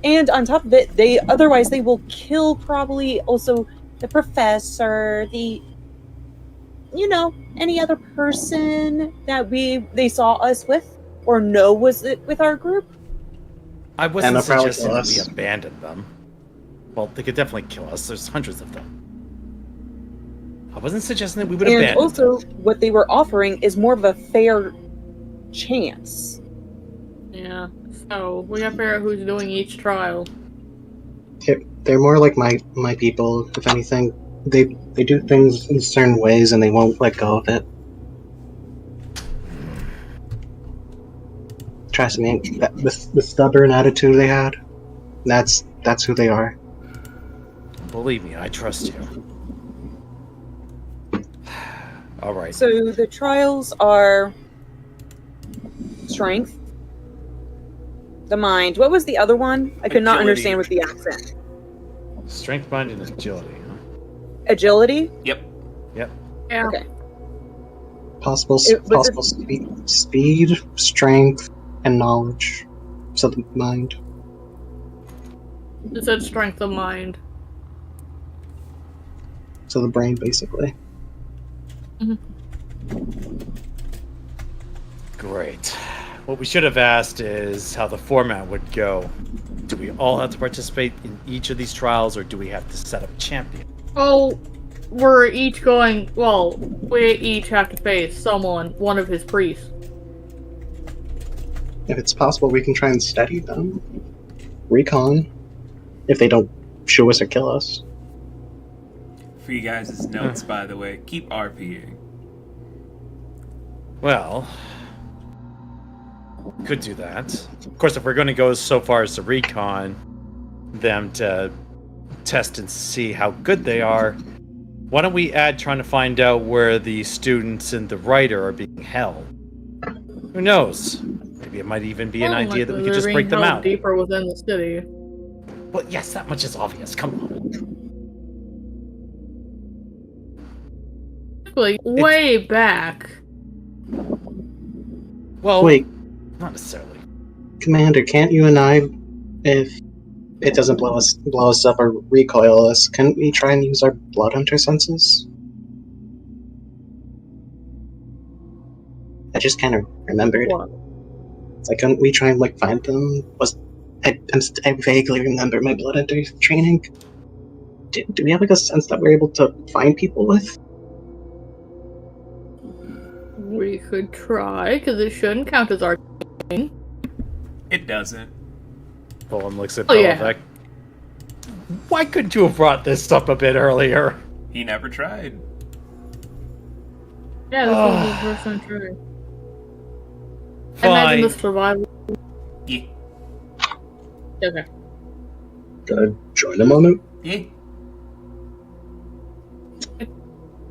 And on top of it, otherwise they will kill probably also the professor, any other person that they saw us with or know was it with our group. I wasn't they'll probably suggesting kill that we us. abandon them. Well, they could definitely kill us. There's hundreds of them. I wasn't suggesting that we would And abandon also, them. what they were offering is more of a fair chance. Yeah. So we gotta figure out who's doing each trial. They're more like my people, if anything. They do things in certain ways and they won't let go of it. Trust me, the stubborn attitude they had, that's who they are. Believe me, I trust you. Alright. So the trials are strength, the mind. What was the other one? I could not Agility. understand with the accent. Strength, mind, and agility, huh? Agility? Yep. Yep. Yeah. Okay. Possible Was speed, strength, and knowledge. So the mind. It said strength of mind. So the brain, basically. Great. What we should have asked is how the format would go. Do we all have to participate in each of these trials, or do we have to set up a champion? Oh, we're each going. Well, we each have to face one of his priests. If it's possible, we can try and study them. Recon. If they don't shoot us or kill us. For you guys' notes, by the way, keep RPing. Well, could do that. Of course, if we're going to go so far as to recon them to test and see how good they are, why don't we add trying to find out where the students and the writer are being held? Who knows? Maybe it might even be an idea that we could just break them out. Deeper within the city. Well, yes, that much is obvious. Come on. Like way back. Well, Wait, not necessarily. Commander, can't you and I, if it doesn't blow us up or recoil us, can't we try and use our blood hunter senses? I just kind of remembered. What? It's like, couldn't we try and find them? I vaguely remember my blood hunter training. Do we have a sense that we're able to find people with? We could try, because it shouldn't count as our thing. It doesn't. Bowen looks at Oh, yeah. Belovec. Why couldn't you have brought this up a bit earlier? He never tried. Yeah, this was the first time trying. Fine. Imagine the survival. Yeah. Okay. Gotta join them on it? Yeah.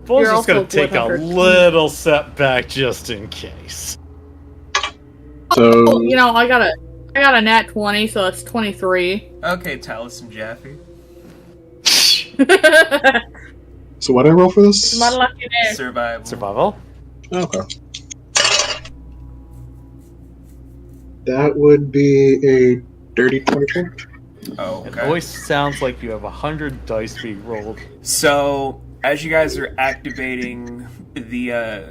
Bowen's You're just going also to take a Bloodhunter. little step back just in case. So, Oh, you know, I got a nat 20, so that's 23. Okay, Talus and Jaffe. so what do I roll for this? My lucky day. Survival. Survival? Okay. That would be a dirty 22. Oh, It okay. always sounds like you have 100 dice being rolled. So, as you guys are activating the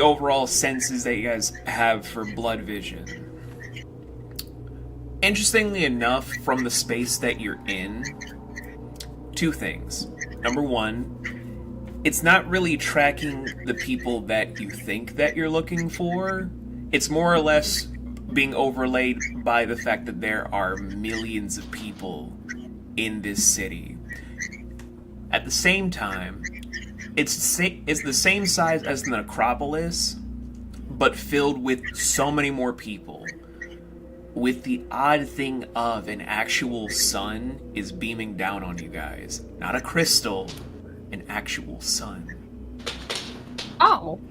overall senses that you guys have for blood vision, interestingly enough, from the space that you're in, two things. Number one, it's not really tracking the people that you think that you're looking for. It's more or less being overlaid by the fact that there are millions of people in this city. At the same time, it's the same size as the necropolis, but filled with so many more people. With the odd thing of an actual sun is beaming down on you guys. Not a crystal, an actual sun. Oh.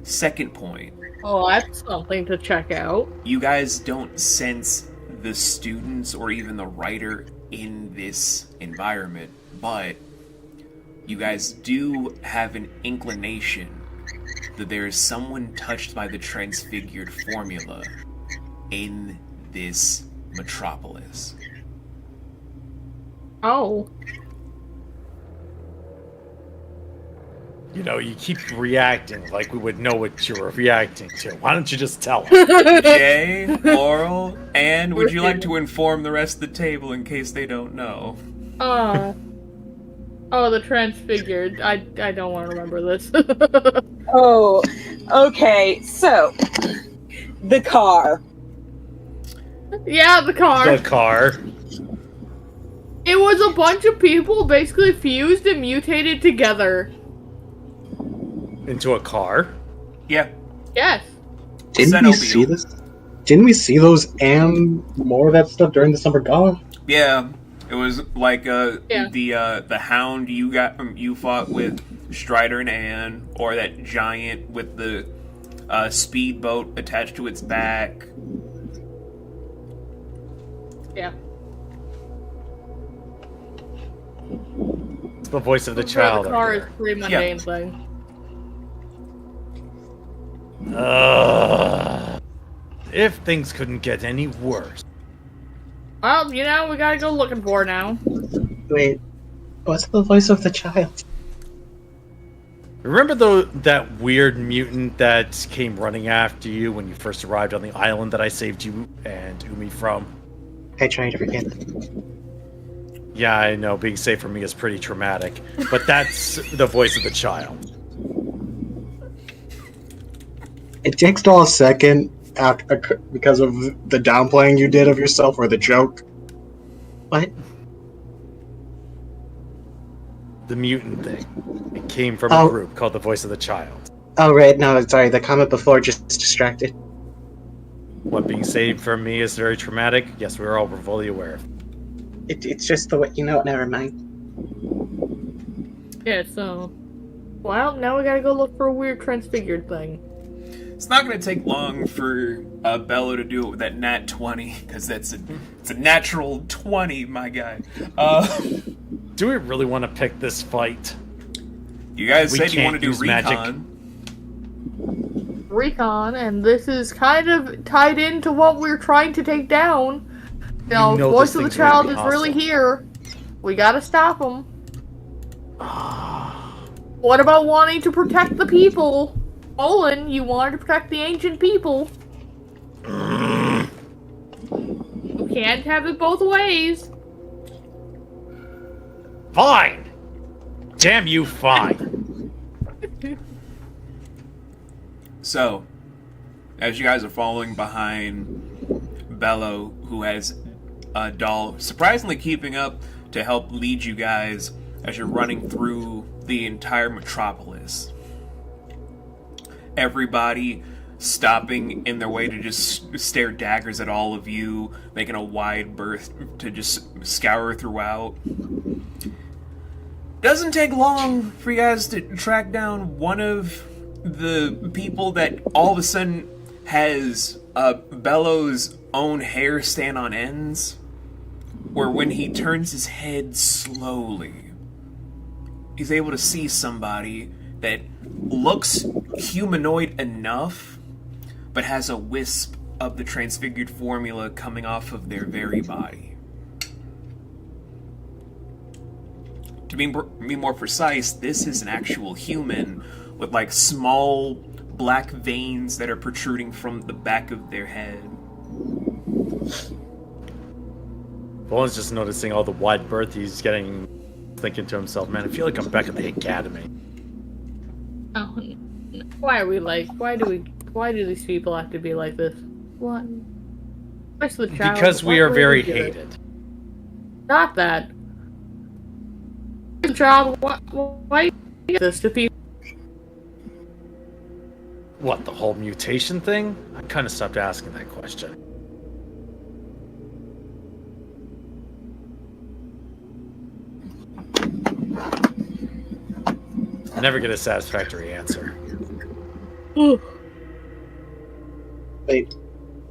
Second point. Oh, that's something to check out. You guys don't sense the students or even the writer in this environment, but you guys do have an inclination that there is someone touched by the transfigured formula in this metropolis. Oh. You know, you keep reacting like we would know what you were reacting to. Why don't you just tell us? Jay, Laurel, and would you like to inform the rest of the table in case they don't know? Oh, the transfigured. I don't want to remember this. Oh, okay. So, the car. Yeah, the car. The car. It was a bunch of people basically fused and mutated together. Into a car? Yeah. Yes. Didn't we see this? Didn't we see those and more of that stuff during the summer gala? Yeah. It was like Yeah. the hound you fought with Strider and Anne, or that giant with the speedboat attached to its back. Yeah. It's the voice of the The child. car is a pretty mundane thing. If things couldn't get any worse. Well, you know, we gotta go looking for it now. Wait, what's the voice of the child? Remember that weird mutant that came running after you when you first arrived on the island that I saved you and Umi from? I try to forget. Yeah, I know, being safe from me is pretty traumatic. But that's the voice of the child. It takes all a second because of the downplaying you did of yourself or the joke. What? The mutant thing. It came from Oh. a group called the Voice of the Child. Oh, right, no, sorry, the comment before just distracted. What being saved from me is very traumatic? Yes, we're all fully aware of. It's just the way, never mind. Yeah, so... Well, now we gotta go look for a weird transfigured thing. It's not going to take long for Bello to do it with that nat 20, because it's a natural 20, my guy. Do we really want to pick this fight? You guys We said you can't want to do use magic. Recon, and this is kind of tied into what we're trying to take down. You know, know Voice this of the thing's gonna Child be is really hostile. here. We gotta stop him. What about wanting to protect the people? Olin, you wanted to protect the ancient people. You can't have it both ways. Fine! Damn you, fine. So, as you guys are following behind Bello, who has a doll surprisingly keeping up to help lead you guys as you're running through the entire metropolis. Everybody stopping in their way to just stare daggers at all of you, making a wide berth to just scour throughout. Doesn't take long for you guys to track down one of the people that all of a sudden has Bello's own hair stand on ends, where when he turns his head slowly, he's able to see somebody that looks humanoid enough, but has a wisp of the transfigured formula coming off of their very body. To be more precise, this is an actual human with like small black veins that are protruding from the back of their head. Bowen's just noticing all the wide berth he's getting, thinking to himself, man, I feel like I'm back at the academy. Oh, why do these people have to be like this? What? Especially the child. Because we Why are would very they do it? hated. Not that. Child, why do you do this to people? What, the whole mutation thing? I kind of stopped asking that question. I never get a satisfactory answer. Wait,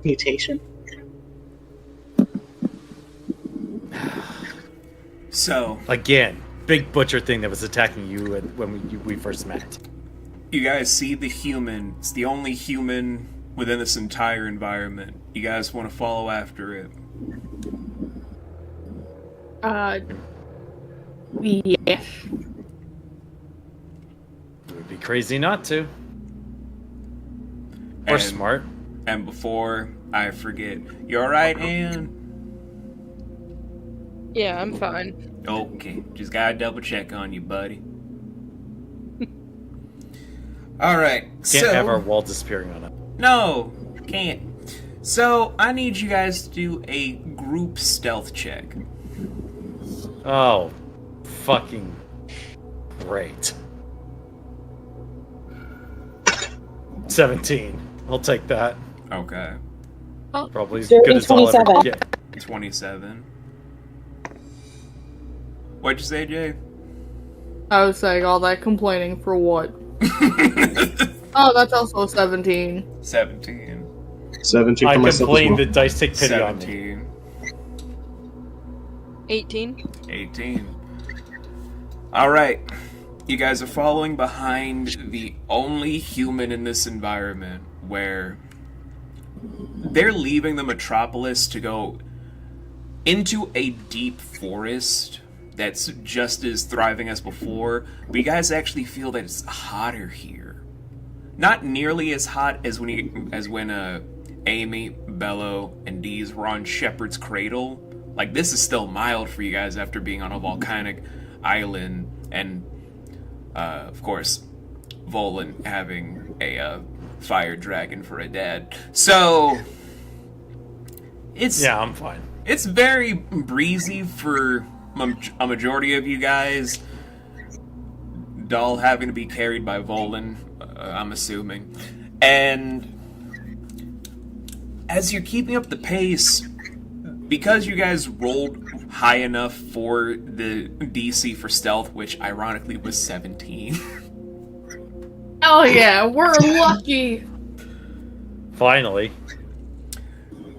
mutation? So, Again, big butcher thing that was attacking you when we first met. you guys see the human. It's the only human within this entire environment. You guys want to follow after it. Yeah. It would be crazy not to. Or And- smart. And before I forget, you alright, Anne? Yeah, I'm fine. Okay, just gotta double check on you, buddy. Alright, Can't have our wall disappearing on it. No, can't. So, I need you guys to do a group stealth check. Oh, fucking great. 17. I'll take that. Okay. Probably as Dirty good as I'll ever 27. get. 27. What'd you say, Jay? I was saying all that complaining for what? Oh, that's also 17. 17. 17 I for myself as complain well. that dice take pity on me. 17. 18. 18. Alright. You guys are following behind the only human in this environment where they're leaving the metropolis to go into a deep forest that's just as thriving as before, but you guys actually feel that it's hotter here. Not nearly as hot as when Amy, Bello, and Deez were on Shepherd's Cradle. Like, this is still mild for you guys after being on a volcanic island, and of course, Volan having a fire dragon for a dad. So it's Yeah, I'm fine. it's very breezy for a majority of you guys. Doll having to be carried by Volan, I'm assuming. And as you're keeping up the pace, because you guys rolled high enough for the DC for stealth, which ironically was 17. Oh yeah, we're lucky. Finally.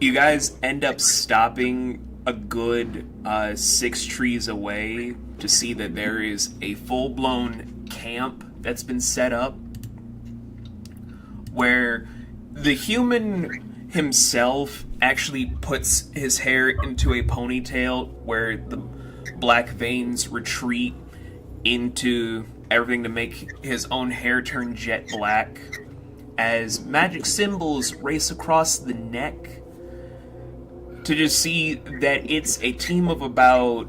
You guys end up stopping a good 6 trees away to see that there is a full-blown camp that's been set up where the human himself actually puts his hair into a ponytail where the black veins retreat into everything to make his own hair turn jet black as magic symbols race across the neck to just see that it's a team of about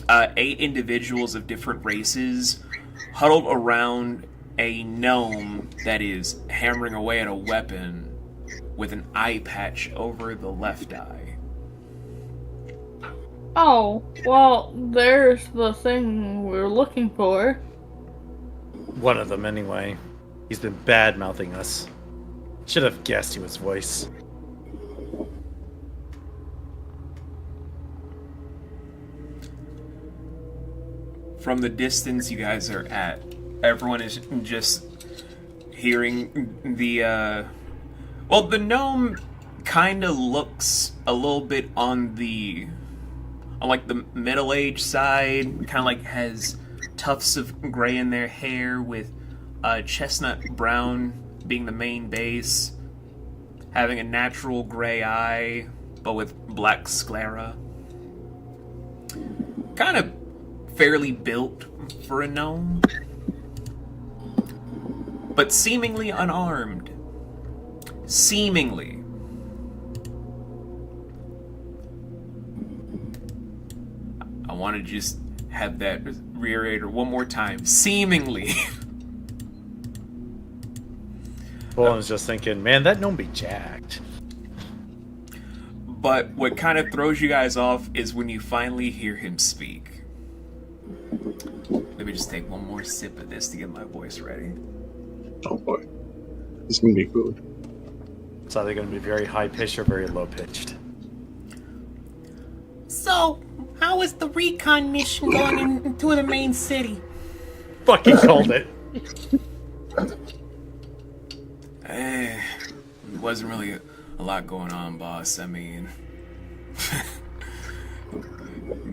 8 individuals of different races huddled around a gnome that is hammering away at a weapon with an eye patch over the left eye. Oh, well, there's the thing we're looking for. One of them, anyway. He's been bad-mouthing us. Should have guessed he was voice. From the distance you guys are at, everyone is just hearing the well, the gnome kind of looks a little bit on the middle-aged side, kind of like has tufts of gray in their hair with chestnut brown being the main base, having a natural gray eye but with black sclera. Kind of fairly built for a gnome, but seemingly unarmed. Seemingly. I want to just have that reiterated one more time. Seemingly. Well, I was just thinking, man, that gnome be jacked. But what kind of throws you guys off is when you finally hear him speak. Let me just take one more sip of this to get my voice ready. Oh boy. This is gonna be food. It's either going to be very high pitched or very low pitched. So, how is the recon mission going into the main city? Fucking called it. There wasn't really a lot going on, boss. I mean,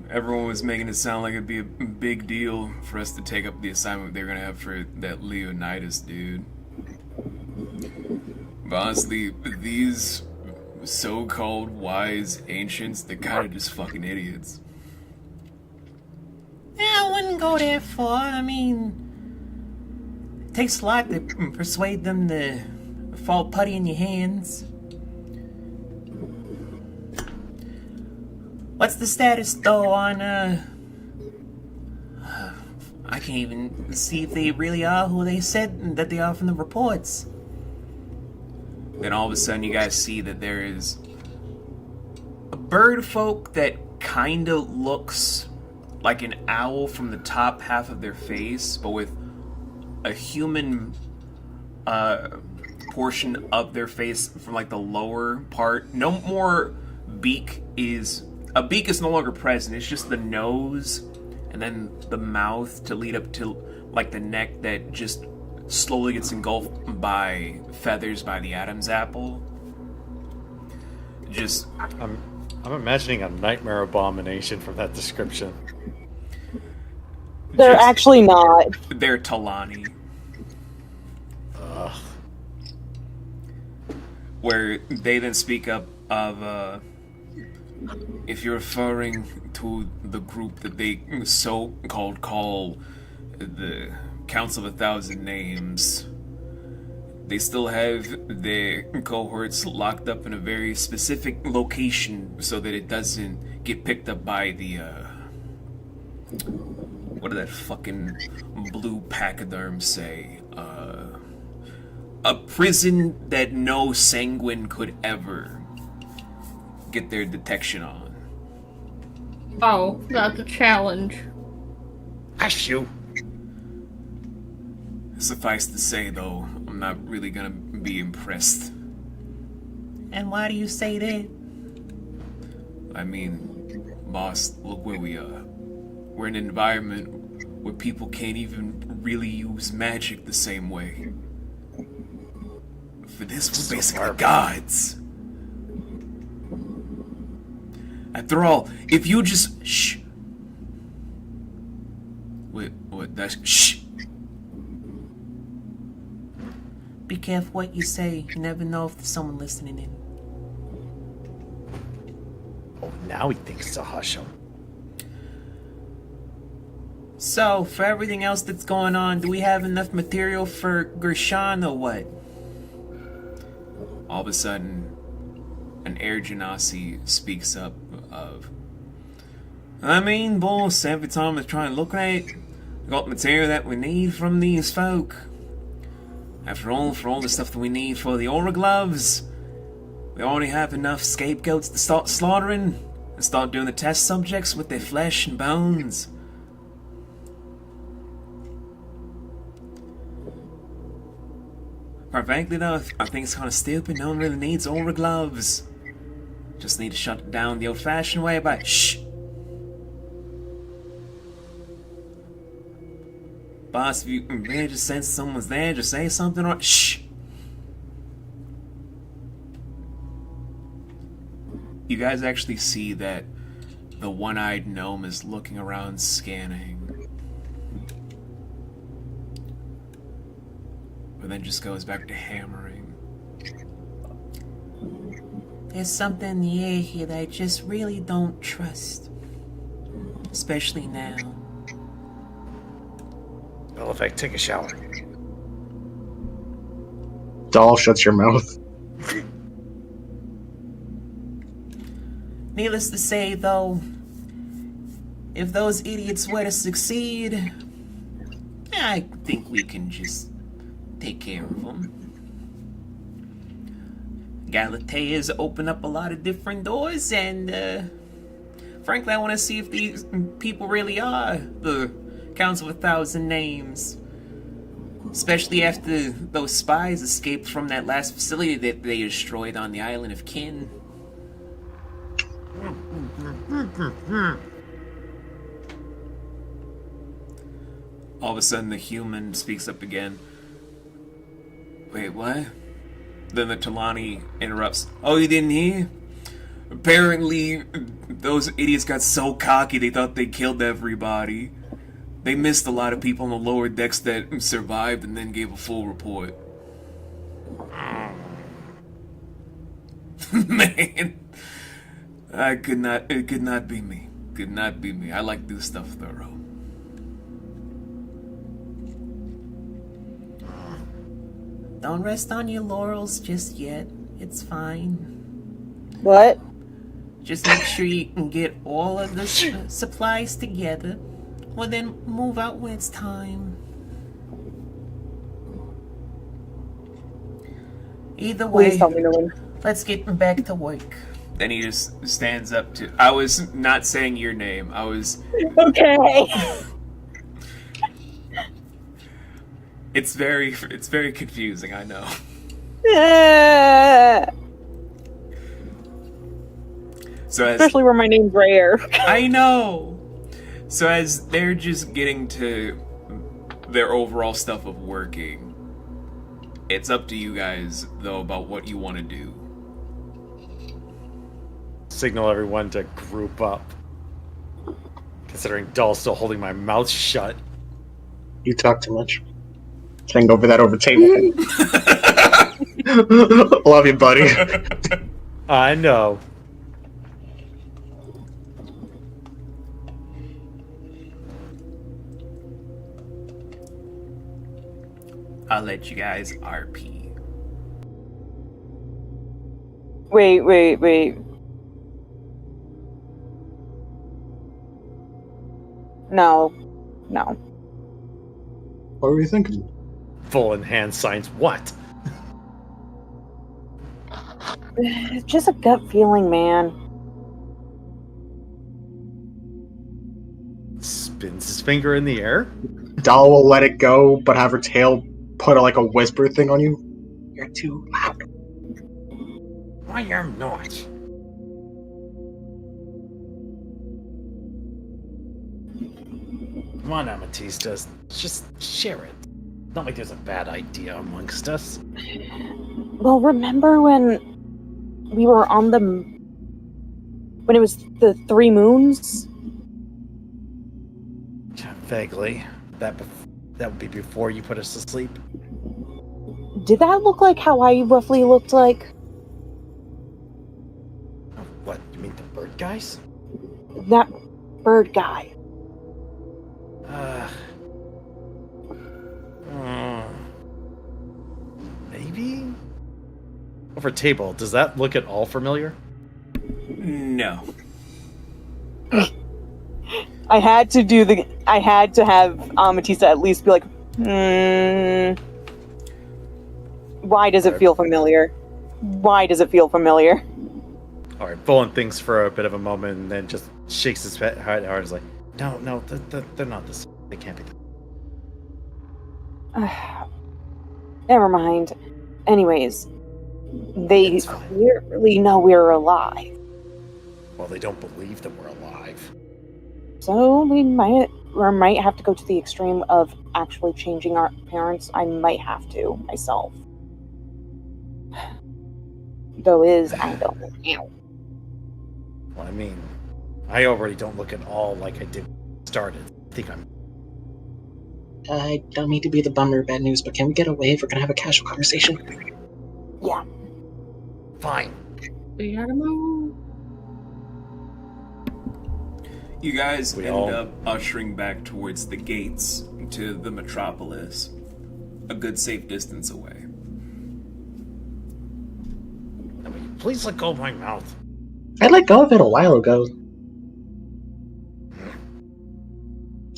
everyone was making it sound like it'd be a big deal for us to take up the assignment they're gonna have for that Leonidas dude. But honestly, these so-called wise ancients, they're kind of just fucking idiots. Yeah, I wouldn't go that far. I mean, it takes a lot to persuade them to fall putty in your hands. What's the status, though, on, I can't even see if they really are who they said that they are from the reports. Then all of a sudden you guys see that there is a bird folk that kinda looks like an owl from the top half of their face, but with a human portion of their face from like the lower part. No more beak is... A beak is no longer present, it's just the nose and then the mouth to lead up to like the neck that just slowly gets engulfed by feathers by the Adam's apple. Just... I'm imagining a nightmare abomination from that description. They're actually not. They're Talani. Ugh. Where they then speak up of, if you're referring to the group that they so-called call the Council of 1,000 Names, they still have their cohorts locked up in a very specific location so that it doesn't get picked up by the, what did that fucking blue pachyderm say? A prison that no sanguine could ever get their detection on. Oh, that's a challenge. Hush you. Suffice to say, though, I'm not really gonna be impressed. And why do you say that? I mean, boss, look where we are. We're in an environment where people can't even really use magic the same way. For this, we're basically gods. After all, if you just shh. Wait, what? That's shh. Be careful what you say. You never know if there's someone listening in. Oh, now he thinks it's a hush him. So, for everything else that's going on, do we have enough material for Gershon or what? All of a sudden, an Air Genasi speaks up of, I mean, boss, every time I try and look at it, we got material that we need from these folk. After all, for all the stuff that we need for the aura gloves, we already have enough scapegoats to start slaughtering and start doing the test subjects with their flesh and bones. Quite frankly though, I think it's kind of stupid. No one really needs aura gloves. Just need to shut it down the old-fashioned way by shh. Boss, if you really just sense someone's there, just say something or shh. You guys actually see that the one-eyed gnome is looking around, scanning. But then just goes back to hammering. There's something in the air here that I just really don't trust. Especially now. Well, if I take a shower. Doll, shuts your mouth. Needless to say, though, if those idiots were to succeed, I think we can just take care of them. Galatea's opened up a lot of different doors, and frankly, I want to see if these people really are the Council of 1,000 Names. Especially after those spies escaped from that last facility that they destroyed on the island of Kin. All of a sudden, the human speaks up again. Wait, what? Then the Talani interrupts. Oh, you didn't hear? Apparently, those idiots got so cocky they thought they killed everybody. They missed a lot of people on the lower decks that survived and then gave a full report. Man, it could not be me. Could not be me. I like to do stuff thorough. Don't rest on your laurels just yet. It's fine. What? Just make sure you can get all of the supplies together. Well, then move out when it's time. Either way, Please tell me no one. let's get back to work. Then he just stands up to... I was not saying your name. I was... Okay. It's very confusing, I know. So as... Especially where my name's rare. I know! So as they're just getting to their overall stuff of working, it's up to you guys, though, about what you want to do. Signal everyone to group up. Considering Doll's still holding my mouth shut. You talk too much. Can't go over that over table. Love you, buddy. I know. I'll let you guys RP. Wait. No. What were you thinking? Full in hand signs. What? It's just a gut feeling, man. Spins his finger in the air. Doll will let it go, but have her tail put like a whisper thing on you. You're too loud. I am not. Come on, Amethyst, just share it. Not like there's a bad idea amongst us. Well, remember when we were on when it was the 3 moons? Vaguely. That would be before you put us to sleep. Did that look like how I roughly looked like? What, you mean the bird guys? That bird guy. Maybe? Over table, does that look at all familiar? No. I had to have Amethyst at least be like, why does it feel familiar? Why does it feel familiar? Alright, Bolin thinks for a bit of a moment and then just shakes his head hard and is like, no, they're not this. They can't be. Never mind. Anyways, they clearly know we're alive. Well, they don't believe that we're alive. So we might have to go to the extreme of actually changing our parents. I might have to myself. Though I don't know. Well, I mean, I already don't look at all like I did when I started. I think I'm... I don't mean to be the bummer of bad news, but can we get away if we're gonna have a casual conversation? Yeah. Fine. We gotta move. You guys We end all- up ushering back towards the gates to the metropolis, a good safe distance away. Please let go of my mouth. I let go of it a while ago.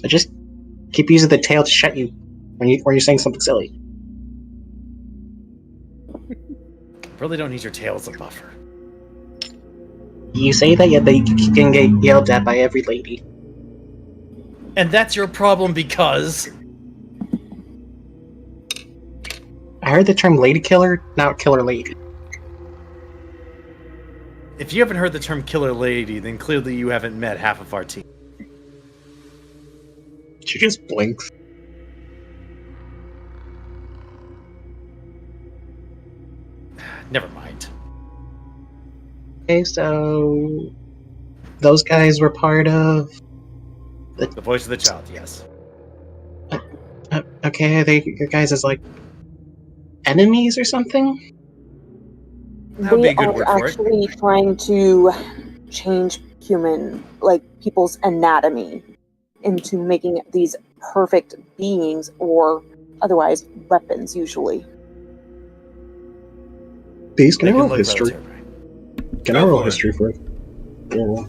I just keep using the tail to shut you when you're saying something silly. Really don't need your tail as a buffer. You say that, yet they can get yelled at by every lady. And that's your problem because... I heard the term lady killer, not killer lady. If you haven't heard the term killer lady, then clearly you haven't met half of our team. She just blinks. Never mind. Okay, so those guys were part of. The voice of the child, yes. Okay, are they your guys as like enemies or something? That would be They a good are word for it. actually trying to change people's anatomy into making these perfect beings or otherwise weapons, usually. These can They I roll look history? relative. Can I Go roll for it. history for it? Yeah.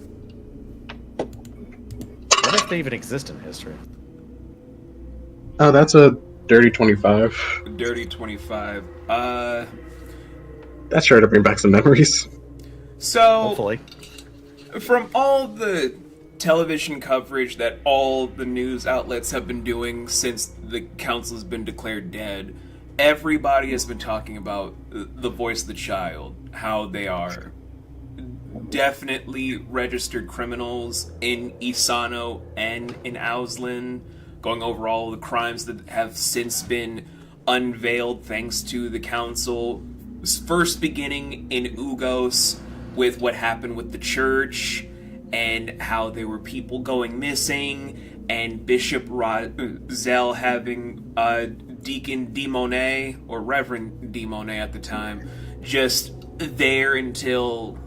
What if they even exist in history? Oh, that's a dirty 25. Dirty 25. That's sure to bring back some memories. So Hopefully. from all the television coverage that all the news outlets have been doing since the council has been declared dead, everybody has been talking about the voice of the child, how they are definitely registered criminals in Isano and in Auslan, going over all the crimes that have since been unveiled thanks to the council. First beginning in Ugos with what happened with the church and how there were people going missing, and Bishop Zell having Deacon Demonet, or Reverend Demonet at the time, just there until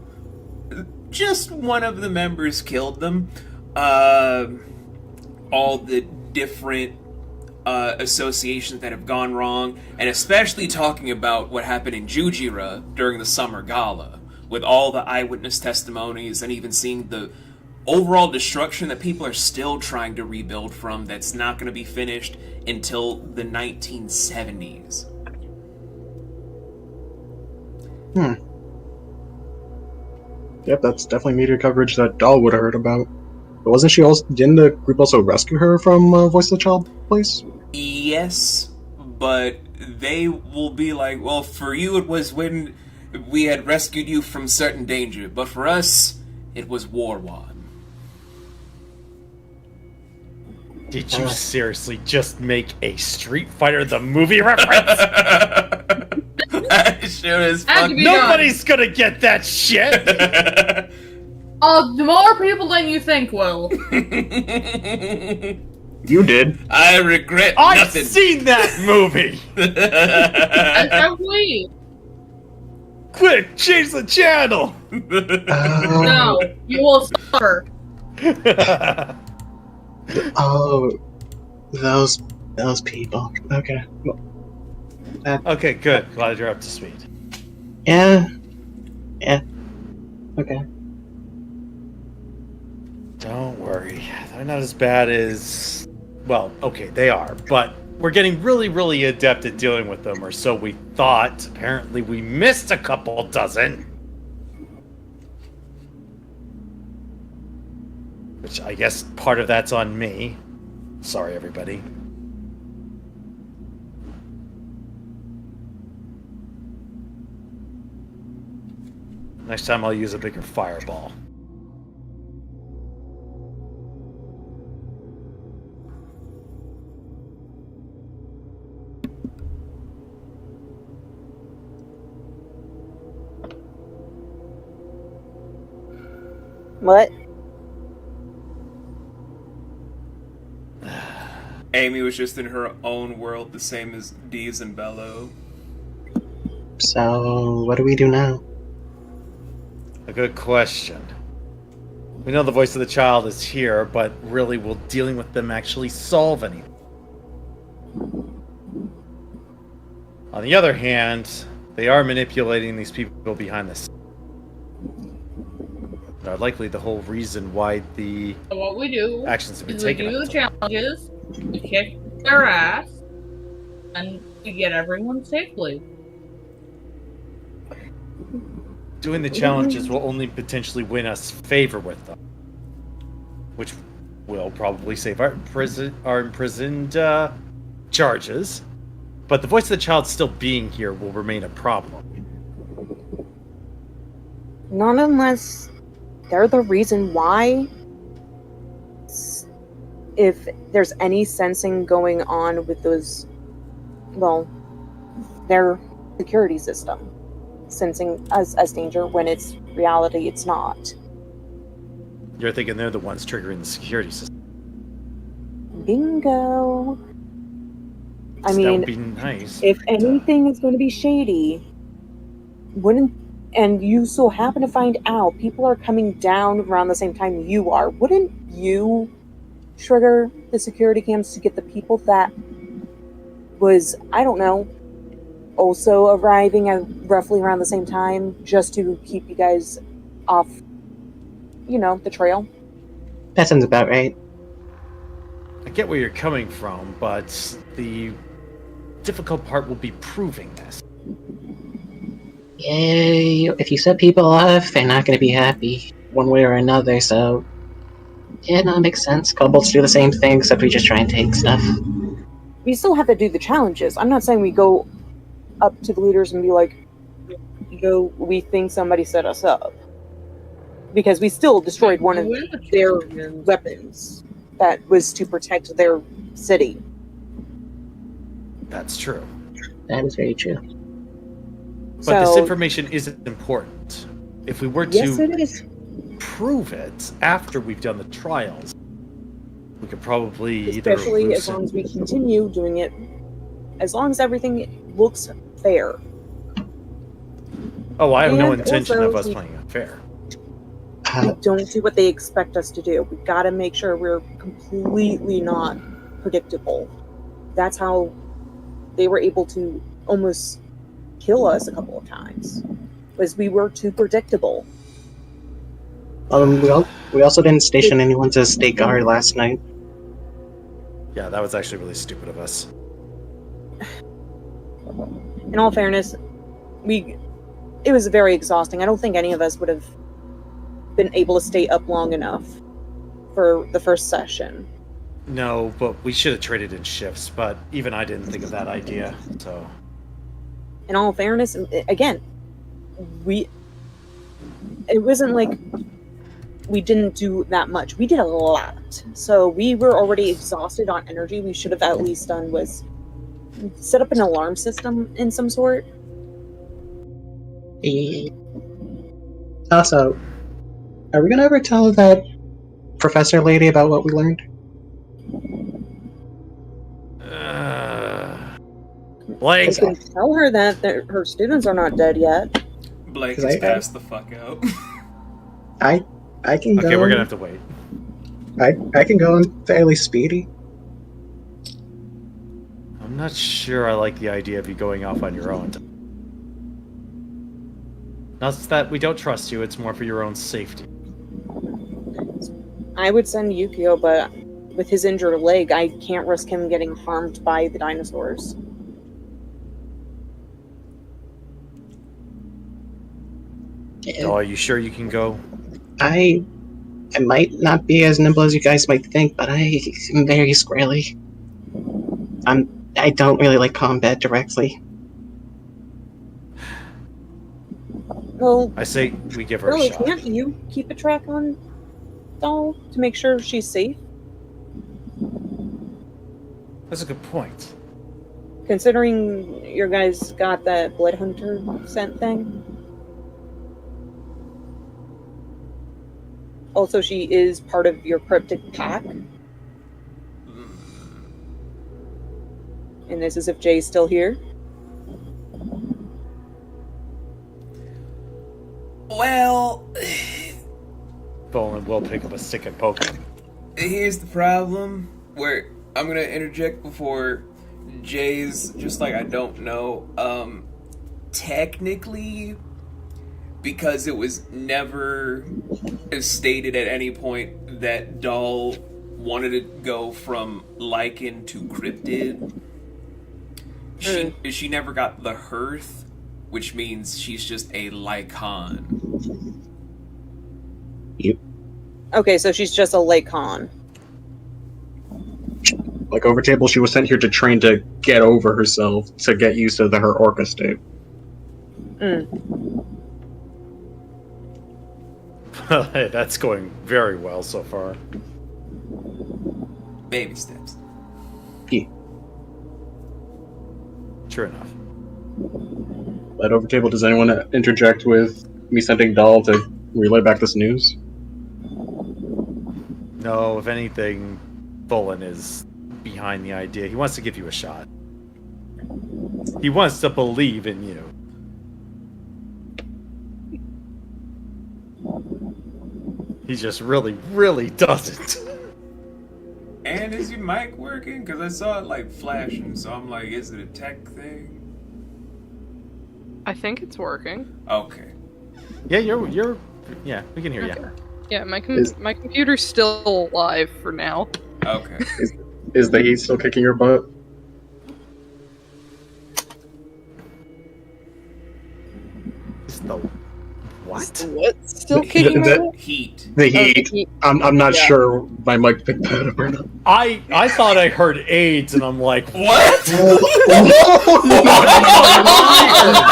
just one of the members killed them. All the different associations that have gone wrong, and especially talking about what happened in Jujira during the summer gala, with all the eyewitness testimonies and even seeing the overall destruction that people are still trying to rebuild from, that's not going to be finished until the 1970s. Yep, that's definitely media coverage that Doll would have heard about. But wasn't she also? Didn't the group also rescue her from Voice of the Child place? Yes, but they will be like, well, for you it was when we had rescued you from certain danger, but for us, it was War One. Did you seriously just make a Street Fighter the movie reference? Sure as Had fuck. to be Nobody's gonna get that shit! The more people than you think will. You did. I regret I've nothing. seen that movie! As have we. Quick, change the channel! No, you will suffer. Oh, those people. Okay. Well, Okay, good. Glad you're up to speed. yeah. Okay. Don't worry. They're not as bad as... Well, okay, they are. But we're getting really, really adept at dealing with them, or so we thought. Apparently we missed a couple dozen. Which I guess part of that's on me. Sorry, everybody. Next time I'll use a bigger fireball. What? Amy was just in her own world, the same as Deez and Bello. So, what do we do now? A good question. We know the voice of the child is here, but really, will dealing with them actually solve anything? On the other hand, they are manipulating these people behind this. Are likely the whole reason why the So what we do actions have been is we taken. do the up until now. challenges, we kick their ass, and we get everyone safely. Doing the challenges will only potentially win us favor with them, which will probably save our imprisoned charges. But the voice of the child still being here will remain a problem. Not unless they're the reason why. If there's any sensing going on with those, well, their security system, sensing us as danger when it's reality, it's not. You're thinking they're the ones triggering the security system. Bingo. I So that mean, would be nice. if but, anything is going to be shady, wouldn't, and you so happen to find out people are coming down around the same time you are, wouldn't you trigger the security cams to get the people that was, I don't know, also arriving at roughly around the same time, just to keep you guys off, the trail? That sounds about right. I get where you're coming from, but the difficult part will be proving this. Yeah, if you set people off, they're not going to be happy one way or another, so... Yeah, no, it makes sense. Kobolds do the same thing, except we just try and take stuff. We still have to do the challenges. I'm not saying we go up to the leaders and be like, we think somebody set us up. Because we still destroyed one of their weapons that was to protect their city. That's true. That is very true. But this So- information isn't important. If we were Yes, to it is. prove it after we've done the trials, we could probably Especially either as long as we continue doing it, as long as everything looks fair. Oh, I have no and intention also of us we- playing unfair. We don't do what they expect us to do. We gotta make sure we're completely not predictable. That's how they were able to almost kill us a couple of times, was we were too predictable. We also didn't station anyone to stay guard last night. Yeah, that was actually really stupid of us. In all fairness, it was very exhausting. I don't think any of us would have been able to stay up long enough for the first session. No, but we should have traded in shifts, but even I didn't think of that idea, so... In all fairness, again, it wasn't like we didn't do that much. We did a lot. So we were already exhausted on energy. We should have at least done was set up an alarm system in some sort. Also, are we gonna ever tell that professor lady about what we learned? Blake! I can tell her that her students are not dead yet. Blake 'Cause is I- passed the fuck out. I can go. Okay, we're gonna have to wait. I can go in fairly speedy. I'm not sure I like the idea of you going off on your own. Not that we don't trust you, it's more for your own safety. I would send Yukio, but with his injured leg, I can't risk him getting harmed by the dinosaurs. Oh, are you sure you can go? I might not be as nimble as you guys might think, but I am very squirrely. I don't really like combat directly. Well, I say we give her a really, shot. can't you keep a track on Doll to make sure she's safe? That's a good point. Considering your guys got that blood hunter scent thing. Also, she is part of your cryptic pack. And this is if Jay's still here. Well, Bolin will pick up a stick and poke him. Here's the problem where I'm gonna interject before Jay's just like I don't know. Technically, because it was never stated at any point that Doll wanted to go from lichen to cryptid. She never got the hearth, which means she's just a lycon. Yep. Okay, so she's just a Lakon. Like over table, she was sent here to train to get over herself, to get used to her orca state. Hey, that's going very well so far. Baby steps. Yeah. True enough. But over table, does anyone interject with me sending Doll to relay back this news? No, if anything, Bolin is behind the idea. He wants to give you a shot. He wants to believe in you. He just really, really doesn't. And is your mic working? Because I saw it like flashing, so I'm like, is it a tech thing? I think it's working. Okay. Yeah, you're. Yeah, we can hear you. Okay. Yeah, my computer's still alive for now. Okay. Is the heat still kicking your butt? It's the what? What? Still The- kicking the- my butt? Heat. The heat. heat. I'm not Yeah. sure my mic picked that up or not. I thought I heard AIDS, and I'm like, What?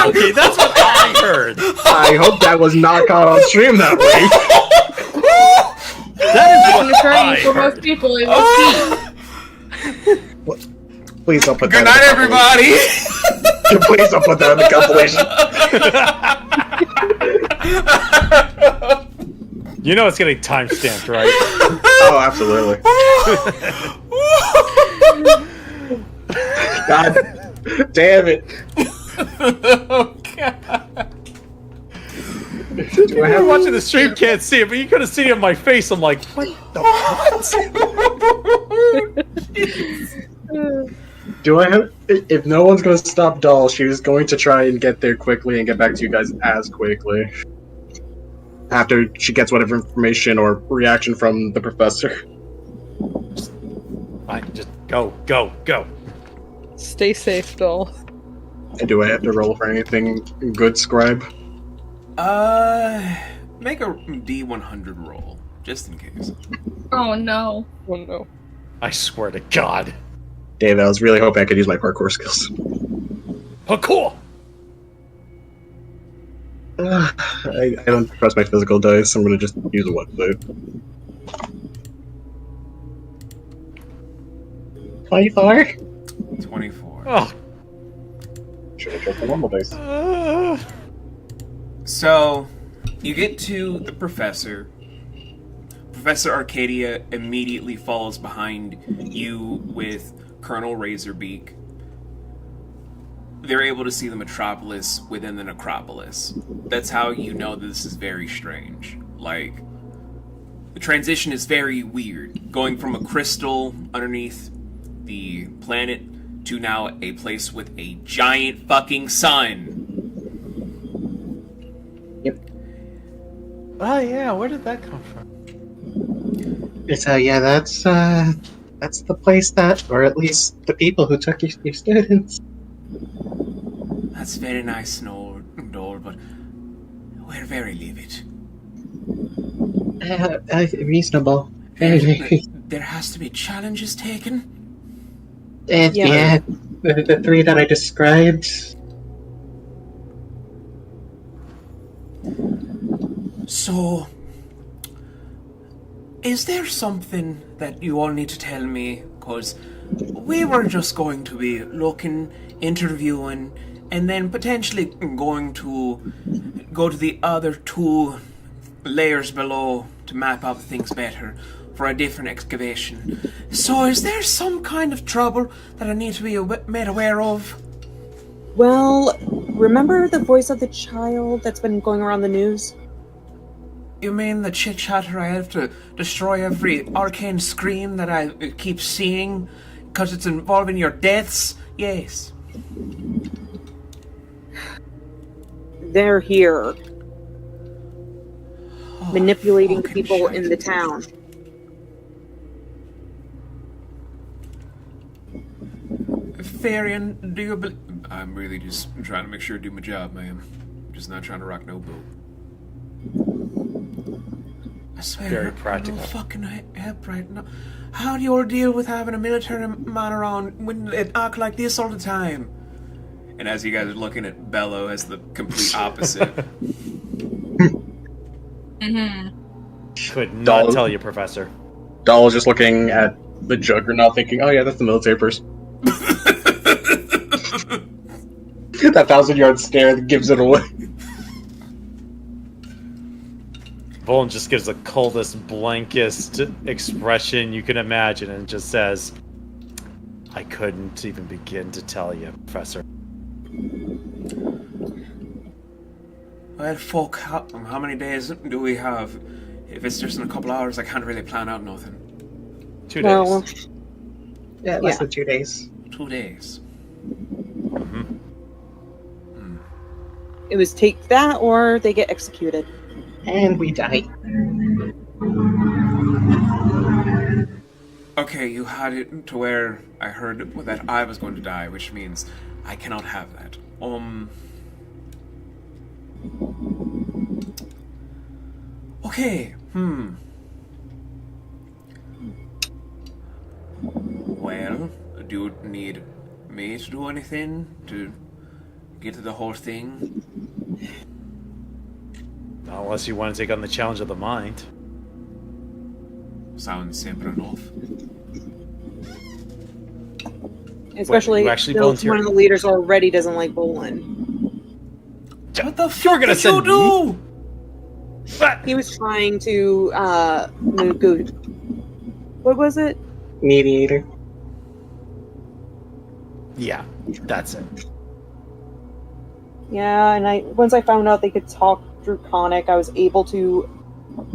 okay, that's what I heard. I hope that was not caught on stream that way. That is I'm what trying I for most heard. people, it was heat. Please don't put Good that night, in the everybody. compilation. Please don't put that in the compilation. You know it's getting time stamped, right? Oh, absolutely. God damn it. Oh, God. Do I You're have watching the stream, can't see it, but you could have seen it in my face. I'm like, what the what? Do I have? If no one's going to stop Doll, she was going to try and get there quickly and get back to you guys as quickly. After she gets whatever information or reaction from the professor. Fine, just go. Stay safe, doll. And do I have to roll for anything good, Scribe? Make a D100 roll, just in case. Oh no. Oh no. I swear to God. Dave, I was really hoping I could use my parkour skills. Oh, cool. I don't trust my physical dice. I'm going to just use a one save. 24? 24. Oh. Should have tried the normal dice. So, you get to the professor. Professor Arcadia immediately follows behind you with Colonel Razorbeak. They're able to see the metropolis within the necropolis. That's how you know that this is very strange. Like, the transition is very weird. Going from a crystal underneath the planet to now a place with a giant fucking sun. Oh yeah, where did that come from? So yeah, that's the place that, or at least the people who took your students. That's very nice, Door, but we're very livid. Reasonable. Very. There has to be challenges taken. Yeah, the three that I described. So, is there something that you all need to tell me? Because we were just going to be looking, interviewing, and then potentially going to go to the other two layers below to map out things better for a different excavation. So is there some kind of trouble that I need to be made aware of? Well, remember the voice of the child that's been going around the news? You mean the chit-chatter I have to destroy every arcane screen that I keep seeing because it's involving your deaths? Yes. They're here, manipulating fucking people shit. in the town. Farian, do you believe... I'm really just trying to make sure I do my job, ma'am. Just not trying to rock no boat. I swear, Very you're practical. no fucking help right now. How do you all deal with having a military man around when they act like this all the time? And as you guys are looking at Bello as the complete opposite. Could not Doll- tell you, Professor. Doll is just looking at the Juggernaut, thinking, "Oh yeah, that's the military person." That 1,000-yard stare that gives it away. Volan just gives the coldest, blankest expression you can imagine and just says, I couldn't even begin to tell you, Professor. Well, fuck, how many days do we have? If it's just in a couple hours, I can't really plan out nothing. 2 days. Well, Yeah, less Yeah. than 2 days. 2 days. it was take that or they get executed. And we die. Okay, you had it to where I heard that I was going to die, which means I cannot have that. Okay, Well, do you need me to do anything to get to the whole thing? Not unless you want to take on the challenge of the mind. Sounds simple enough. Especially you actually though volunteered? one of the leaders already doesn't like Bolin. What the You were fuck gonna did you send do? He was trying to what was it? Mediator. Yeah, that's it. Yeah, and once I found out they could talk Draconic, I was able to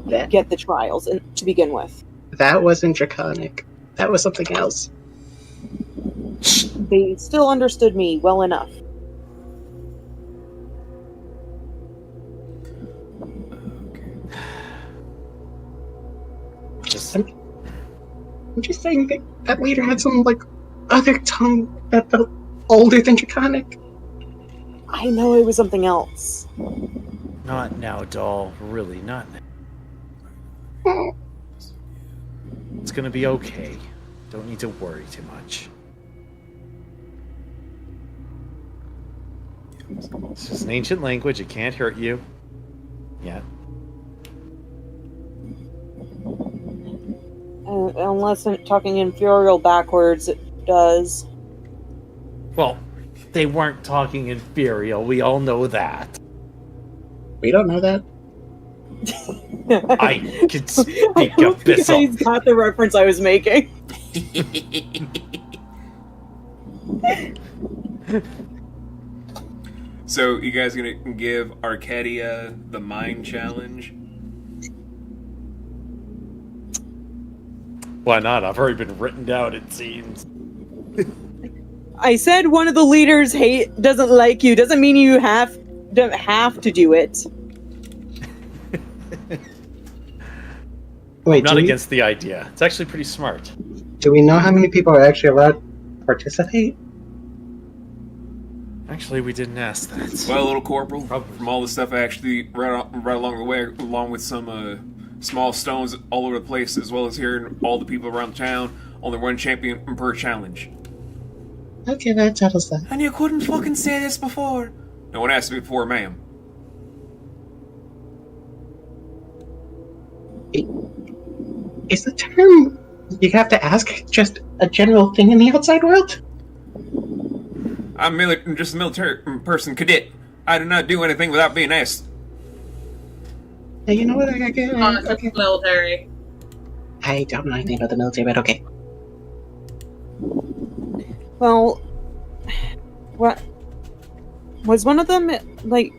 That, get the trials to begin with. that wasn't draconic. That was something else. They still understood me well enough. Just I'm just saying that that leader had some, like, other tongue that felt older than draconic. I know it was something else. not now, doll. Really, not now. It's gonna be okay. Don't need to worry too much. It's just an ancient language. It can't hurt you. Yeah. Unless talking Inferial backwards, it does. Well, they weren't talking inferior. We all know that. We don't know that. I could speak I hope you Abyssal. guys got the reference I was making. So, you guys gonna give Arcadia the mind challenge? Why not? I've already been written down, it seems. I said one of the leaders doesn't like you. Doesn't mean you don't have to do it. Wait, Not do we, against the idea. It's actually pretty smart. do we know how many people are actually allowed to participate? Actually, we didn't ask that. Well, little corporal, from all the stuff I actually right along the way, along with some small stones all over the place, as well as hearing all the people around town, only one champion per challenge. Okay, that settles that. And you couldn't fucking say this before. No one asked me before, ma'am. Is the term you have to ask just a general thing in the outside world? I'm just a military person, cadet. I do not do anything without being asked. Hey, you know what? Okay. Military. I don't know anything about the military, but okay. Well, what was one of them like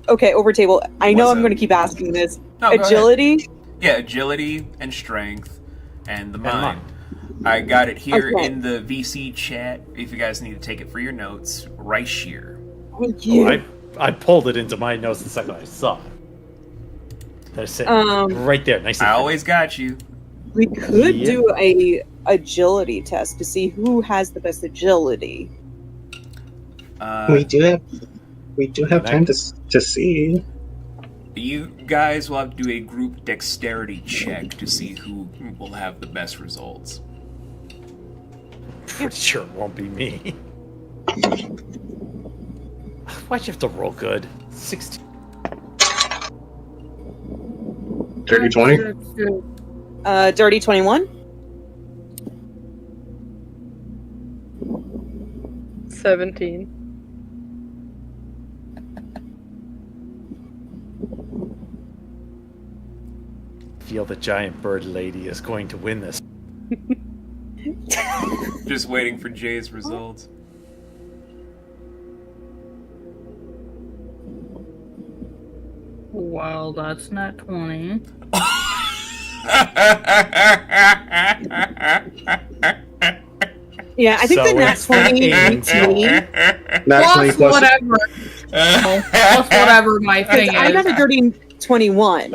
okay, over table. I know What's I'm up? going to keep asking this. No, go Agility. Yeah, agility and strength and the mind. mind. I got it here Okay. in the VC chat. If you guys need to take it for your notes, right here. Thank you. Oh, I pulled it into my notes the second I saw it. That's it. Right there. Nice. I always got you. We could Yeah. do a agility test to see who has the best agility. We do have time to see. You guys will have to do a group dexterity check to see who will have the best results. Pretty sure it won't be me. Why'd you have to roll good? 16. Dirty 20? Dirty 21. 17. Feel the giant bird lady is going to win this. Just waiting for Jay's results. Well, that's not 20. Yeah, I think So the next it's 20 beats me. Not 20 Plus plus. whatever. Plus whatever my thing I got a is. dirty 21.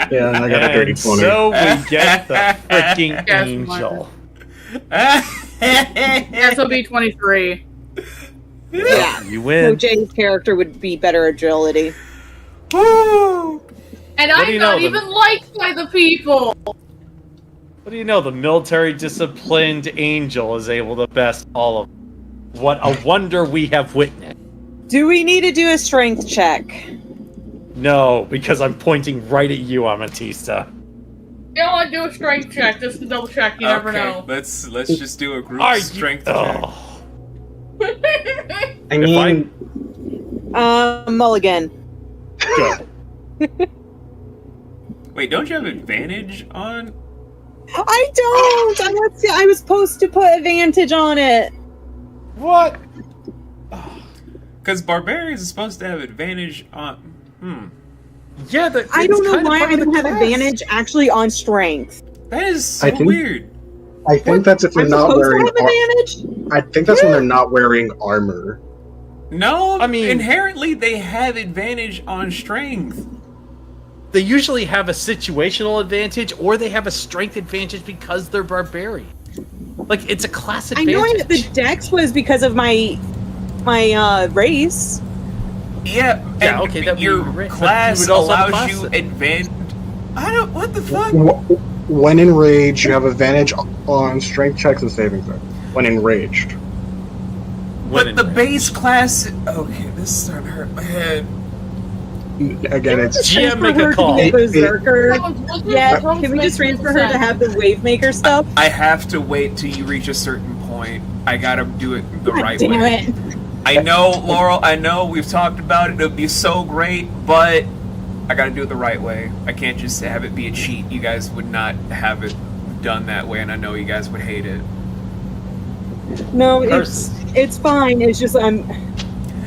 Yeah, I got a dirty And 20. so we get the freaking Yes, angel. This will be 23. Yeah. You So win. Jay's character would be better agility. And What do I'm you not know, even liked by the people! What do you know? The military disciplined angel is able to best all of them. What a wonder we have witnessed. Do we need to do a strength check? No, because I'm pointing right at you, Amatista. You know what? Do a strength check just to double check. You never Okay, know. let's just do a group Are you- strength check. Oh. I If mean, Mulligan. Good. Wait, don't you have advantage on? I don't! I was supposed to put advantage on it. What? Because barbarians are supposed to have advantage on. Yeah, I don't know why I don't have advantage actually on strength. That is so I think- weird. I think that's if they're I'm not supposed wearing. to have advantage? I think that's when they're not wearing armor. No, I mean- inherently they have advantage on strength. They usually have a situational advantage, or they have a strength advantage because they're barbarian. Like, it's a class I advantage. know the dex was because of my race. Yeah, Yeah, and okay, that would your be right, but class you would also have allows class- you advantage. I don't. What the fuck? When enraged, you have advantage on strength checks and saving throws. When enraged. When But the in- base class. Okay, this is starting to hurt my head. Again, it's GM, For make her a to call. be a berserker. Wasn't Yeah, Rogue's can we just making transfer her to sense. have the Wavemaker stuff? I have to wait till you reach a certain point. I gotta do it the God right damn way. it. I know, Laurel. I know we've talked about it. It'll be so great, but I gotta do it the right way. I can't just have it be a cheat. You guys would not have it done that way, and I know you guys would hate it. No, it's fine. It's just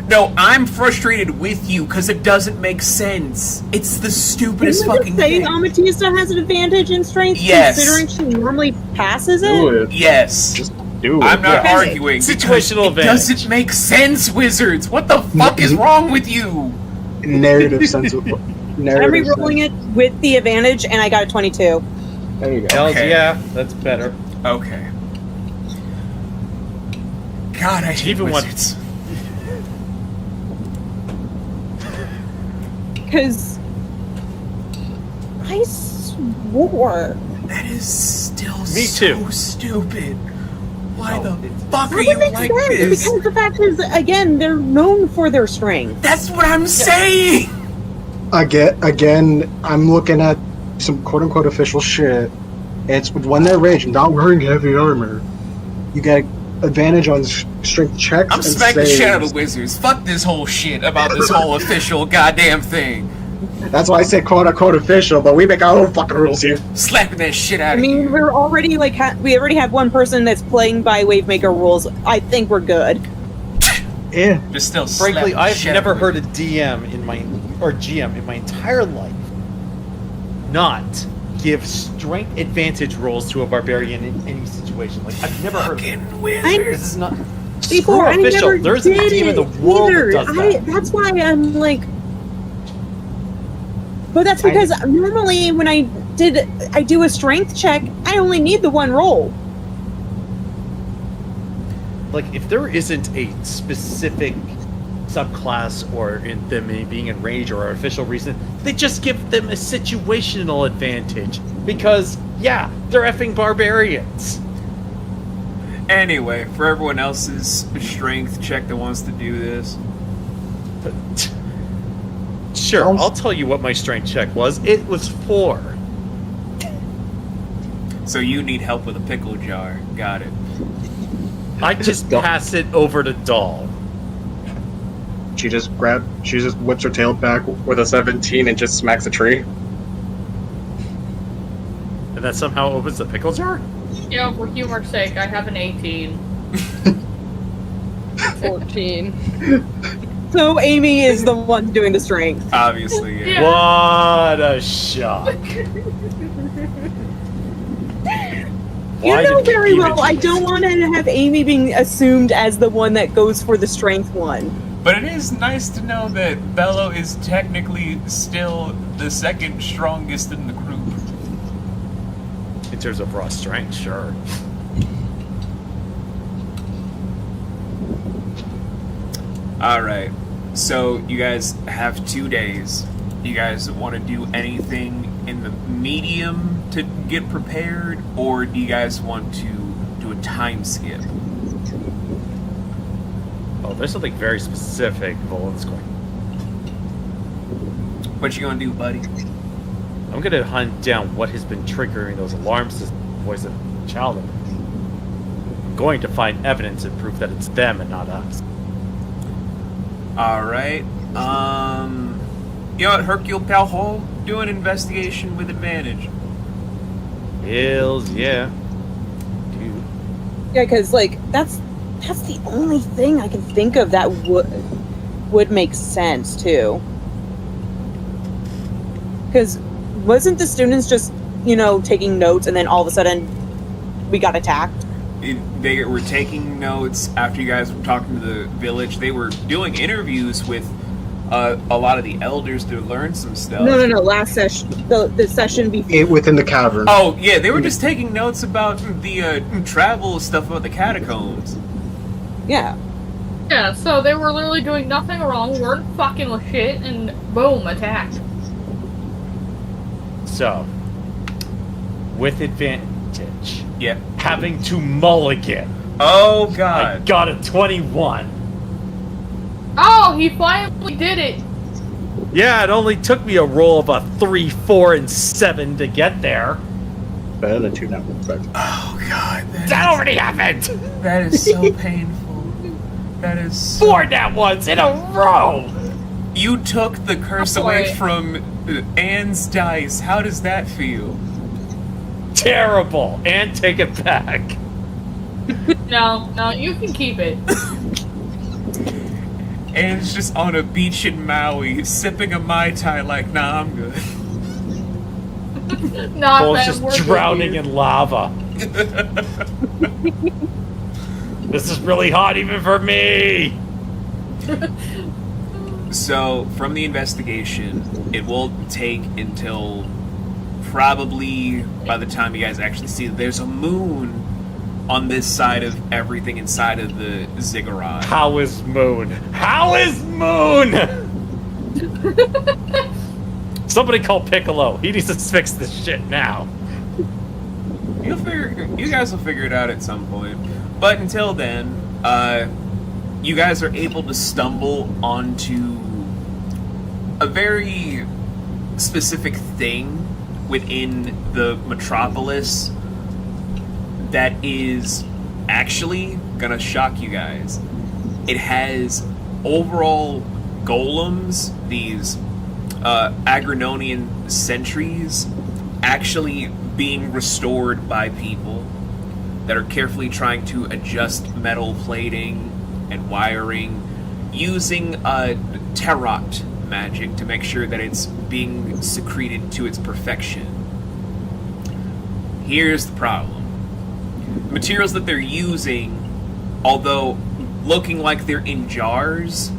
No, I'm frustrated with you because it doesn't make sense. It's the Didn't stupidest we fucking just say thing. Amatista has an advantage in strength Yes. considering she normally passes do it? it. Yes. Just do it. I'm not Yeah. arguing. because Situational it advantage. doesn't make sense, wizards. What the fuck is wrong with you? Narrative sense of I'm narrative. re-rolling it with the advantage, and I got a 22. There you go. Hells Okay. yeah, that's better. Okay. God, I hate Even when- wizards. Because I swore. That is still Me so too. stupid. Why No, the it's- fuck are That you makes like sense, this? because the fact is, again, they're known for their strength. That's what I'm saying. Again, I'm looking at some quote unquote official shit. It's when they're raged, not wearing heavy armor. You get advantage on strength checks I'm and smacking the saves. shit out of wizards. Fuck this whole shit about this whole official goddamn thing. That's why I say quote unquote official, but we make our own fucking rules here. Slapping that shit out I of mean, you. we're already we already have one person that's playing by Wavemaker rules. I think we're good. Yeah. Just still Frankly, slap I've shit never out of heard it. a GM in my entire life not give strength advantage rolls to a barbarian in any situation. Like, I've never heard of it. Fucking wizard. This is not Before I official. never There isn't a did team in the it world either. that does that. That's why I'm like. But that's because normally when I do a strength check, I only need the one roll. Like, if there isn't a specific subclass or in them being in range or official reason, they just give them a situational advantage because, yeah, they're effing barbarians. Anyway, for everyone else's strength check that wants to do this, Sure, I'll tell you what my strength check was. It was 4. so you need help with a pickle jar. Got it. I just pass it over to Doll. She just whips her tail back with a 17 and just smacks a tree. And that somehow opens the pickle jar? You know, for humor's sake, I have an 18. 14. So Amy is the one doing the strength. Obviously, yeah. Yeah. What a shock. You Why know did we very even well I do don't this? want to have Amy being assumed as the one that goes for the strength one. But it is nice to know that Bello is technically still the second strongest in the group. In terms of raw strength, sure. Alright, so you guys have 2 days. You guys want to do anything in the medium to get prepared, or do you guys want to do a time skip? Oh, there's something very specific Volan's going. What you gonna do, buddy? I'm gonna hunt down what has been triggering those alarm systems poison the child. I'm going to find evidence and proof that it's them and not us. Alright, you know what, Hercule Poirot, do an investigation with advantage. Hills, yeah. Dude. Yeah, because like that's the only thing I can think of that would make sense too. Because wasn't the students just taking notes and then all of a sudden we got attacked? They were taking notes after you guys were talking to the village. They were doing interviews with a lot of the elders to learn some stuff. No. Last session, the session before. Within the cavern. Oh, yeah, they were just taking notes about the travel stuff about the catacombs. Yeah. Yeah, so they were literally doing nothing wrong, weren't fucking with shit, and boom, attacked. So, with advantage, Yeah. having to mulligan, Oh, I God. got a 21. Oh, he finally did it! Yeah, it only took me a roll of a 3, 4, and 7 to get there. Better than 2 now. But Oh, God. That already happened! That is so painful. That is so... 4 nat ones in a row! You took the curse Oh, away boy. from Anne's dice. How does that feel? Terrible! And take it back. No, you can keep it. Anne's just on a beach in Maui, sipping a Mai Tai like, nah, I'm good. Not Bull's that just we're drowning good. in lava. This is really hot even for me! So, from the investigation, it will take until probably by the time you guys actually see that there's a moon on this side of everything inside of the ziggurat. How is Moon? How is Moon? Somebody call Piccolo. He needs to fix this shit now. You guys will figure it out at some point. But until then, you guys are able to stumble onto a very specific thing within the metropolis that is actually gonna shock you guys. It has overall golems, these Agranonian sentries, actually being restored by people that are carefully trying to adjust metal plating and wiring using tarot magic to make sure that it's being secreted to its perfection. Here's the problem. The materials that they're using, although looking like they're in jars,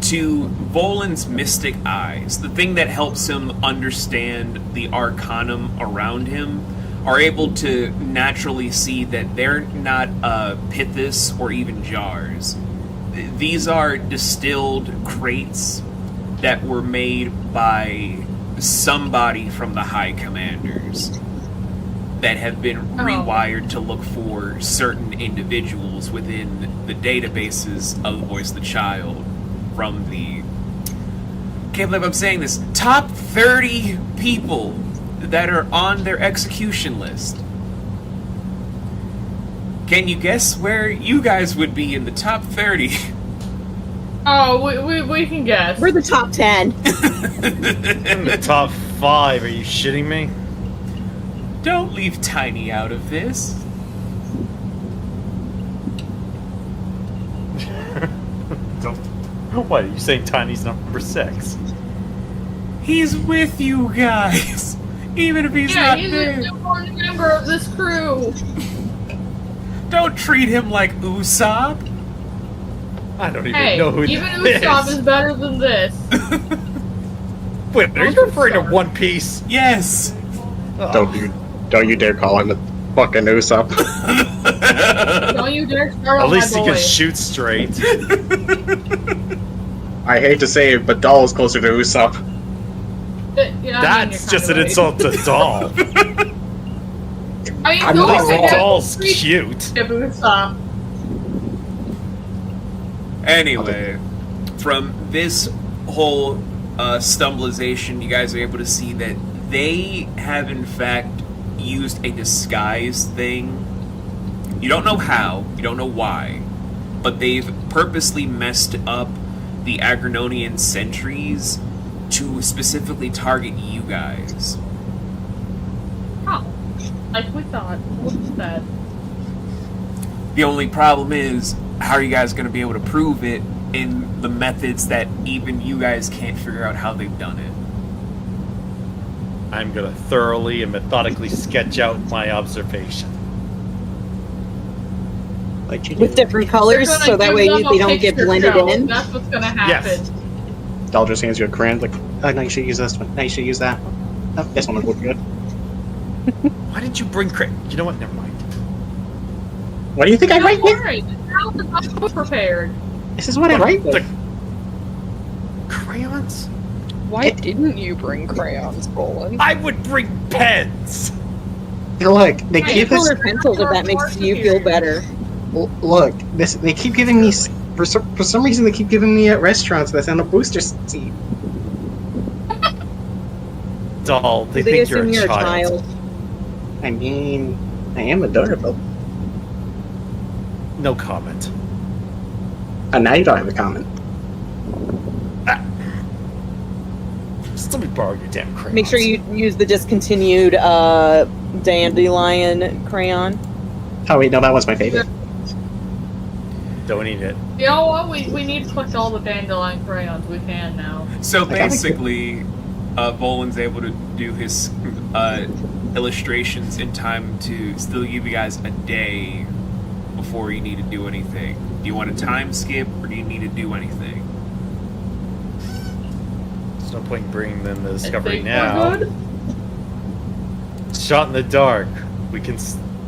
to Volan's mystic eyes, the thing that helps him understand the arcanum around him, are able to naturally see that they're not pithis or even jars. These are distilled crates that were made by somebody from the High Commanders that have been rewired to look for certain individuals within the databases of the Voice of the Child from the... Can't believe I'm saying this. Top 30 people that are on their execution list. Can you guess where you guys would be in the top 30? Oh, we can guess. We're the top 10. In the top 5, are you shitting me? Don't leave Tiny out of this. What, are you saying Tiny's number 6? He's with you guys, even if he's not he's there. an important member of this crew. Don't treat him like Usopp. I don't even Hey, know who even this Usopp is. is better than this. Wait, are you referring to One Piece? Yes. Don't you dare call him a fucking Usopp. Don't you dare start At on least my he boy. can shoot straight. I hate to say it, but Doll is closer to Usopp. Yeah, That's just an insult to Doll. I mean, I'm don't not say wrong. that. Doll's cute. Usopp. Anyway, from this whole stumblization, you guys are able to see that they have in fact used a disguise thing. You don't know how, you don't know why, but they've purposely messed up the Agranonian sentries to specifically target you guys. Oh, like we thought. What's that? The only problem is, how are you guys going to be able to prove it in the methods that even you guys can't figure out how they've done it? I'm gonna thoroughly and methodically sketch out my observation. Like you With did. different colors, They're gonna so that give way them a they don't get picture blended show. in. That's what's gonna happen. Yes. Doll just hands you a crayon, like, oh, no, you should use this one. No, you should use that one. Oh, this one would look good. Why did you bring You know what? Never mind. What do you think I write Don't with? worry. I was prepared. This is what I write with. The crayons? Why didn't you bring crayons, Bolin? I would bring pens. Look, they Hey, keep us. Color pencils if that makes you feel better. Look, this. They keep giving me. For some reason, they keep giving me at restaurants that's on a booster seat. Doll, they They think you're assume a you're child. I mean, I am adorable. No comment. And now you don't have a comment. Just let me borrow your damn crayons. Make sure you use the discontinued dandelion crayon. Oh wait, no, that was my favorite. Don't eat it. You know what? We need to collect all the dandelion crayons we can now. So I gotta- basically, Volan's able to do his illustrations in time to still give you guys a day before you need to do anything. Do you want a time skip, or do you need to do anything? There's no point in bringing them the I discovery think now. we're good. Shot in the dark. We can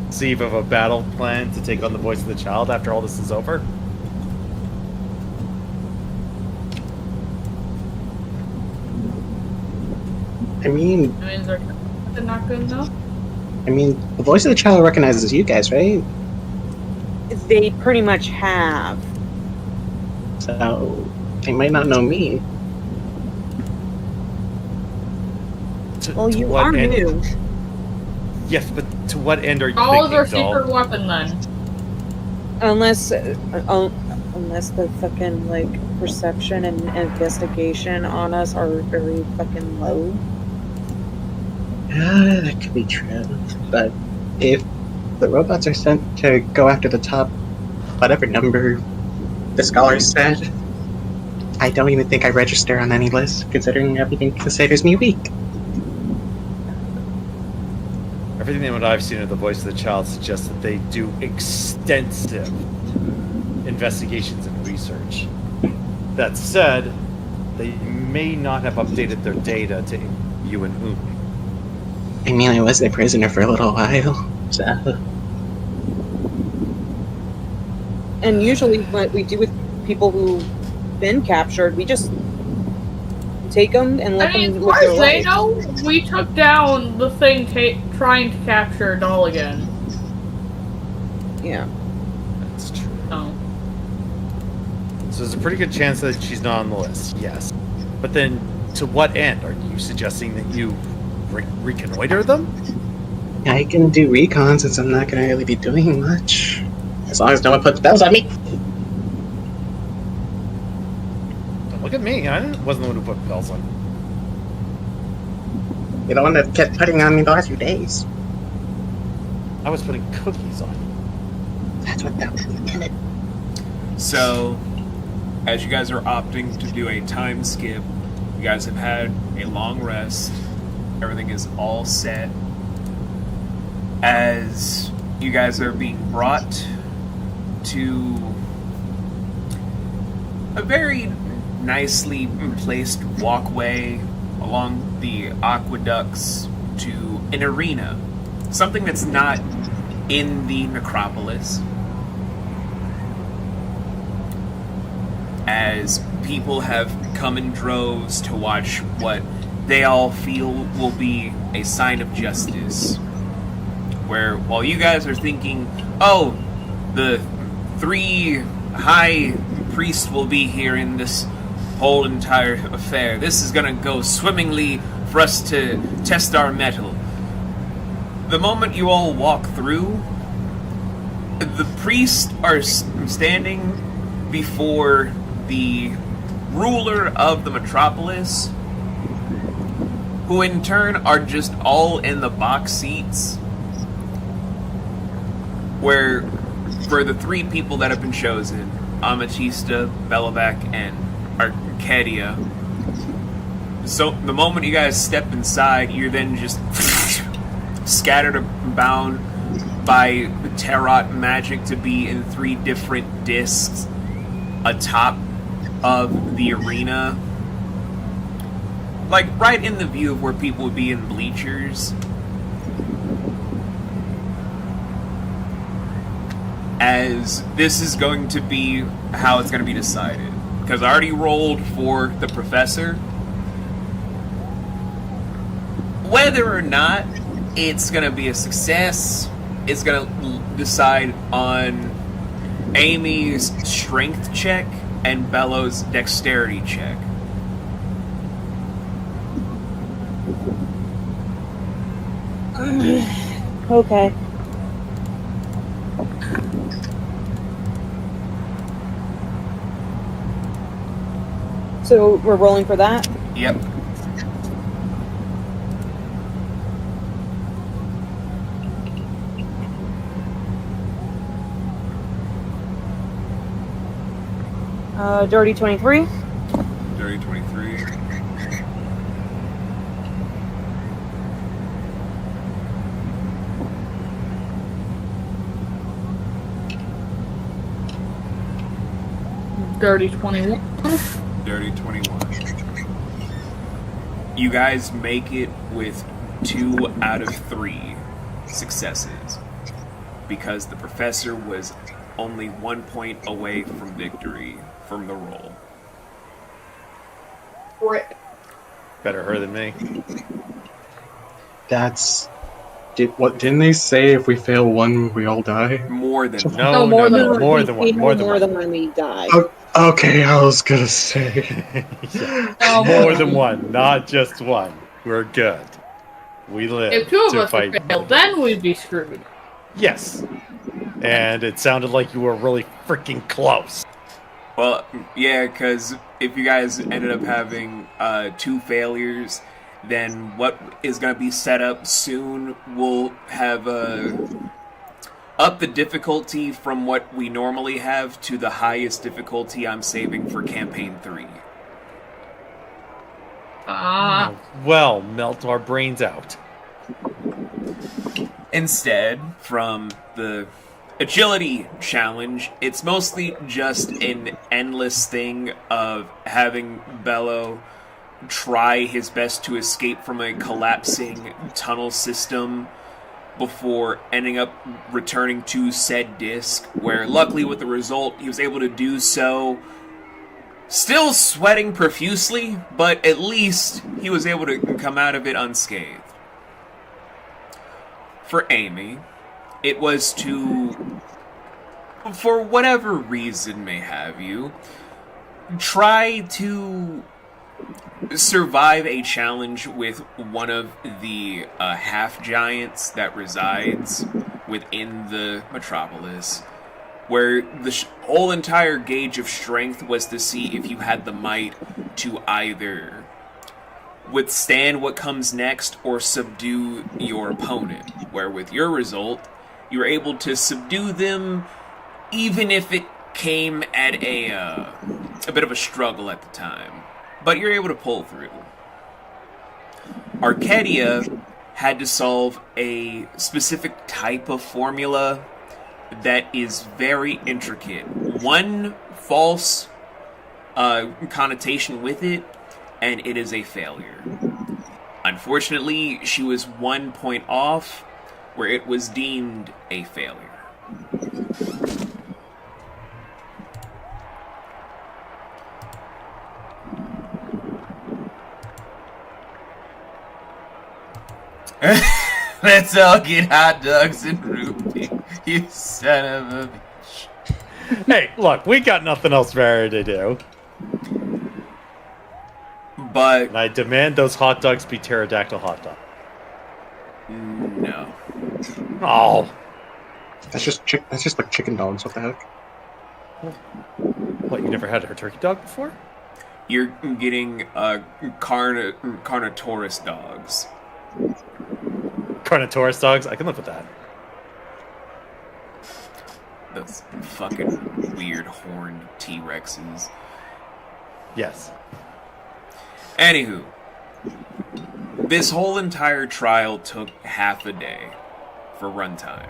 conceive of a battle plan to take on the voice of the child after all this is over. I mean, I mean, is there something not good enough? the voice of the child recognizes you guys, right? They pretty much have. So they might not know me. Well, To you what are end- new. Yes, but to what end are you All is thinking, our Doll? secret weapon then. Unless the fucking like perception and investigation on us are very fucking low. That could be true. But if the robots are sent to go after the top, whatever number the scholars said. I don't even think I register on any list, considering everything considers me weak. Everything that I've seen of the Voice of the Child suggests that they do extensive investigations and research. That said, they may not have updated their data to you and Umi. I mean, I was a prisoner for a little while, so... And usually what we do with people who've been captured, we just take them and let I mean, them as live far their as they life. know, we took down the thing trying to capture a doll again. Yeah. That's true. So. So there's a pretty good chance that she's not on the list, yes. But then, to what end? Are you suggesting that you reconnoiter them? I can do recon since I'm not gonna really be doing much. As long as no one puts spells on me. Don't look at me. I wasn't the one who put bells on. You're the one that kept putting on me the last few days. I was putting cookies on. That's what that was intended. So, as you guys are opting to do a time skip, you guys have had a long rest. Everything is all set. As you guys are being brought to a very nicely placed walkway along the aqueducts to an arena. Something that's not in the necropolis. As people have come in droves to watch what they all feel will be a sign of justice. Where while you guys are thinking, oh, the 3 high priests will be here in this whole entire affair. This is gonna go swimmingly for us to test our mettle. The moment you all walk through, the priests are standing before the ruler of the metropolis, who in turn are just all in the box seats, where for the 3 people that have been chosen, Ametista, Belovac, and Arcadia, so the moment you guys step inside, you're then just scattered about by Tarot magic to be in 3 different discs atop of the arena. Like, right in the view of where people would be in bleachers. As this is going to be how it's going to be decided. Because I already rolled for the professor. Whether or not it's going to be a success, it's going to decide on Amy's strength check and Bello's dexterity check. Okay. So we're rolling for that? Yep. Dirty 23. Dirty 23. Dirty 21. Dirty 21. You guys make it with 2 out of 3 successes. Because the professor was only 1 point away from victory from the roll. Rip. Better her than me. That's... Didn't they say if we fail one, we all die? More than No, more than no, one. more than one. More than more one. than when we die. Okay, I was gonna say. No, More than one, not just one. We're good. We live If 2 of to us fight. would fail, then we'd be screwed. Yes. And it sounded like you were really freaking close. Well, yeah, because if you guys ended up having 2 failures, then what is going to be set up soon will have a up the difficulty from what we normally have to the highest difficulty I'm saving for campaign 3. Well, melt our brains out. Instead, from the agility challenge, it's mostly just an endless thing of having Bello try his best to escape from a collapsing tunnel system before ending up returning to said disc, where luckily with the result, he was able to do so still sweating profusely, but at least he was able to come out of it unscathed. For Amy, it was to, for whatever reason may have you, try to survive a challenge with one of the half-giants that resides within the metropolis, where the whole entire gauge of strength was to see if you had the might to either withstand what comes next or subdue your opponent, where with your result, you were able to subdue them even if it came at a bit of a struggle at the time. But you're able to pull through. Arcadia had to solve a specific type of formula that is very intricate. One false connotation with it, and it is a failure. Unfortunately, she was 1 point off, where it was deemed a failure. Let's all get hot dogs and root beer, you son of a bitch. Hey, look, we got nothing else better to do. But And I demand those hot dogs be pterodactyl hot dogs. no. Oh. That's just like chicken dogs. What the heck? What, you never had a turkey dog before? You're getting Carnotaurus dogs. Carnotaurus dogs? I can live with that. Those fucking weird horned T-Rexes. Yes. Anywho, this whole entire trial took half a day for runtime.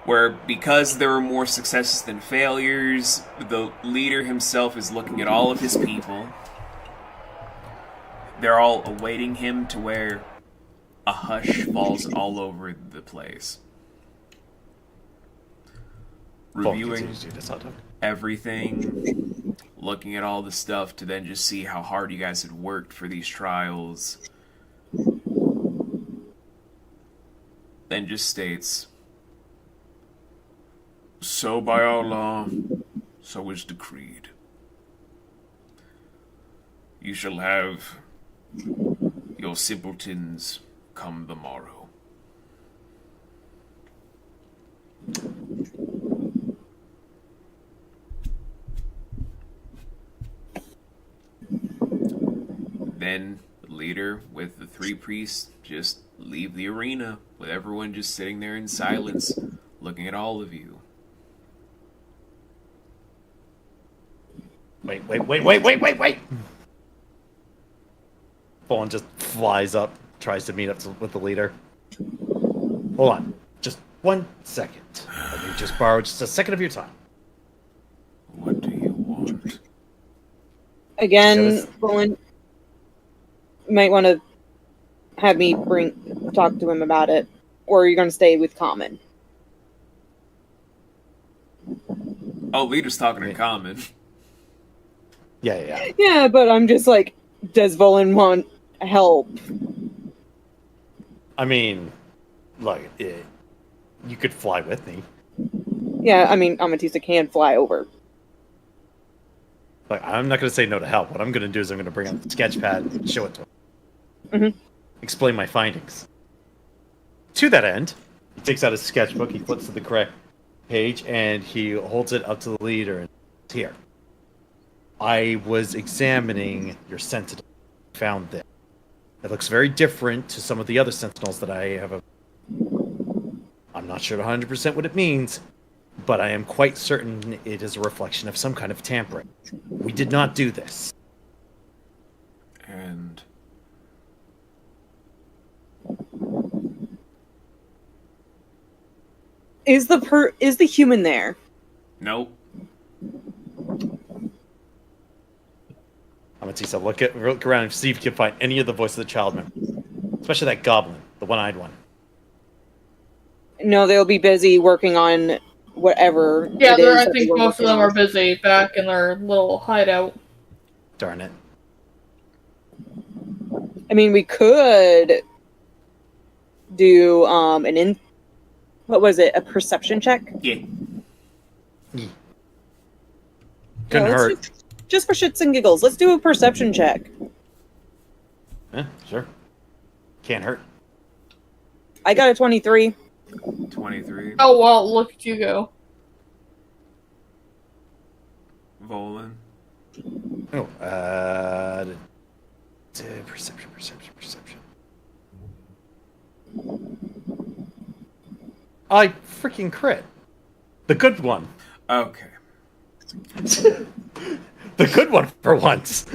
Where, because there were more successes than failures, the leader himself is looking at all of his people. They're all awaiting him to where a hush falls all over the place. Reviewing everything, looking at all the stuff to then just see how hard you guys had worked for these trials. Then just states, "So by our law, so is decreed. You shall have your simpletons come the morrow." Then the leader with the 3 priests just leave the arena, with everyone just sitting there in silence, looking at all of you. Wait. Fallen just flies up, tries to meet up with the leader. Hold on. Just 1 second. Let me just borrow just a second of your time. What do you want? Again, Roland might want to have me talk to him about it, or are you going to stay with Common? Oh, leader's talking in common. Yeah. Yeah, but I'm just like, does Volan want help? I mean, look, you could fly with me. Yeah, I mean, Amatista can fly over. Like, I'm not going to say no to help. What I'm going to do is I'm going to bring out the sketch pad and show it to him. Mm-hmm. Explain my findings. To that end, he takes out his sketchbook, he flips to the correct page, and he holds it up to the leader. And here. I was examining your sentinel. Found this. It looks very different to some of the other sentinels that I have. I'm not sure 100% what it means, but I am quite certain it is a reflection of some kind of tampering. We did not do this. And Is the human there? nope. I'm gonna see some. Look around and see if you can find any of the voice of the child member, especially that goblin, the one-eyed one. No, they'll be busy working on whatever. Yeah, it is I that they think were most of working them on. are busy back in their little hideout. Darn it. I mean, we could do what was it? A perception check? Yeah. Couldn't let's hurt. just for shits and giggles, let's do a perception check. Yeah, sure. Can't hurt. I got a 23. 23. Oh well, look at you go. Volan. Oh, perception. I freaking crit. The good one. Okay. The good one for once.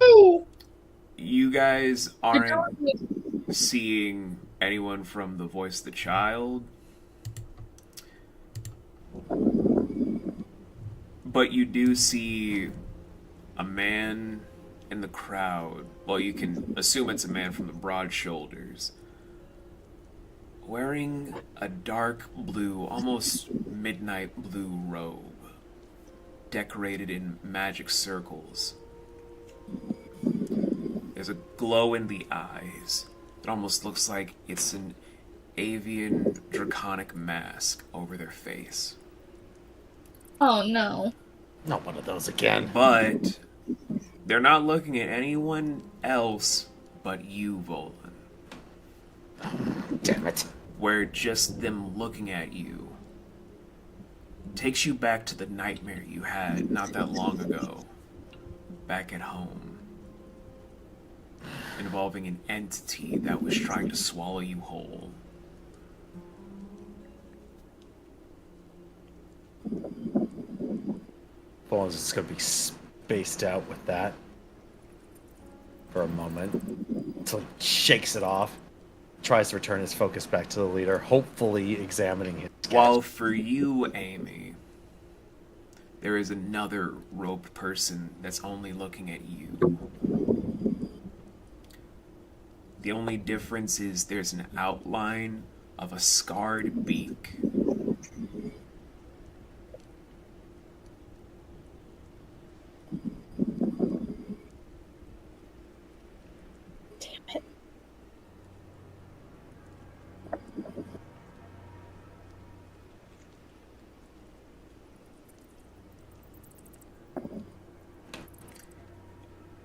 Ooh. You guys aren't seeing anyone from the voice of the child, but you do see a man in the crowd. Well, you can assume it's a man from the broad shoulders, wearing a dark blue, almost midnight blue robe, decorated in magic circles. There's a glow in the eyes. It almost looks like it's an avian draconic mask over their face. Oh no. Not one of those again. But they're not looking at anyone else but you, Volan. Damn it. Where just them looking at you takes you back to the nightmare you had not that long ago, back at home, involving an entity that was trying to swallow you whole. Bones is going to be spaced out with that for a moment until he shakes it off, tries to return his focus back to the leader, hopefully examining his While for you, Amy, there is another robed person that's only looking at you. The only difference is there's an outline of a scarred beak. Damn it.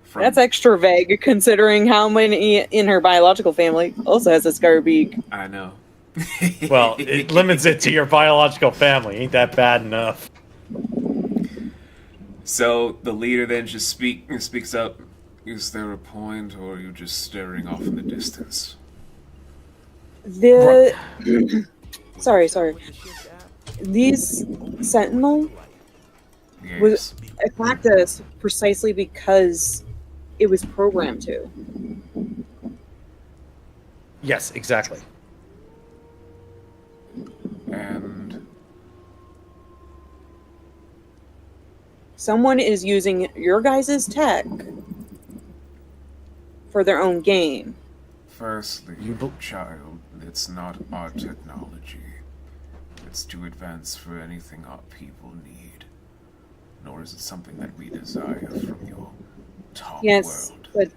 From, That's extra vague considering how many in her biological family also has a scar beak. I know. Well, it limits it to your biological family. Ain't that bad enough? So the leader then just speaks up. Is there a point, or are you just staring off in the distance? The sorry. These sentinel Yes. attacked us precisely because it was programmed to. Yes, exactly. And Someone is using your guys' tech for their own gain. firstly, child, it's not our technology. It's too advanced for anything our people need. Nor is it something that we desire from your top Yes, world.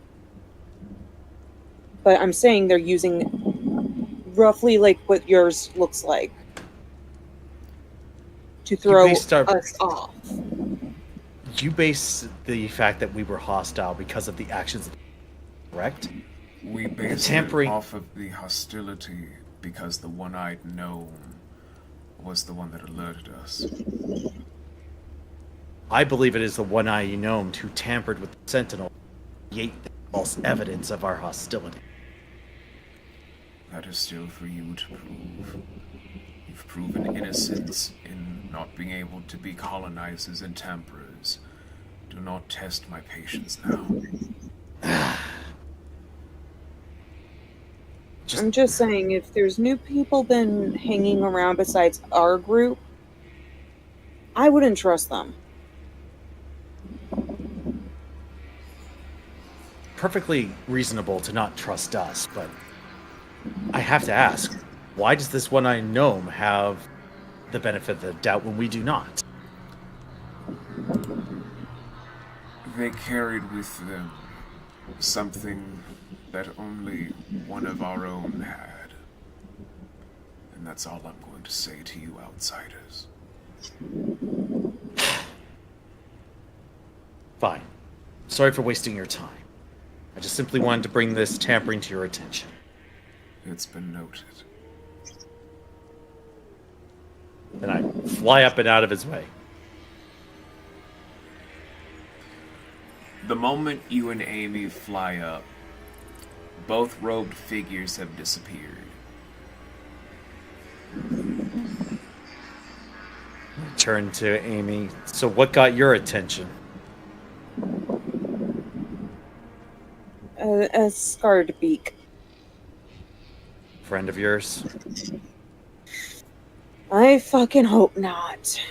but I'm saying they're using roughly like what yours looks like to throw based our- us off. You base the fact that we were hostile because of the actions, correct? We based tampering- it off of the hostility because the one-eyed gnome was the one that alerted us. I believe it is the one-eyed gnome who tampered with the Sentinel, create the false evidence of our hostility. That is still for you to prove. You've proven innocence in not being able to be colonizers and temperers. Do not test my patience now. I'm just saying, if there's new people been hanging around besides our group, I wouldn't trust them. Perfectly reasonable to not trust us, but I have to ask, why does this one-eyed gnome have the benefit of the doubt when we do not? They carried with them something that only one of our own had. And that's all I'm going to say to you outsiders. Fine. Sorry for wasting your time. I just simply wanted to bring this tampering to your attention. It's been noted. And I fly up and out of his way. The moment you and Amy fly up, both robed figures have disappeared. Turn to Amy. So what got your attention? A scarred beak. Friend of yours? I fucking hope not.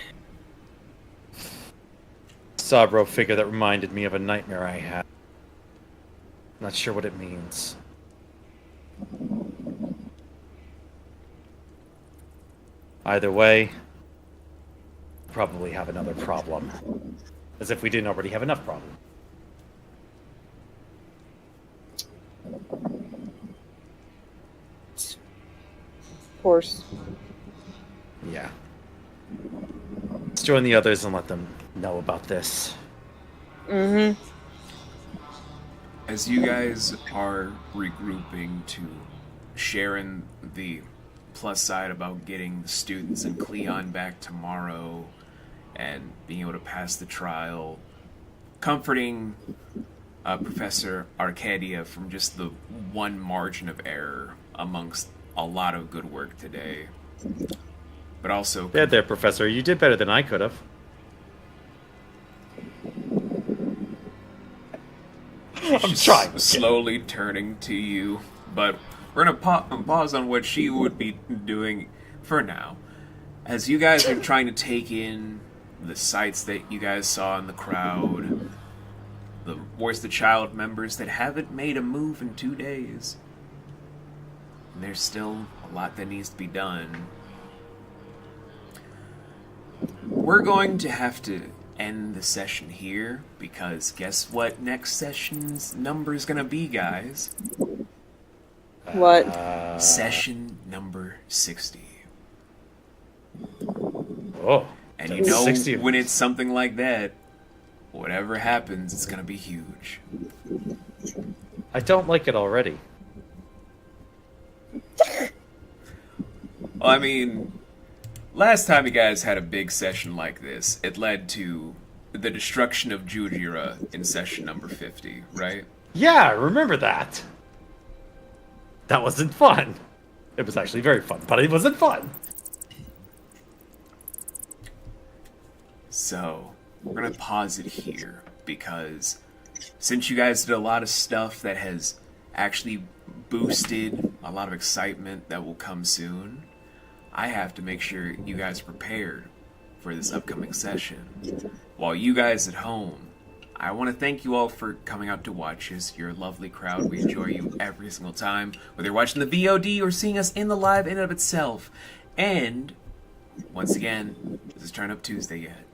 Sabro figure that reminded me of a nightmare I had. Not sure what it means. Either way, probably have another problem. As if we didn't already have enough problems. Of course. Yeah. Let's join the others and let them know about this. Mm-hmm. As you guys are regrouping to share in the plus side about getting the students and Cleon back tomorrow and being able to pass the trial, comforting Professor Arcadia from just the one margin of error amongst a lot of good work today. But also... There, Professor. You did better than I could have. I'm trying. Slowly turning to you, but we're gonna pause on what she would be doing for now. As you guys are trying to take in the sights that you guys saw in the crowd, where's the child members that haven't made a move in 2 days? And there's still a lot that needs to be done. We're going to have to end the session here, because guess what next session's number is going to be, guys? What? Session number 60. Oh. And you know 60. when it's something like that, whatever happens, it's going to be huge. I don't like it already. Well, I mean, last time you guys had a big session like this, it led to the destruction of Jujira in session number 50, right? Yeah, I remember that. That wasn't fun. It was actually very fun, but it wasn't fun. So, we're going to pause it here, because since you guys did a lot of stuff that has actually boosted a lot of excitement that will come soon, I have to make sure you guys are prepared for this upcoming session. While you guys at home, I want to thank you all for coming out to watch us. You're a lovely crowd. We enjoy you every single time, whether you're watching the VOD or seeing us in the live in and of itself. And, once again, this is Turn Up Tuesday yet.